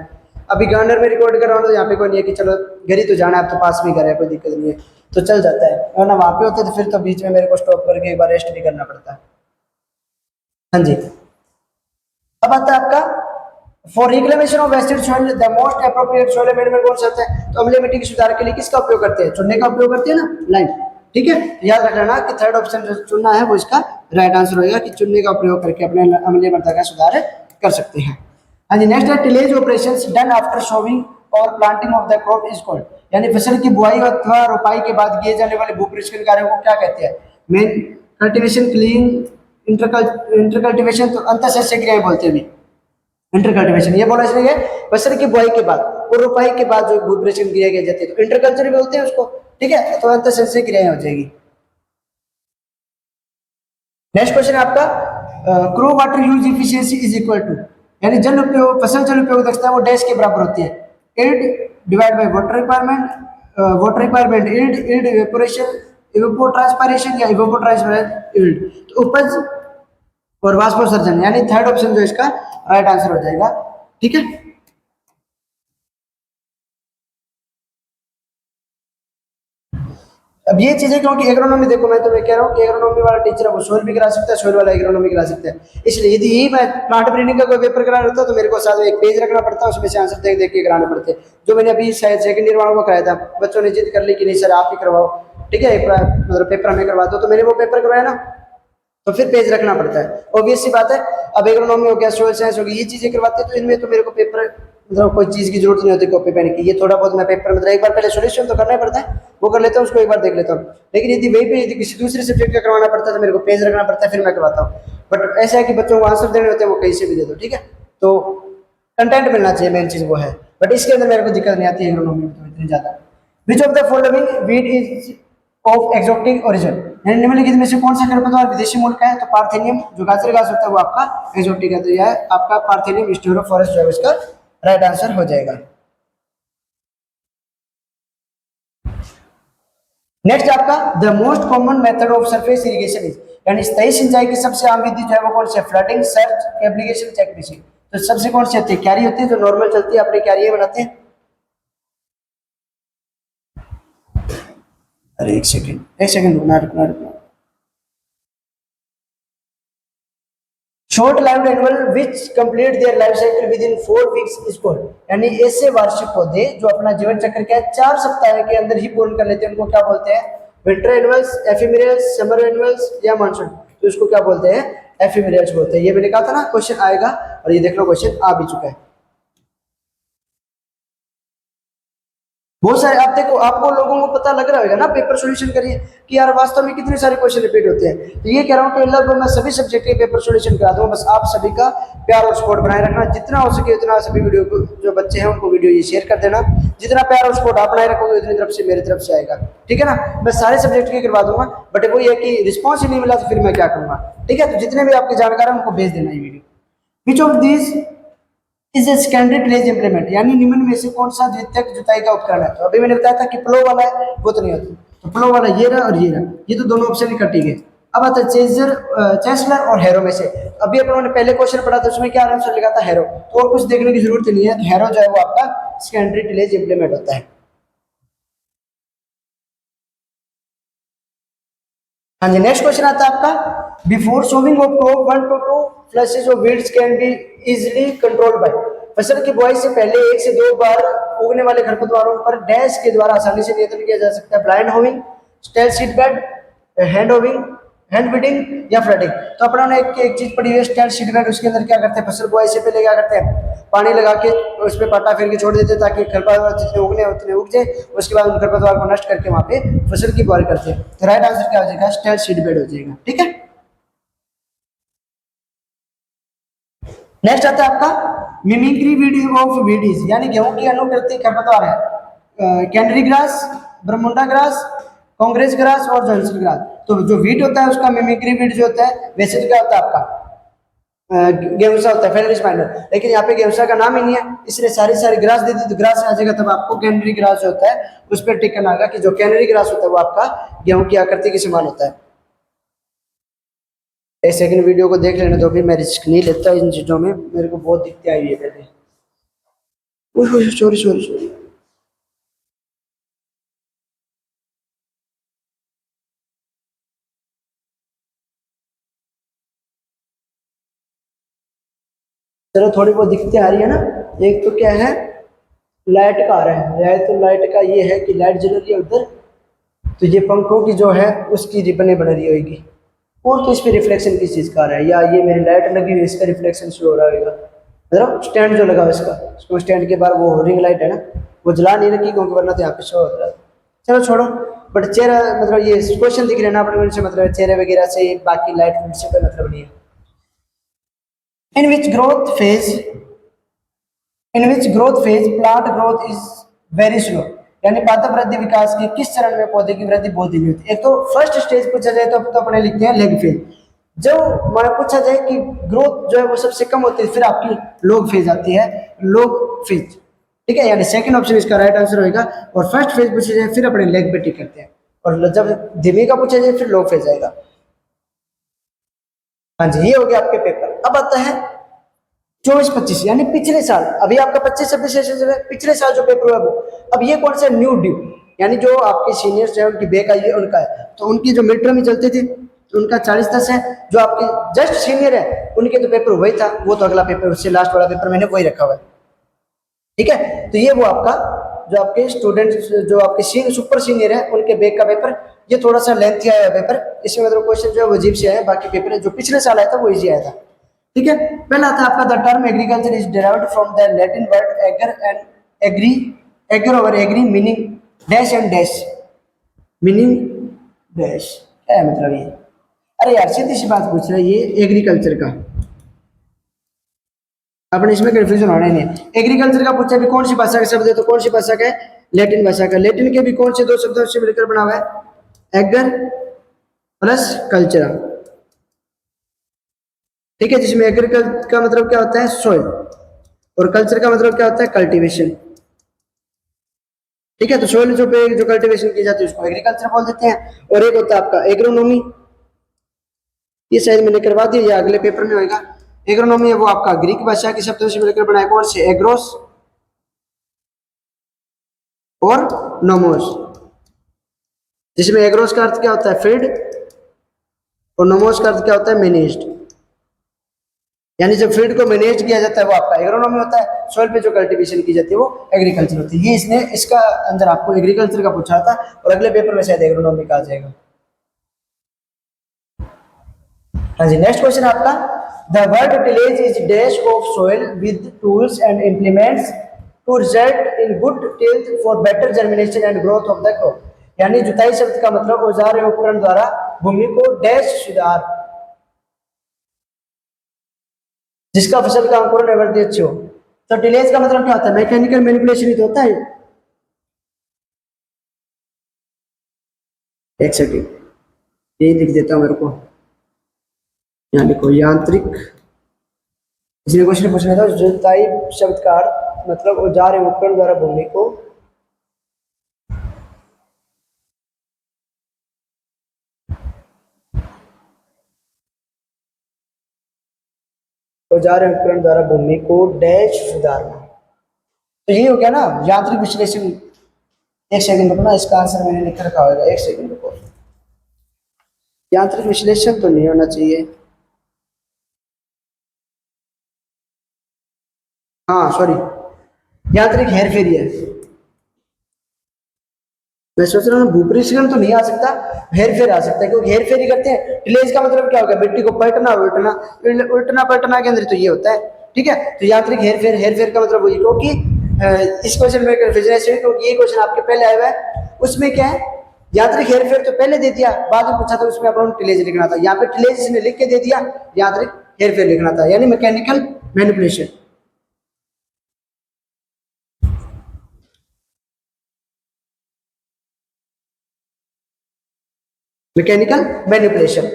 अभी गांडर में रिकॉर्ड कर रहा हूँ तो यहाँ पे कोई नहीं है कि चलो घर ही तो जाना है, अब तो पास में घर है, कोई दिक्कत नहीं है, तो चल जाता है। वरना वहाँ पे होते तो फिर तो बीच में मेरे को स्टॉप करके एक बार रेस्ट भी करना पड़ता है। हाँ जी, अब आता है आपका for reclamation of wasted soil the most appropriate soil amendment कौन सा होता है, तो अम्लीय मिट्टी के सुधार के लिए किसका उपयोग करते हैं, चुनने का उपयोग करते हैं ना, लाइन। ठीक है, याद रख लेना कि थर्ड ऑप्शन जो चुनना है वो इसका राइट आंसर होगा कि चुनने का प्रयोग करके अपने अम्लीय मृदा का सुधार कर सकते हैं। हाँ जी, नेक्स्ट है tillage operations done after sowing और planting of the crop is called, यानी फसल की बुआई अथवा रोपाई के बाद किए जाने वाले भूपरिष्करण कार्यों को क्या कहते हैं, मेन कल्टीवेशन, क्लीन, इंटरकल्टीवेशन, तो अंतःसस्य क्रियाएं बोलते हैं भी। इंटर कल्टिवेशन ये बोला इसलिए फसल की बुआई के बाद और रोपाई के बाद जो भूपरिक्षण क्रिया की जाती है तो इंटर कल्चर भी बोलते हैं उसको, ठीक है। तो अंतर संचय क्रियाएं हो जाएगी। नेक्स्ट क्वेश्चन है आपका crop water use efficiency is equal to, यानी जल उपयोग फसल जल उपयोग दक्षता वो डैश के बराबर होती है, yield divide by water requirement yield evaporation evapotranspiration या इवेपोट्रांसपायरेशन इल्ड। तो उपज और वाष्पोत्सर्जन, यानी थर्ड ऑप्शन जो इसका राइट आंसर हो जाएगा, ठीक है। अब ये चीजें क्योंकि एग्रोनॉमी देखो मैं तुम्हें कह रहा हूँ कि एग्रोनॉमी वाला टीचर है वो सोइल भी करा सकता है, सोइल वाला एग्रोनॉमी करा सकता है। इसलिए यदि यही मैं प्लांट ब्रीडिंग का कोई पेपर करा रहा था तो मेरे को साथ में एक पेज रखना पड़ता है, उसमें से आंसर देख देख के कराने पड़ते। जो मैंने अभी शायद सेकंड ईयर वालों को कराया था, बच्चों ने जिद कर ली कि नहीं सर आप ही करवाओ, ठीक है, मतलब पेपर हमें करवा दो, तो मैंने वो पेपर करवाया ना, तो फिर पेज रखना पड़ता है, ऑब्वियस सी बात है। अब एग्रोनॉमी हो गया, सोइल साइंस हो गई, ये चीजें करवाते हैं तो इनमें तो मेरे को पेपर मतलब कोई चीज की जरूरत नहीं होती कॉपी पेन की। ये थोड़ा बहुत मैं पेपर मतलब एक बार पहले सॉल्यूशन तो करना ही पड़ता है, वो कर लेता हूँ, उसको एक बार देख लेता हूँ। लेकिन यदि वही पे यदि किसी दूसरे सब्जेक्ट का करवाना पड़ता है तो मेरे को पेज रखना पड़ता है, फिर मैं करवाता हूँ। बट ऐसा है कि बच्चों को आंसर देने होते हैं वो कहीं से भी दे दो, ठीक है। तो कंटेंट मिलना चाहिए, मेन चीज वो है। बट इसके अंदर मेरे को दिक्कत नहीं आती है एग्रोनॉमी में तो इतनी ज्यादा। Which of the following weed is of exotic origin, यानी निम्नलिखित में से कौन सा खरपतवार विदेशी मूल का है? तो पार्थेनियम जो गाजर घास होता है वो आपका एक्सोटिक है, तो यह आपका पार्थेनियम स्टेरोफोरस जो है इसका राइट आंसर हो जाएगा। नेक्स्ट आपका the most common method of surface irrigation is, यानी स्थायी सिंचाई की सबसे आम विधि जो है वो कौन सी है? Flooding, search, application, check fishing. तो सबसे कौन सी होती है? क्यारी होती है, जो नॉर्मल चलती है, अपने क्यारी बनाते हैं। अरे एक सेकंड रुकना। Short lived animal which complete their life cycle with in 4 weeks is called, यानी ऐसे वार्षिक पौधे जो अपना जीवन चक्र क्या है 4 सप्ताह के अंदर ही पूर्ण कर लेते हैं, उनको क्या बोलते हैं? विंटर एनिमल्स, एफिमेरियल्स, समर एनिमल्स या मानसून। तो इसको क्या बोलते हैं? एफिमेरियल्स बोलते हैं। ये मैंने कहा था ना क्वेश्चन आएगा, और ये देख लो क्वेश्चन आ भी चुका है। बहुत सारे आप देखो, आपको लोगों को पता लग रहा होगा ना, पेपर सॉल्यूशन करिए कि यार वास्तव में कितने सारे क्वेश्चन रिपीट होते हैं। तो ये कह रहा हूँ कि लगभग मैं सभी सब्जेक्ट के पेपर सॉल्यूशन करा दूंगा, बस आप सभी का प्यार और सपोर्ट बनाए रखना, जितना हो सके उतना सभी वीडियो को जो बच्चे हैं उनको वीडियो ये शेयर कर देना। जितना प्यार और सपोर्ट आप बनाए रखोगे उतनी तरफ से मेरी तरफ से आएगा, ठीक है ना। मैं सारे सब्जेक्ट के करवा दूंगा, बट वो ये कि रिस्पॉन्स ही नहीं मिला तो फिर मैं क्या करूंगा, ठीक है। तो जितने भी आपके जानकार हैं उनको भेज देना ये video. Which of these is a secondary tillage implement, यानी निम्न में से कौन सा द्वितीयक जुताई का उपकरण है? तो अभी मैंने बताया था कि प्लो वाला है, वो तो नहीं होता। तो प्लो वाला ये रहा और ये रहा, ये तो दोनों ऑप्शन ही कटी गए। अब आता है चेसलर और हैरो में से। अभी अपन ने पहले क्वेश्चन पढ़ा था उसमें क्या आंसर लिखा था? हैरो। तो और कुछ देखने की जरूरत नहीं है, हैरो जो है वो आपका सेकेंडरी टिलेज इंप्लीमेंट होता है। हाँ जी, नेक्स्ट क्वेश्चन आता है आपका before sowing of crop 1 to 2 flushes of weeds can be easily controlled by, फसल की बुआई से पहले 1 से 2 बार उगने वाले खरपतवारों पर डैश के द्वारा आसानी से नियंत्रण किया जा सकता है। Blind hoeing, stale seed bed, hand hoeing, hand weeding या फ्लडिंग। तो अपना ने एक चीज पढ़ी है स्टेल सीड बेड, उसके अंदर क्या करते हैं? फसल बुआई से पहले क्या करते हैं? पानी लगा के उस पर पाटा फेर के छोड़ देते हैं ताकि खरपतवार जितने उगने उतने उग जाए, उसके बाद उन खरपतवार को नष्ट करके वहां पे फसल की बुआई करते हैं। तो राइट आंसर क्या हो जाएगा? स्टेल सीड बेड हो जाएगा, ठीक है। नेक्स्ट आता है आपका मिमिक्री वीड ऑफ वीडीज, यानी गेहूं की अनुकृति खरपतवार है canary grass, Bermuda grass, Congress grass और जॉनसन ग्रास। तो जो वीट होता है उसका मिमिक्री वीड जो होता है, वैसे तो क्या होता है आपका गेहूंसा होता है, फेडरिस माइनर, लेकिन यहाँ पे गेहूंसा का नाम ही नहीं है, इसलिए सारी ग्रास दे दी तो ग्रास आ जाएगा। तब आपको कैनरी ग्रास जो होता है उस पर टिक करना होगा कि जो कैनरी ग्रास होता है वो आपका गेहूं की आकृति के समान होता है। एक सेकंड वीडियो को देख लेने तो भी मैं रिस्क नहीं लेता इन चीज़ों में, मेरे को बहुत दिक्कतें आई है पहले। सॉरी। चलो थोड़ी बहुत दिक्कतें आ रही है ना। एक तो क्या है, लाइट का आ रहा है, तो लाइट का ये है कि लाइट जल रही है उधर, तो ये पंखों की जो है उसकी रिबनें बन रही होगी। और तो इस पर रिफ्लेक्शन किस चीज़ का आ रहा है, या ये मेरी लाइट लगी हुई इसका रिफ्लेक्शन शो हो रहा होगा, मतलब स्टैंड जो लगा हुआ इसका, उसको स्टैंड के बाहर वो रिंग लाइट है ना, वो जला नहीं रखी क्योंकि वरना तो यहाँ पे शो हो रहा है। चलो छोड़ो, बट चेहरा मतलब ये क्वेश्चन दिख रहे हैं ना अपने से, मतलब चेहरे वगैरह से बाकी लाइट से कोई मतलब नहीं है। In which growth phase in which growth phase plant growth is very slow, यानी पादप वृद्धि विकास के किस चरण में पौधे की वृद्धि बहुत धीमी होती है। एक तो फर्स्ट स्टेज पूछा जाए तो अपने लिखते हैं लेग फेज। जब मान पूछा जाए कि ग्रोथ जो है वो सबसे कम होती है, फिर आपकी लॉग फेज आती है, लॉग फेज, ठीक है, यानी सेकंड ऑप्शन इसका राइट आंसर होगा। और फर्स्ट फेज पूछा जाए फिर अपने लेग पे टिक करते हैं, और जब धीमी का पूछा जाए फिर लॉग फेज आएगा। हाँ जी, ये हो गया आपके पेपर। अब आता है 24-25, यानी पिछले साल। अभी आपका 25-26 सेशन चल रहा है, पिछले साल जो पेपर हुआ वो। अब ये कौन सा न्यू ड्यू, यानी जो आपके सीनियर्स है उनकी बैक आई है उनका है, तो उनकी जो मिड टर्म चलती थी उनका 40-10 है। जो आपके जस्ट सीनियर है उनके तो पेपर वही था, वो तो अगला पेपर, उससे लास्ट वाला पेपर मैंने वही रखा हुआ है, ठीक है। तो ये वो आपका जो आपके स्टूडेंट जो आपके सुपर सीनियर है उनके बैक का पेपर, ये थोड़ा सा लेंथी आया पेपर, इसमें मतलब क्वेश्चन जो है वो अजीब से आया, बाकी पेपर जो पिछले साल आया था वो इजी आया था, ठीक है। पहला आता है आपका the term agriculture is derived from the Latin word ager and agri, ager और agri meaning dash and dash, meaning dash, क्या है मतलब ये? अरे यार सीधी सी बात पूछ रहा है ये एग्रीकल्चर का, अपने इसमें कंफ्यूजन होना ही नहीं है। एग्रीकल्चर का पूछा भी कौन सी भाषा का शब्द है, तो कौन सी भाषा का है? लैटिन भाषा का। लैटिन के भी कौन से दो शब्दों से मिलकर बना हुआ है? एगर प्लस कल्चर, ठीक है, जिसमें एग्रीकल्चर का मतलब क्या होता है? सोइल, और कल्चर का मतलब क्या होता है? कल्टीवेशन, ठीक है। तो सोइल जो पे जो कल्टीवेशन की जाती है उसको एग्रीकल्चर बोल देते हैं। और एक होता है आपका एग्रोनॉमी, ये शायद मैंने करवा दिया, ये अगले पेपर में होगा। एग्रोनॉमी है वो आपका ग्रीक भाषा के शब्दों से मिलकर बना है, कौन से? एग्रोस और नोमोस, जिसमें एग्रोस का अर्थ क्या होता है? फील्ड, और नोमोस का अर्थ क्या होता है? मैनेज्ड, यानी जब फील्ड को मैनेज किया जाता है वो आपका एग्रोनॉमी होता है, सॉइल पे जो कल्टीवेशन की जाती है वो एग्रीकल्चर होती है। ये इसने इसका अंदर आपको एग्रीकल्चर का पूछा था, और अगले पेपर में शायद एग्रोनॉमी का आ जाएगा। हाँ जी, नेक्स्ट क्वेश्चन आपका, the word tillage is dash of soil with tools and implements to result in good tilth for better germination and growth of the crop, यानी जुताई शब्द का मतलब औजार एवं उपकरण द्वारा भूमि को डैश सुधार, जिसका फसल का अंकुरण एवं वृद्धि अच्छी हो। तो टिलेज का मतलब क्या होता है? मैकेनिकल मैनिपुलेशन ही तो होता है। एक सेकेंड, यही लिख देता हूं मेरे को, यहाँ लिखो यांत्रिक, इसलिए क्वेश्चन पूछना था। जुताई शब्द का अर्थ मतलब औजार एवं उपकरण द्वारा भूमि को औजार एवं उपकरण द्वारा भूमि को डैश सुधारना, तो यही हो गया ना यांत्रिक विश्लेषण। एक सेकंड रुकना, इसका आंसर मैंने लिख रखा होगा, एक सेकंड रुको। यांत्रिक विश्लेषण तो नहीं होना चाहिए, हाँ सॉरी, यांत्रिक हेरफेरी है। मैं सोच रहा हूँ भूपरिष्करण तो नहीं आ सकता, हेरफेर आ सकता है, क्योंकि हेरफेरी करते हैं। टिलेज का मतलब क्या होगा? मिट्टी को पलटना उल्टना, उल्टना पलटना के अंदर तो ये होता है, ठीक है। तो यांत्रिक हेरफेर, हेरफेर का मतलब वही, क्योंकि इस क्वेश्चन में कंफ्यूजन है क्योंकि ये क्वेश्चन आपके पहले आया हुआ है, उसमें क्या है? यांत्रिक हेरफेर तो पहले दे दिया, बाद में पूछा था उसमें अपन टिलेज लिखना था, यहाँ पे टिलेज इसने लिख के दे दिया, यांत्रिक हेरफेर लिखना था, यानी mechanical manipulation. Mechanical manipulation.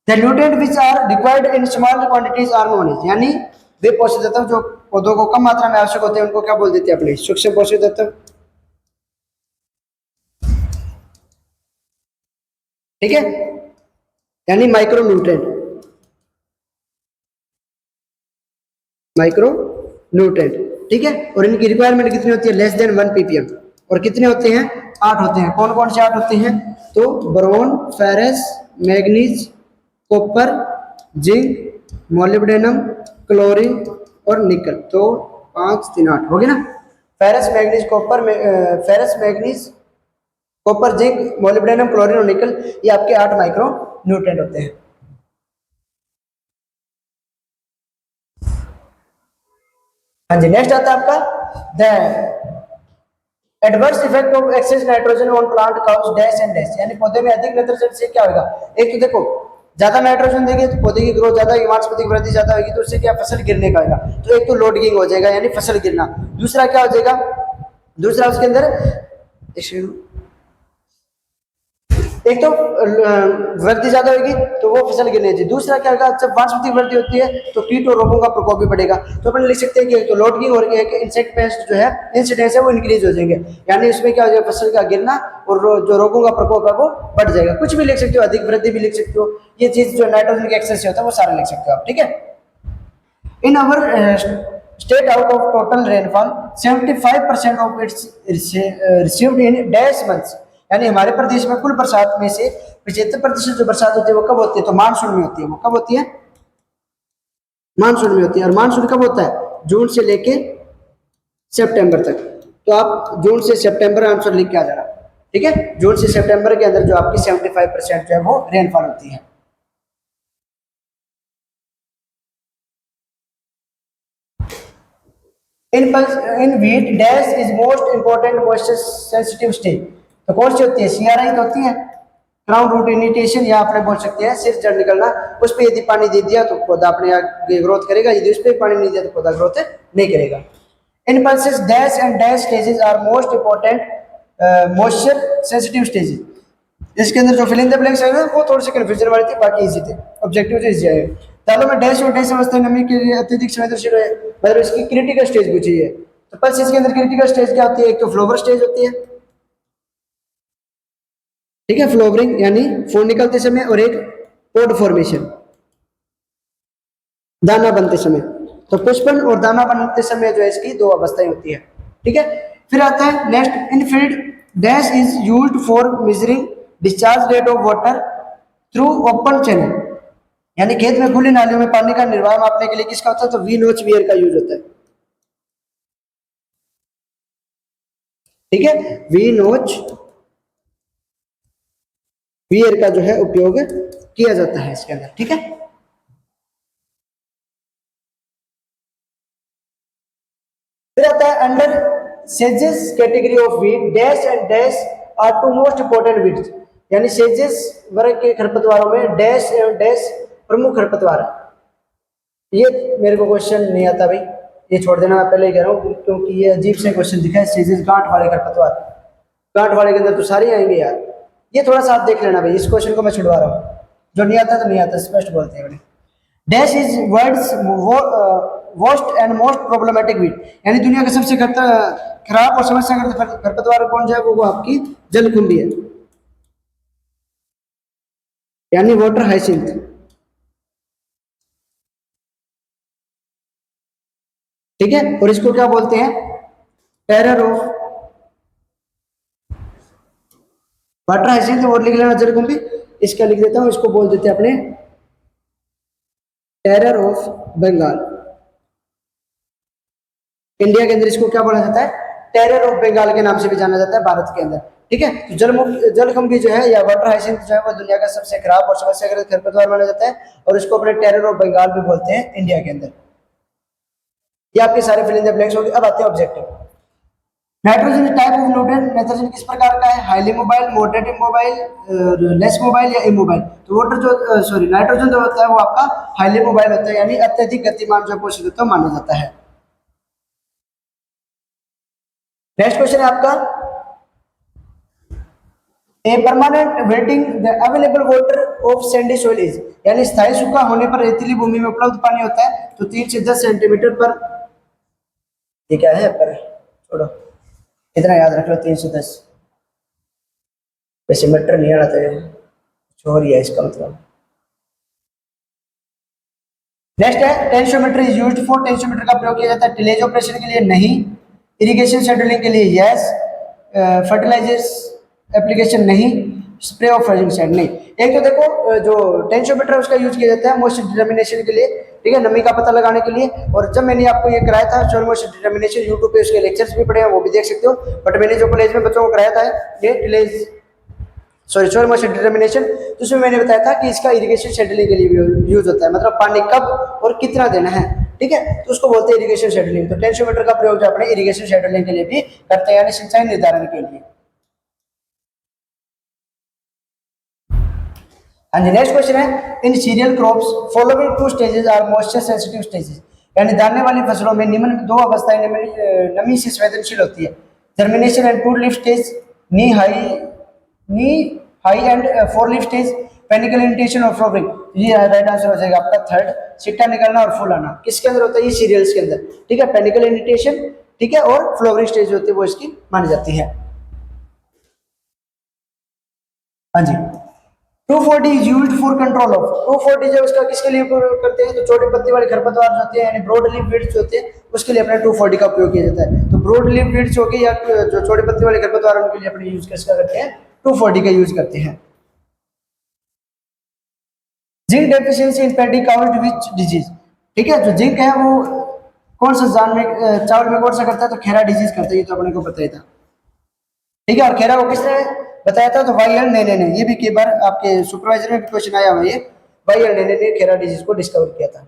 The nutrient which are required in small quantities are known as, यानी वे पोषक तत्व जो पौधों को कम मात्रा में आवश्यक होते हैं उनको क्या बोल देते हैं? अपने सूक्ष्म पोषक तत्व, ठीक है, यानी माइक्रो न्यूट्रेंट, माइक्रो न्यूट्रेंट, ठीक है। और इनकी रिक्वायरमेंट कितनी होती है? Less than 1 ppm। और कितने होते हैं? 8 होते हैं। कौन कौन से 8 होते हैं? तो boron, ferrous, manganese, copper, zinc, molybdenum, chlorine और निकल। तो 5 3 8 हो गए ना। Ferrous, manganese, copper, ferrous, manganese, copper, zinc, molybdenum, chlorine और निकल, ये आपके 8 माइक्रो न्यूट्रेंट होते हैं। हाँ जी, नेक्स्ट आता है आपका the adverse effect of excess nitrogen on plant cause dash and dash, यानी पौधे में अधिक नाइट्रोजन से क्या होगा? एक तो देखो ज्यादा नाइट्रोजन देंगे तो पौधे की ग्रोथ ज्यादा होगी, वानस्पतिक वृद्धि ज्यादा होगी, तो उससे क्या फसल गिरने का आएगा। तो एक तो लोडिंग हो जाएगा यानी फसल गिरना, दूसरा क्या हो जाएगा, दूसरा उसके अंदर एक तो वृद्धि ज्यादा होगी तो वो फसल गिरने चाहिए, दूसरा क्या होगा, जब वानस्पतिक वृद्धि होती है तो कीट और रोगों का प्रकोप भी बढ़ेगा। तो अपन लिख सकते हैं कि तो लोडिंग हो रही है कि इंसेक्ट पेस्ट जो है इंसिडेंस है वो इंक्रीज हो जाएंगे, यानी इसमें क्या हो जाएगा, फसल का गिरना और जो रोगों का प्रकोप है वो बढ़ जाएगा। कुछ भी लिख सकते हो, अधिक वृद्धि भी लिख सकते हो, ये चीज जो नाइट्रोजन के एक्सेस से होता है वो सारा लिख सकते हो आप, ठीक है। In our state out of total rainfall 75% of its received in dash months, यानी हमारे प्रदेश में कुल बरसात में से 75% जो बरसात होती है वो कब होती है, तो मानसून में होती है। वो कब होती है, मानसून में होती है। और मानसून कब होता है, जून से लेके सितंबर तक। तो आप जून से सितंबर आंसर लिख के आ जाना, ठीक है। जून से सितंबर के अंदर जो आपकी 75% जो है वो रेनफॉल होती है। इन wheat dash is most important moisture sensitive stage, तो कौन सी होती है, सीआरआई तो होती है, क्राउन रूट इनिटेशन, या आपने बोल सकते हैं सिर जड़ निकलना। उस पर यदि पानी दे दिया तो पौधा अपने आगे ग्रोथ करेगा, यदि उस पर पानी नहीं दिया तो पौधा ग्रोथ नहीं करेगा। In pulses dash and dash stages are most important moisture sensitive stages. इसके अंदर जो फिल इन द ब्लैंक्स है वो थोड़ी सी कंफ्यूजन वाली थी, बाकी इजी थे, ऑब्जेक्टिव इजी है। दालों में डैश और डैश अवस्था नमी के लिए अत्यधिक संवेदनशील है, मतलब इसकी क्रिटिकल स्टेज पूछी है। तो पल्सेस के अंदर क्रिटिकल स्टेज क्या होती है, एक तो फ्लोवर स्टेज होती है, ठीक है, फ्लोवरिंग यानी फूल निकलते समय, और एक पोड फॉर्मेशन दाना बनते समय। तो पुष्पन और दाना बनते समय जो है इसकी दो अवस्थाएं होती है, ठीक है। फिर आता है next, in field dash is used for measuring discharge rate of water through open channel, यानी खेत में खुली नालियों में पानी का निर्वाह मापने के लिए किसका होता है, तो वी नोच वियर का यूज होता है, ठीक है। वी नोच वियर का जो है उपयोग किया जाता है इसके अंदर, ठीक है। फिर आता है अंडर सेजेस category of wheat dash and dash are two most important weeds, यानी सेजेस वर्ग के खरपतवारों में डैश एवं डैश प्रमुख खरपतवार है। ये मेरे को क्वेश्चन नहीं आता भाई, ये छोड़ देना, मैं पहले ही कह रहा हूँ, क्योंकि ये अजीब से क्वेश्चन दिखा है। सेजेस गांठ वाले खरपतवार, गांठ वाले के अंदर तो सारे आएंगे यार, ये थोड़ा सा आप देख लेना भाई, इस क्वेश्चन को मैं छुड़वा रहा हूँ, जो नहीं आता तो नहीं आता, स्पष्ट बोलते हैं। Dash is world's worst and most problematic weed, यानी दुनिया का सबसे खराब और समस्याग्रस्त खरपतवार कौन जो है वो आपकी जलकुंभी है, यानी वाटर हाइसिंथ, ठीक है। और इसको क्या बोलते हैं, टेरर ऑफ वाटर हाइसिंथ, और लिख लेना जलकुंभी, इसका लिख देता हूं, इसको बोल देते हैं अपने टेरर ऑफ बंगाल। इंडिया के अंदर इसको क्या बोला जाता है, टेरर ऑफ बंगाल के नाम से भी जाना जाता है भारत के अंदर, ठीक है। तो जलकुंभी जो है या वाटर हाइसिंथ जो है वो दुनिया का सबसे खराब और समस्याग्रस्त खरपतवार माना जाता है, और इसको अपने टेरर ऑफ बंगाल भी बोलते हैं इंडिया के अंदर। ये आपके सारे फिल इन द ब्लैंक्स हो गए। अब आते हैं objective. Nitrogen type of nutrient, nitrogen किस प्रकार का है, highly mobile, moderate immobile, less mobile या इमोबाइल। तो वाटर जो सॉरी नाइट्रोजन जो होता है वो आपका हाईली मोबाइल होता है, यानी अत्यधिक गतिमान जो पोषक तत्व माना जाता है। नेक्स्ट क्वेश्चन है आपका, a permanent waiting the available water of Sandy soil is, यानी स्थायी सूखा होने पर रेतीली भूमि में उपलब्ध पानी होता है तो 3 से 10 सेंटीमीटर पर, ये क्या है पर, छोड़ो इतना याद रख लो, 3 से 10, वैसे मीटर नहीं आना चाहिए, छोड़ है इसका मतलब। नेक्स्ट है टेंशियोमीटर इज यूज्ड फॉर, टेंशियोमीटर का प्रयोग किया जाता है टिलेज ऑपरेशन के लिए, नहीं, इरिगेशन शेड्यूलिंग के लिए यस, फर्टिलाइजर्स एप्लीकेशन नहीं, स्प्रे ऑफ फंगिसाइड नहीं। एक तो देखो जो टेंशियोमीटर है उसका यूज किया जाता है मॉइस्चर डिटर्मिनेशन के लिए, ठीक है, नमी का पता लगाने के लिए। और जब मैंने आपको ये कराया था सॉइल मॉइस्चर डिटर्मिनेशन, यूट्यूब पे उसके लेक्चर्स भी पड़े हैं, वो भी देख सकते हो। बट मैंने जो कॉलेज में बच्चों को कराया था ये टिलेज सॉइल मॉइस्चर डिटर्मिनेशन, तो उसमें मैंने बताया था कि इसका इरिगेशन शेड्यूलिंग के लिए भी यूज होता है, मतलब पानी कब और कितना देना है, ठीक है, तो उसको बोलते हैं इरिगेशन शेड्यूलिंग। तो टेंशियोमीटर का प्रयोग जो अपने इरिगेशन शेड्यूलिंग के लिए भी करते हैं, यानी सिंचाई निर्धारण के लिए। हाँ जी, नेक्स्ट क्वेश्चन है, in cereal crops following two stages are moisture sensitive stages, यानी दाने वाली फसलों में निम्न दो अवस्थाएं नमी से संवेदनशील होती है, germination and two leaf stage, knee high knee high and four leaf stage, panicle initiation और फ्लोवरिंग। ये राइट आंसर हो जाएगा आपका थर्ड, सिट्टा निकलना और फूल आना। किसके अंदर होता है ये? सीरियल्स के अंदर, ठीक है, पेनिकल इरिटेशन, ठीक है, और फ्लोवरिंग स्टेज होती है वो इसकी मानी जाती है। हाँ जी, 2,4-D is used for control of, 2,4-D जो उसका किसके लिए उपयोग करते हैं? तो छोटी पत्ती वाले खरपतवार जो होते हैं यानी ब्रॉड लीफ वीड्स होते हैं उसके लिए अपने 2,4-D का उपयोग किया जाता है। तो ब्रॉड लीफ वीड्स हो गई या जो छोटी पत्ती वाले खरपतवार उनके लिए अपने यूज किसका करते हैं? 2,4-D का यूज करते हैं। Zinc deficiency in paddy could which disease, ठीक है, जो जिंक है वो कौन सा जान में चावल में कौन सा करता है? तो खेरा डिजीज करता है, ये तो अपने को पता ही था, ठीक है। और खेरा को किसने बताया था? तो वाई एल नेने ने, ये भी कई बार आपके सुपरवाइजर में भी क्वेश्चन आया हुआ है, वाई एल नेने ने खेरा डिजीज को डिस्कवर किया था।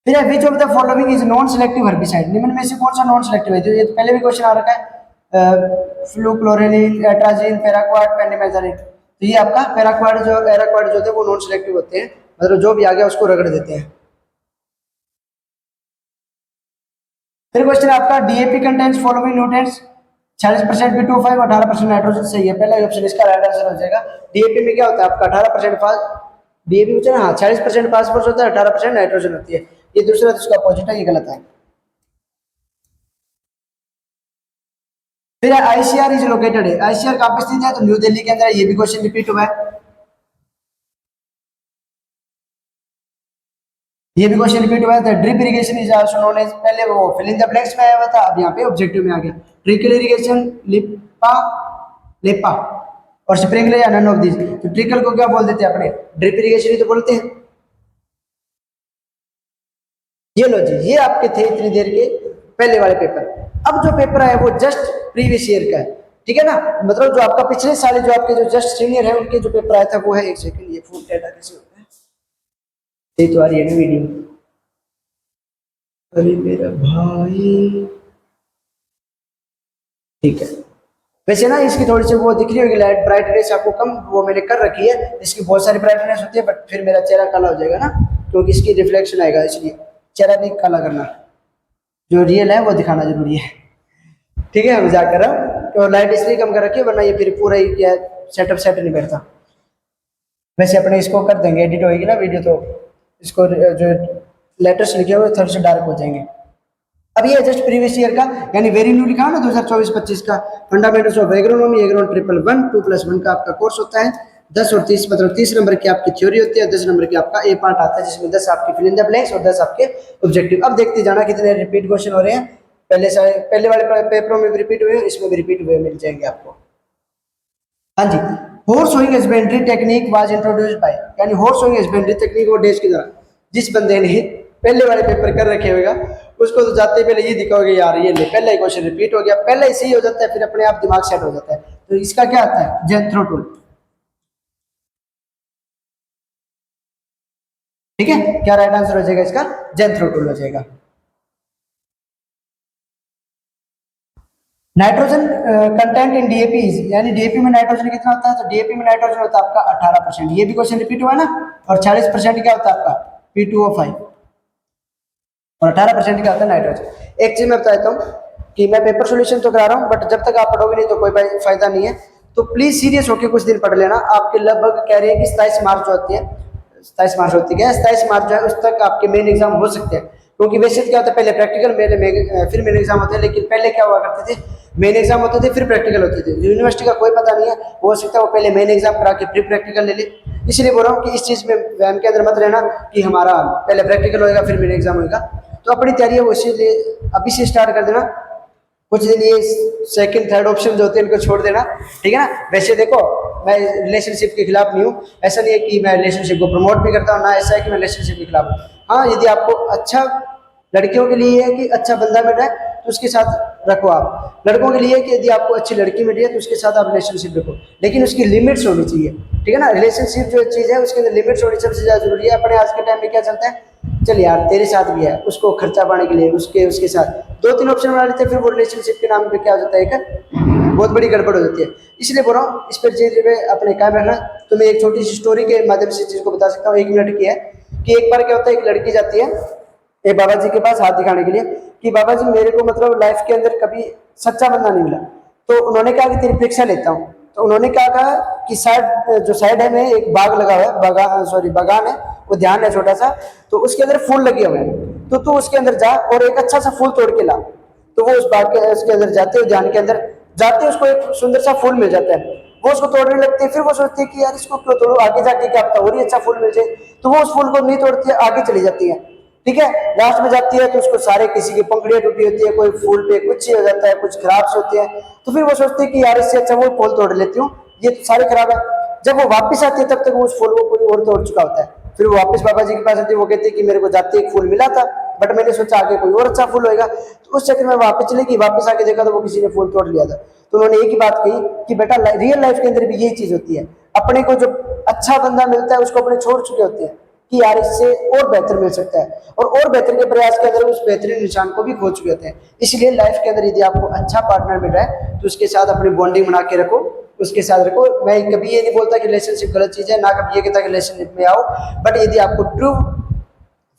फिर है which of the following is non selective herbicide, निम्न में से कौन सा नॉन सिलेक्टिव है? जो ये तो पहले भी क्वेश्चन आ रखा है, फ्लूक्लोरेनिल, एट्राजिन, पैराक्वाड, पेंडिमेथानिन। तो ये आपका पैराक्वाड जो एराक्वाड जो होते हैं वो नॉन सिलेक्टिव होते हैं, मतलब जो भी आ गया उसको रगड़ देते हैं। फिर क्वेश्चन है आपका, DAP contains following nutrients, 40% B25, 18% nitrogen. सही है, पहला ऑप्शन इसका राइट आंसर हो जाएगा। डीएपी में क्या होता है आपका? 18% डीएपी में हाँ 40% फास्फोरस होता है, 18% नाइट्रोजन होती है। ये दूसरा तो इसका अपोजिट है, ये गलत है। फिर आईसीआर इज लोकेटेड है, आईसीआर कहाँ पे स्थित है? तो न्यू दिल्ली के अंदर है। ये भी क्वेश्चन रिपीट हुआ है, ये भी क्वेश्चन रिपीट हुआ है। Drip irrigation is also known as, पहले वो फिल इन द ब्लैंक्स में आया हुआ था, अब यहाँ पे ऑब्जेक्टिव में आ गया। ट्रिकल इरिगेशन, लिपा लेपा और स्प्रिंकलर या नन ऑफ दिस। तो ट्रिकल को क्या बोल देते हैं अपने? ड्रिप इरिगेशन ही तो बोलते हैं। ये लो जी, ये आपके थे इतनी देर के पहले वाले पेपर। अब जो पेपर है वो जस्ट प्रीवियस ईयर का है, ठीक है ना, मतलब जो आपका पिछले साल जो आपके जो जस्ट सीनियर है उनके जो पेपर आया था वो है। एक सेकंड, ये फुल डाटा कैसे होता है? ये तो आ रही है ना वीडियो, अरे मेरा भाई, ठीक है। वैसे ना इसकी थोड़ी सी वो दिख रही होगी लाइट ब्राइटनेस आपको कम, वो मैंने कर रखी है, इसकी बहुत सारी ब्राइटनेस होती है, बट फिर मेरा चेहरा काला हो जाएगा ना, क्योंकि इसकी रिफ्लेक्शन आएगा, इसलिए चेहरा नहीं काला करना, जो रियल है वो दिखाना जरूरी है, ठीक है। मजाक कर रहा हूँ, तो लाइट इसलिए कम कर रखी है, वरना ये फिर पूरा ही क्या सेटअप सेट नहीं बैठता। वैसे अपने इसको कर देंगे, एडिट होगी ना वीडियो, तो इसको जो लेटर्स लिखे हुए थोड़े से डार्क हो जाएंगे। अब ये जस्ट प्रीवियस ईयर का, यानी वेरी न्यू लिखा ना 2024-25 का, फंडामेंटल्स ऑफ एग्रोनॉमी, एग्रोन 111 2+1 का आपका कोर्स होता है। 10 और 30 मतलब 30 नंबर की आपकी थ्योरी होती है, 10 नंबर की आपका ए पार्ट आता है, जिसमें 10 आपके फिल इन द ब्लैंक्स और 10 आपके ऑब्जेक्टिव। अब देखते जाना कितने रिपीट क्वेश्चन हो रहे हैं, पहले वाले पेपरों में भी रिपीट हुए, इसमें भी रिपीट हुए मिल जाएंगे आपको। हाँ जी, horse hoeing husbandry technique was introduced by, यानी हॉर्स होइंग हस्बेंड्री टेक्निक और डेज की तरह जिस बंदे ने पहले वाले पेपर कर रखे होगा उसको तो जाते ही पहले ये दिखाओगे यार ये ले, पहला ही क्वेश्चन रिपीट हो गया, पहले ही सही हो जाता है, फिर अपने आप दिमाग सेट हो जाता है। तो इसका क्या आता है? जेंथ्रो टूल, ठीक है। क्या राइट आंसर हो जाएगा इसका? जेंथ्रो टूल हो जाएगा। नाइट्रोजन कंटेंट इन डीएपी, यानी डीएपी में नाइट्रोजन कितना होता है? तो डीएपी में नाइट्रोजन होता है आपका 18%, ये भी क्वेश्चन रिपीट हुआ है ना। और 40% क्या होता है आपका? P2O5 और 18% क्या होता है? नाइट्रोजन। एक चीज मैं बता देता हूँ कि मैं पेपर सोल्यूशन तो करा रहा हूँ, बट जब तक आप पढ़ोगे नहीं तो कोई फायदा नहीं है, तो प्लीज सीरियस होकर कुछ दिन पढ़ लेना। आपके लगभग कह रहे हैं कि 27 मार्च जो होती है, 27 मार्च होती है, 27 मार्च जो है उस तक आपके मेन एग्जाम हो सकते हैं, क्योंकि वैसे क्या होता है पहले प्रैक्टिकल फिर मेन एग्जाम होते हैं, लेकिन पहले क्या हुआ करते थे, मेन एग्जाम होते थे फिर प्रैक्टिकल होते थे। यूनिवर्सिटी का कोई पता नहीं है, हो सकता है वो पहले मेन एग्जाम करा के फिर प्रैक्टिकल ले ले। इसलिए बोल रहा हूँ कि इस चीज में वहम के अंदर मत रहना कि हमारा पहले प्रैक्टिकल होएगा फिर मेन एग्जाम होएगा। तो अपनी तैयारी है वो इसीलिए अभी से स्टार्ट कर देना, कुछ दिन ये सेकंड थर्ड ऑप्शन जो होते हैं इनको छोड़ देना, ठीक है ना। वैसे देखो मैं रिलेशनशिप के खिलाफ नहीं हूँ, ऐसा नहीं है कि मैं रिलेशनशिप को प्रमोट भी करता हूँ, ना ऐसा है कि मैं रिलेशनशिप के खिलाफ हूँ। हाँ, यदि आपको अच्छा, लड़कियों के लिए है कि अच्छा बंदा मिल रहा है तो उसके साथ रखो आप, लड़कों के लिए कि यदि आपको अच्छी लड़की मिल रही है तो उसके साथ आप रिलेशनशिप रखो, लेकिन उसकी लिमिट्स होनी चाहिए, ठीक है ना। रिलेशनशिप जो चीज़ है उसके अंदर लिमिट्स होनी सबसे ज़्यादा जरूरी है। अपने आज के टाइम में क्या चलता है, चल यार तेरे साथ भी है, उसको खर्चा पाने के लिए उसके साथ 2-3 ऑप्शन बना लेते हैं, फिर वो रिलेशनशिप के नाम पे क्या हो जाता है, एक बहुत बड़ी गड़बड़ हो जाती है। इसलिए बोल रहा हूँ इस पर चीज में अपने कायम रहना। तो मैं एक छोटी सी स्टोरी के माध्यम से चीज को बता सकता हूँ, 1 मिनट की है। कि एक बार क्या होता है, एक लड़की जाती है एक बाबा जी के पास हाथ दिखाने के लिए कि बाबा जी मेरे को मतलब लाइफ के अंदर कभी सच्चा बंदा नहीं मिला। तो उन्होंने कहा कि तेरी परीक्षा लेता हूँ। तो उन्होंने क्या कहा कि साइड जो साइड है में एक बाग लगा हुआ है, बागान सॉरी बागान है, उद्यान है छोटा सा। तो उसके अंदर फूल लगे हुए हैं, तो तू उसके अंदर जा और एक अच्छा सा फूल तोड़ के ला। तो वो उस बाग के उसके अंदर जाते हैं, उद्यान के अंदर जाते हैं, उसको एक सुंदर सा फूल मिल जाता है। वो उसको तोड़ने लगती है। फिर वो सोचती है कि यार इसको क्यों तोड़ू, आगे जाके क्या पता और ही अच्छा फूल मिल जाए। तो वो उस फूल को नहीं तोड़ती है, आगे चली जाती है। ठीक है, लास्ट में जाती है तो उसको सारे किसी की पंखुड़ियां टूटी होती है, कोई फूल पे कुछ ही हो जाता है, कुछ खराब से होते हैं। तो फिर वो सोचती है कि यार इससे अच्छा वो फूल तोड़ लेती हूँ, ये तो सारे खराब है। जब वो वापस आती है तब तक वो उस फूल को कोई और तोड़ चुका होता है। फिर वो वापस बाबा जी के पास आती है, वो कहती है कि मेरे को जाते एक फूल मिला था, बट मैंने सोचा आगे कोई और अच्छा फूल होगा। तो उस चक्कर में वापस चली गई, वापस आके देखा तो वो किसी ने फूल तोड़ लिया था। तो उन्होंने एक ही बात कही कि बेटा रियल लाइफ के अंदर भी यही चीज होती है, अपने को जो अच्छा बंदा मिलता है उसको अपने छोड़ चुके होते हैं कि यार इससे और बेहतर मिल सकता है, और बेहतर के प्रयास के अंदर उस बेहतरीन इंसान को भी खो चुके होते हैं। इसलिए लाइफ के अंदर यदि आपको अच्छा पार्टनर मिल रहा है तो उसके साथ अपनी बॉन्डिंग बना के रखो, उसके साथ रखो। मैं कभी ये नहीं बोलता कि रिलेशनशिप गलत चीज है, ना कभी ये कहता कि रिलेशनशिप में आओ, बट यदि आपको ट्रू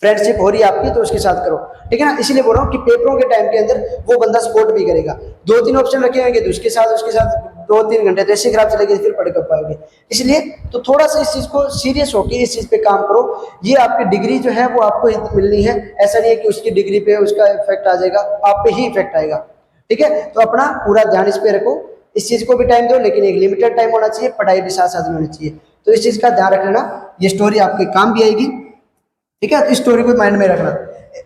फ्रेंडशिप हो रही है आपकी तो उसके साथ करो। ठीक है ना, इसलिए बोल रहा हूँ कि पेपरों के टाइम के अंदर वो बंदा सपोर्ट भी करेगा। 2-3 ऑप्शन रखे होंगे तो उसके साथ 2-3 घंटे तो ऐसे खराब चलेगी, फिर पढ़ कर पाओगे। इसलिए तो थोड़ा सा इस चीज को सीरियस होकर इस चीज पे काम करो। ये आपकी डिग्री जो है वो आपको मिलनी है, ऐसा नहीं है कि उसकी डिग्री पे उसका इफेक्ट आ जाएगा, आप पे ही इफेक्ट आएगा। ठीक है, तो अपना पूरा ध्यान इस पे रखो, इस चीज को भी टाइम दो, लेकिन एक लिमिटेड टाइम होना चाहिए, पढ़ाई भी साथ साथ में होनी चाहिए। तो इस चीज का ध्यान रख लेना, ये स्टोरी आपके काम भी आएगी। ठीक है, इस स्टोरी को माइंड में रखना।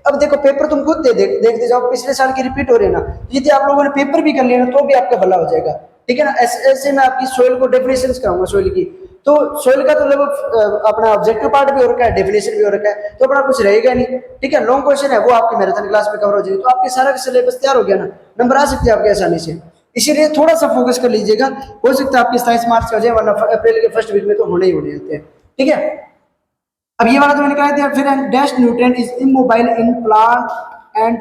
अब देखो पेपर तुम खुद देखते जाओ, पिछले साल की रिपीट हो रही है ना, यदि आप लोगों ने पेपर भी कर लिया ना तो भी आपका भला हो जाएगा। ठीक है ना, ऐसे मैं आपकी सोइल को डेफिनेशन कराऊंगा सोइल की। तो सोइल का तो लगभग अपना ऑब्जेक्टिव पार्ट भी हो रखा है, डेफिनेशन भी हो रखा है, तो अपना कुछ रहेगा नहीं। ठीक है, लॉन्ग क्वेश्चन है वो आपके मैराथन क्लास में कवर हो जाएगी, तो आपके सारा सिलेबस तैयार हो गया ना, नंबर आ सकते हैं आपके आसानी से। इसीलिए थोड़ा सा फोकस कर लीजिएगा, हो सकता है आपके 27 मार्च हो जाए, वरना अप्रैल के फर्स्ट वीक में तो होने ही होने होते हैं। ठीक है, अब ये वाला तो मैंने कहा दिया। फिर dash nutrient is immobile in plant and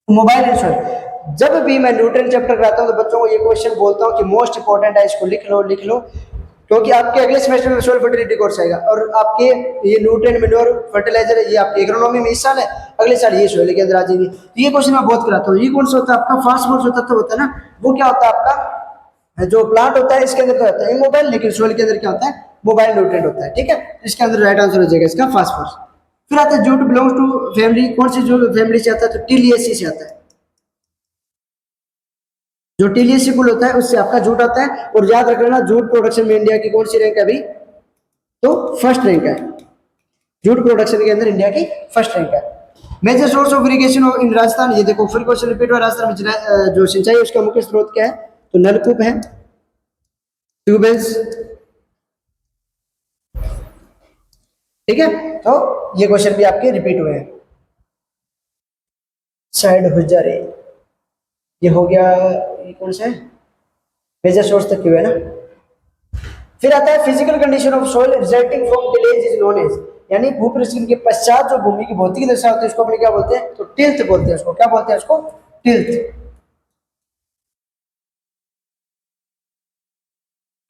mobile in soil. जब भी मैं न्यूट्रिएंट चैप्टर कराता हूँ तो बच्चों को ये क्वेश्चन बोलता हूँ कि मोस्ट इंपॉर्टेंट है, इसको लिख लो, क्योंकि आपके अगले सेमेस्टर में सॉइल फर्टिलिटी कोर्स आएगा, और आपके ये न्यूट्रिएंट मैन्योर फर्टिलाइजर ये आपके एग्रोनॉमी में इस साल है, अगले साल ये सॉइल के अंदर आ जाएगी। तो ये क्वेश्चन मैं बहुत कराता हूँ। ये कौन सा होता है आपका फास्फोरस जो तत्व होता है ना, वो क्या होता है आपका जो प्लांट होता है इसके अंदर तो होता है इमोबाइल, लेकिन सोइल के अंदर क्या होता है, मोबाइल न्यूट्रिएंट होता है। ठीक है, इसके अंदर राइट आंसर हो जाएगा इसका फास्फोरस। फिर आता है जूट बिलोंग्स टू फैमिली, कौन सी जो फैमिली से आता है, तो टिलियेसी से आता है। जो टिलियेसी कुल होता है उससे आपका जूट आता है। और याद रख लेना जूट प्रोडक्शन में इंडिया की कौन सी रैंक है अभी, तो फर्स्ट रैंक है। जूट प्रोडक्शन के अंदर इंडिया की फर्स्ट रैंक है। Major source of irrigation in Rajasthan, ये देखो फिर क्वेश्चन रिपीट हुआ, राजस्थान में जो सिंचाई उसका मुख्य स्रोत क्या है, तो नलकूप है, ट्यूबवेल्स। ठीक है, तो ये क्वेश्चन भी आपके रिपीट हुए हैं। साइड हो जा रही, ये हो गया, ये कौन सा है, मेजर सोर्स तक क्यों है ना। फिर आता है physical condition of soil resulting from tillage is known as, यानी भूपरिष्करण के पश्चात जो भूमि की भौतिक दशा होती है उसको अपने क्या बोलते हैं, तो टिल्थ बोलते हैं उसको। क्या बोलते हैं उसको, टिल्थ।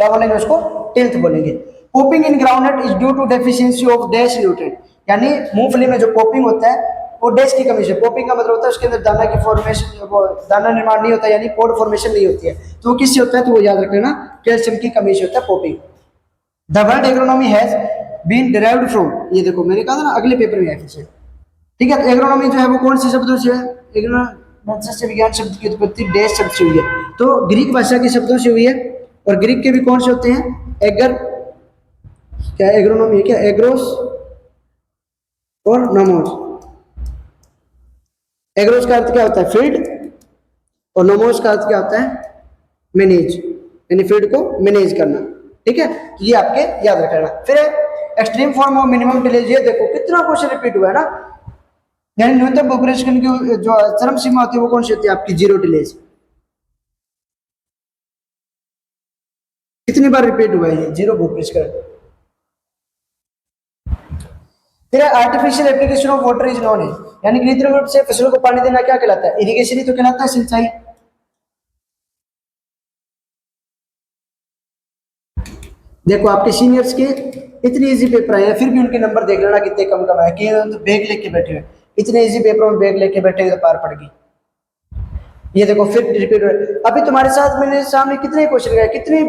क्या बोलेंगे उसको, टिल्थ बोलेंगे। Popping in groundnut is due to deficiency of dash nutrient, यानी मूंगफली में जो पोपिंग होता है वो डैश की कमी से। पोपिंग का मतलब होता है उसके अंदर दाना की फॉर्मेशन, वो दाना निर्माण नहीं होता, यानी पोड फॉर्मेशन नहीं होती है, तो वो किससे होता है, तो वो याद रख लेना कैल्शियम की कमी से होता है popping. The word agronomy has been derived from, ये देखो मैंने कहा था ना अगले पेपर में है फिर से। ठीक है, तो एग्रोनॉमी जो है वो कौन सी शब्दों से है, एग्रोनॉमी विज्ञान शब्द की उत्पत्ति डैश शब्द से हुई है, तो ग्रीक भाषा के शब्दों से हुई है। और ग्रीक के भी कौन से होते हैं, एगर, क्या एग्रोनॉमी है क्या, एग्रोस और नोमोस। एग्रोस का अर्थ क्या होता है, फील्ड, और नोमोस का अर्थ क्या होता है, मैनेज, यानी फील्ड को मैनेज करना। ठीक है, तो ये आपके याद रखना। फिर extreme form of minimum tillage, ये देखो कितना क्वेश्चन रिपीट हुआ है ना, यानी न्यूनतम भूपरिष्करण की जो चरम सीमा होती है वो कौन सी होती है आपकी, जीरो टिलेज। कितनी बार रिपीट हुआ है ये जीरो भूपरिष्करण। फिर artificial application of water is known as, यानी कृत्रिम रूप से फसलों को पानी देना क्या कहलाता है, इरिगेशन ही तो कहलाता है, सिंचाई। देखो आपके सीनियर्स के इतने इजी पेपर आए हैं, फिर भी उनके नंबर देख लेना कितने कम कम आए, कि तो बैग लेके बैठे हुए, इतने इजी पेपरों में बैग लेके बैठे हुए तो पार पड़ गई। ये देखो फिर रिपीट हुए, अभी तुम्हारे साथ मैंने सामने कितने क्वेश्चन गए, कितने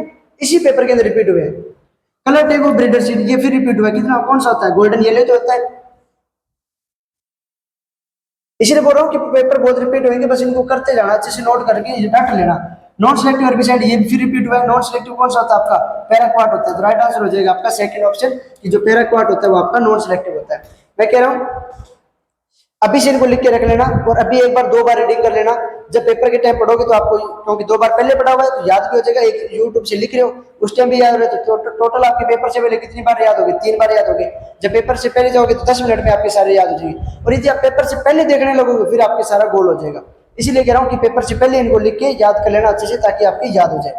इसी पेपर के अंदर रिपीट हुए। Colour tag of breeder seed, ये फिर रिपीट हुआ, कितना कौन सा होता है, गोल्डन येलो तो होता है। इसलिए बोल रहा हूँ कि पेपर बहुत रिपीट होंगे, बस इनको करते जाना, अच्छे से नोट करके डट लेना। नॉन सिलेक्टिव हेर्बिसाइड ये फिर रिपीट हुआ है। नॉन सिलेक्टिव कौन सा होता है आपका, पैराक्वाट होता है, तो राइट आंसर हो जाएगा आपका सेकंड ऑप्शन कि जो पैराक्वाट होता है वो आपका नॉन सिलेक्टिव होता है। मैं कह रहा हूँ अभी से इनको लिख के रख लेना, और अभी एक बार दो बार रीडिंग कर लेना। जब पेपर के टाइम पढ़ोगे तो आपको, क्योंकि दो बार पहले पढ़ा हुआ है तो याद भी हो जाएगा, एक यूट्यूब से लिख रहे हो उस टाइम भी याद हो रहा है, तो टोटल आपके पेपर से पहले कितनी बार याद होगी, 3 बार याद होगी। जब पेपर से पहले जाओगे तो 10 मिनट में आपके सारे याद हो जाएंगे, और यदि आप पेपर से पहले देखने लगोगे फिर आपके सारा गोल हो जाएगा। इसीलिए कह रहा हूँ कि पेपर से पहले इनको लिख के याद कर लेना अच्छे से, ताकि आपकी याद हो जाए।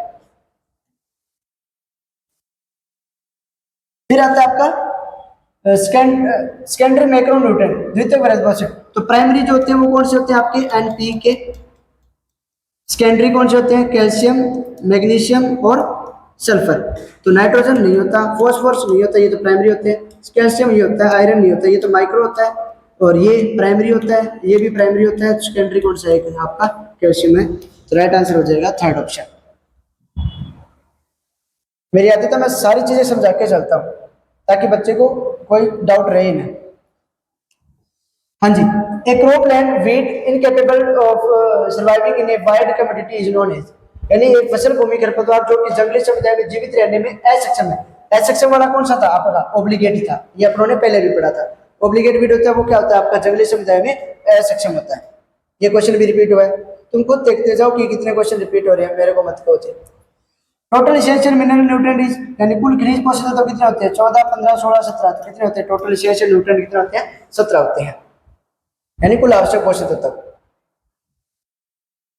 फिर आता है आपका सेकेंडरी मैक्रोन्यूट्रिएंट, द्वितीयक वनस्पति। तो प्राइमरी जो होते हैं वो कौन से होते हैं आपके, एनपीके। सेकेंडरी कौन से होते हैं, कैल्शियम, मैग्नीशियम और सल्फर। तो नाइट्रोजन नहीं होता, फॉस्फोरस नहीं होता, ये तो प्राइमरी होते हैं। कैल्शियम ये होता है, आयरन नहीं होता, ये तो माइक्रो होता है, और ये प्राइमरी होता है, ये भी प्राइमरी होता है। सेकेंडरी कौन सा है आपका, कैल्शियम है। तो राइट आंसर हो जाएगा थर्ड ऑप्शन। मेरी आदत है मैं सारी चीजें समझा के चलता हूँ ताकि बच्चे को कोई डाउट रहे ना। हाँ जी, a cropland weed incapable of surviving in a wide commodity is known as, यानी एक फसल भूमि खरपतवार जो कि जंगली समुदाय में जीवित रहने में असक्षम है। असक्षम वाला कौन सा था आपका, ओब्लिगेट था, ये अपनों ने पहले भी पढ़ा था। ओब्लिगेट वीट होता है वो क्या होता है आपका, जंगली समुदाय में असक्षम होता है। ये क्वेश्चन भी रिपीट हुआ है, तुम खुद देखते जाओ कि कितने क्वेश्चन रिपीट हो रहे हैं, मेरे को मत कहो। Total essential mineral nutrient is, यानी कुल खनिज पोषक तत्व कितने होते हैं, 14, 15, 16, 17, तो कितने होते हैं टोटल एसेंशियल न्यूट्रिएंट कितने होते हैं, 17 होते हैं, यानी कुल आवश्यक पोषक तत्व।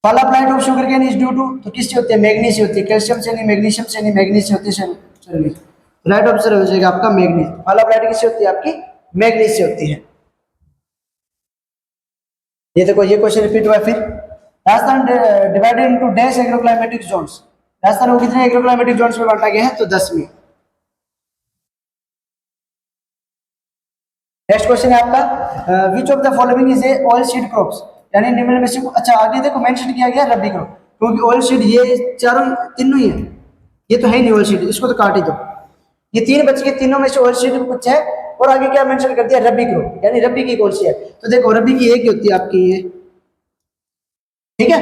फॉलाप्लाइट of sugar cane is due to, तो किससे होती है, मैग्नीज से होती है, कैल्शियम से नहीं, मैग्नीशियम से नहीं, मैग्नीज से होती है। चलिए राइट आंसर हो जाएगा आपका मैग्नीज। फॉलाप्लाइट किससे होती है आपकी, मैग्नीज से होती है। ये देखो ये क्वेश्चन रिपीट हुआ है। फिर Rajasthan divided into dash agroclimatic Jones, Rajasthan को कितने एग्रोक्लाइमेटिक जोन्स में बांटा गया है, तो 10 में। नेक्स्ट क्वेश्चन है आपका which of the following is a oil seed crops, यानी निम्न में से, अच्छा आगे देखो मेंशन किया गया रबी क्रॉप, क्योंकि ऑयल सीड ये चारों तीनों ही है, ये तो है नहीं ऑयल सीड, इसको तो काट ही दो। ये तीन बच गए, तीनों में से ऑयल सीड कुछ है, और आगे क्या मेंशन कर दिया, रबी क्रॉप, यानी रबी की कौन सी है। तो देखो रबी की एक ही होती है आपकी ये, ठीक है,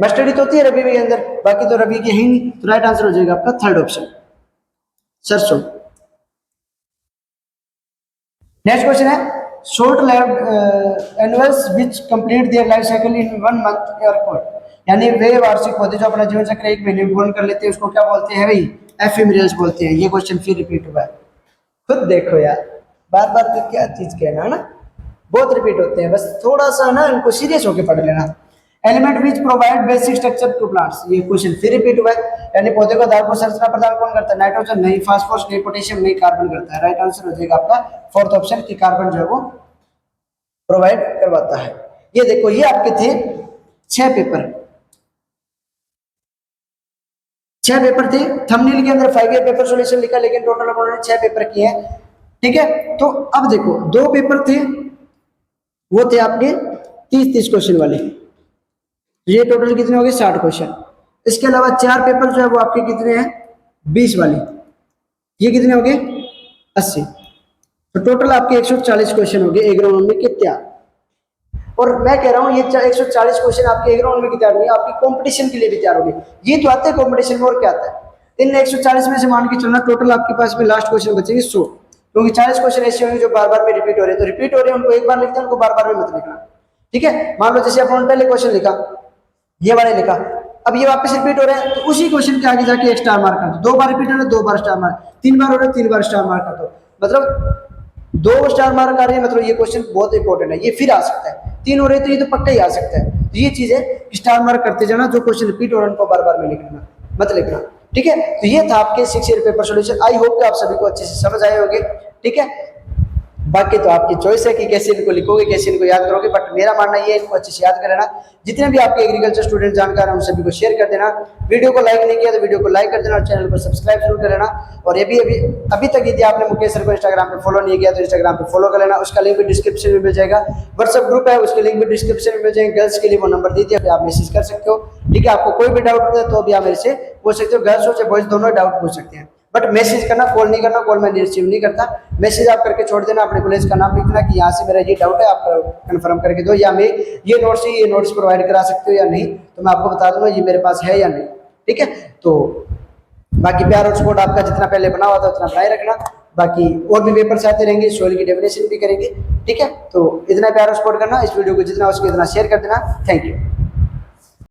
मस्टर्ड तो होती है रबी के अंदर, बाकी तो रबी की है ही नहीं। तो राइट आंसर हो जाएगा आपका थर्ड ऑप्शन, सरसों। नेक्स्ट क्वेश्चन है short lived animals which complete their life cycle in 1 month are called, यानी वे वार्षिक पौधे जो अपना जीवन चक्र 1 महीने में पूर्ण कर लेते हैं उसको क्या बोलते हैं भाई, एफिमेरल्स बोलते हैं। ये क्वेश्चन फिर रिपीट हुआ है, खुद देखो यार, बार बार तो क्या चीज कहना है ना, बहुत रिपीट होते हैं, बस थोड़ा सा ना इनको सीरियस होकर पढ़ लेना। Element which provide basic structure to plants, ये क्वेश्चन फिर रिपीट हुआ है, यानी पौधे को आधार को संरचना प्रदान कौन करता है, नाइट्रोजन नहीं, फास्फोरस नहीं, पोटेशियम नहीं, कार्बन करता है। राइट आंसर हो जाएगा आपका फोर्थ ऑप्शन की कार्बन जो है वो प्रोवाइड करवाता है। ये देखो ये आपके थे 6 पेपर, 6 पेपर थे। थंबनेल के अंदर 5 ईयर पेपर सॉल्यूशन लिखा, लेकिन टोटल उन्होंने 6 पेपर किए हैं, ठीक है। तो अब देखो 2 पेपर थे वो थे आपके 30-30 क्वेश्चन वाले, ये टोटल कितने हो गए 60 क्वेश्चन। इसके अलावा 4 पेपर जो है वो आपके कितने हैं 20 वाले, ये कितने हो गए 80, तो टोटल आपके 140 क्वेश्चन हो गए एग्रोनॉमी के तैयार। और मैं कह रहा हूँ ये 140 क्वेश्चन आपके एग्रोनॉमी की तैयार नहीं, आपकी कंपटीशन के लिए भी तैयार होगी। ये तो आते हैं कंपटीशन में, और क्या आता है इन 140 में से मान के चलना टोटल आपके पास में लास्ट क्वेश्चन बचेंगे 100, क्योंकि 40 क्वेश्चन ऐसे होंगे जो बार बार में रिपीट हो रहे हैं, तो रिपीट हो रहे हैं उनको एक बार लिखते हैं, उनको बार बार में मत लिखना, ठीक है। मान लो जैसे अपन पहले क्वेश्चन लिखा, ये वाले लिखा, अब ये वापस रिपीट हो रहे हैं, तो उसी क्वेश्चन के आगे जाके एक स्टार मार्क कर दो। 2 बार रिपीट हो रहे हैं 2 बार स्टार मार्क, 3 बार हो रहे हैं 3 बार स्टार मार्क कर दो, मतलब 2 स्टार मार्क आ रहे हैं, मतलब ये क्वेश्चन बहुत इंपॉर्टेंट है, ये फिर आ सकता है। 3 हो रहे हैं तो ये तो पक्का ही आ सकता है। तो ये चीज है, स्टार मार्क करते जाना, जो क्वेश्चन रिपीट हो रहे हैं उनको बार बार में लिखना मत लिखना, ठीक है। तो ये था आपके 6 year paper solution. I hope कि आप सभी को अच्छे से समझ आए होंगे, ठीक है। बाकी तो आपकी चॉइस है कि कैसे इनको लिखोगे, कैसे इनको याद करोगे, बट मेरा मानना ये है इनको अच्छे से याद कर लेना। जितने भी आपके एग्रीकल्चर स्टूडेंट जानकार हैं उन सभी को शेयर कर देना। वीडियो को लाइक नहीं किया तो वीडियो को लाइक कर देना और चैनल को सब्सक्राइब जरूर कर लेना। और ये भी अभी तक यदि आपने मुकेश सर को इंस्टाग्राम पे फॉलो नहीं किया तो इंस्टाग्राम पे फॉलो कर लेना, उसका लिंक भी डिस्क्रिप्शन में मिल जाएगा। व्हाट्सएप ग्रुप है उसके लिंक भी डिस्क्रिप्शन में मिल जाएंगे। गर्ल्स के लिए वो नंबर दे दिया, आप मैसेज कर सकते हो। ठीक है, आपको कोई भी डाउट होता है तो भी आप मेरे से पूछ सकते हो। गर्ल्स हो चाहे बॉयज दोनों डाउट पूछ सकते हैं, बट मैसेज करना, कॉल नहीं करना। कॉल मैं रिसीव नहीं करता, मैसेज आप करके छोड़ देना। अपने कॉलेज का नाम लिखना कि यहाँ से मेरा ये डाउट है, आप कंफर्म करके दो, या मैं ये नोट्स प्रोवाइड करा सकते हो या नहीं, तो मैं आपको बता दूंगा ये मेरे पास है या नहीं। ठीक है, तो बाकी प्यार और सपोर्ट आपका जितना पहले बना हुआ था उतना बनाए रखना। बाकी और भी पेपर्स आते रहेंगे, सोइल की डेफिनेशन भी करेंगे। ठीक है, तो इतना प्यार और सपोर्ट करना, इस वीडियो को जितना हो सके उतना शेयर कर देना। Thank you.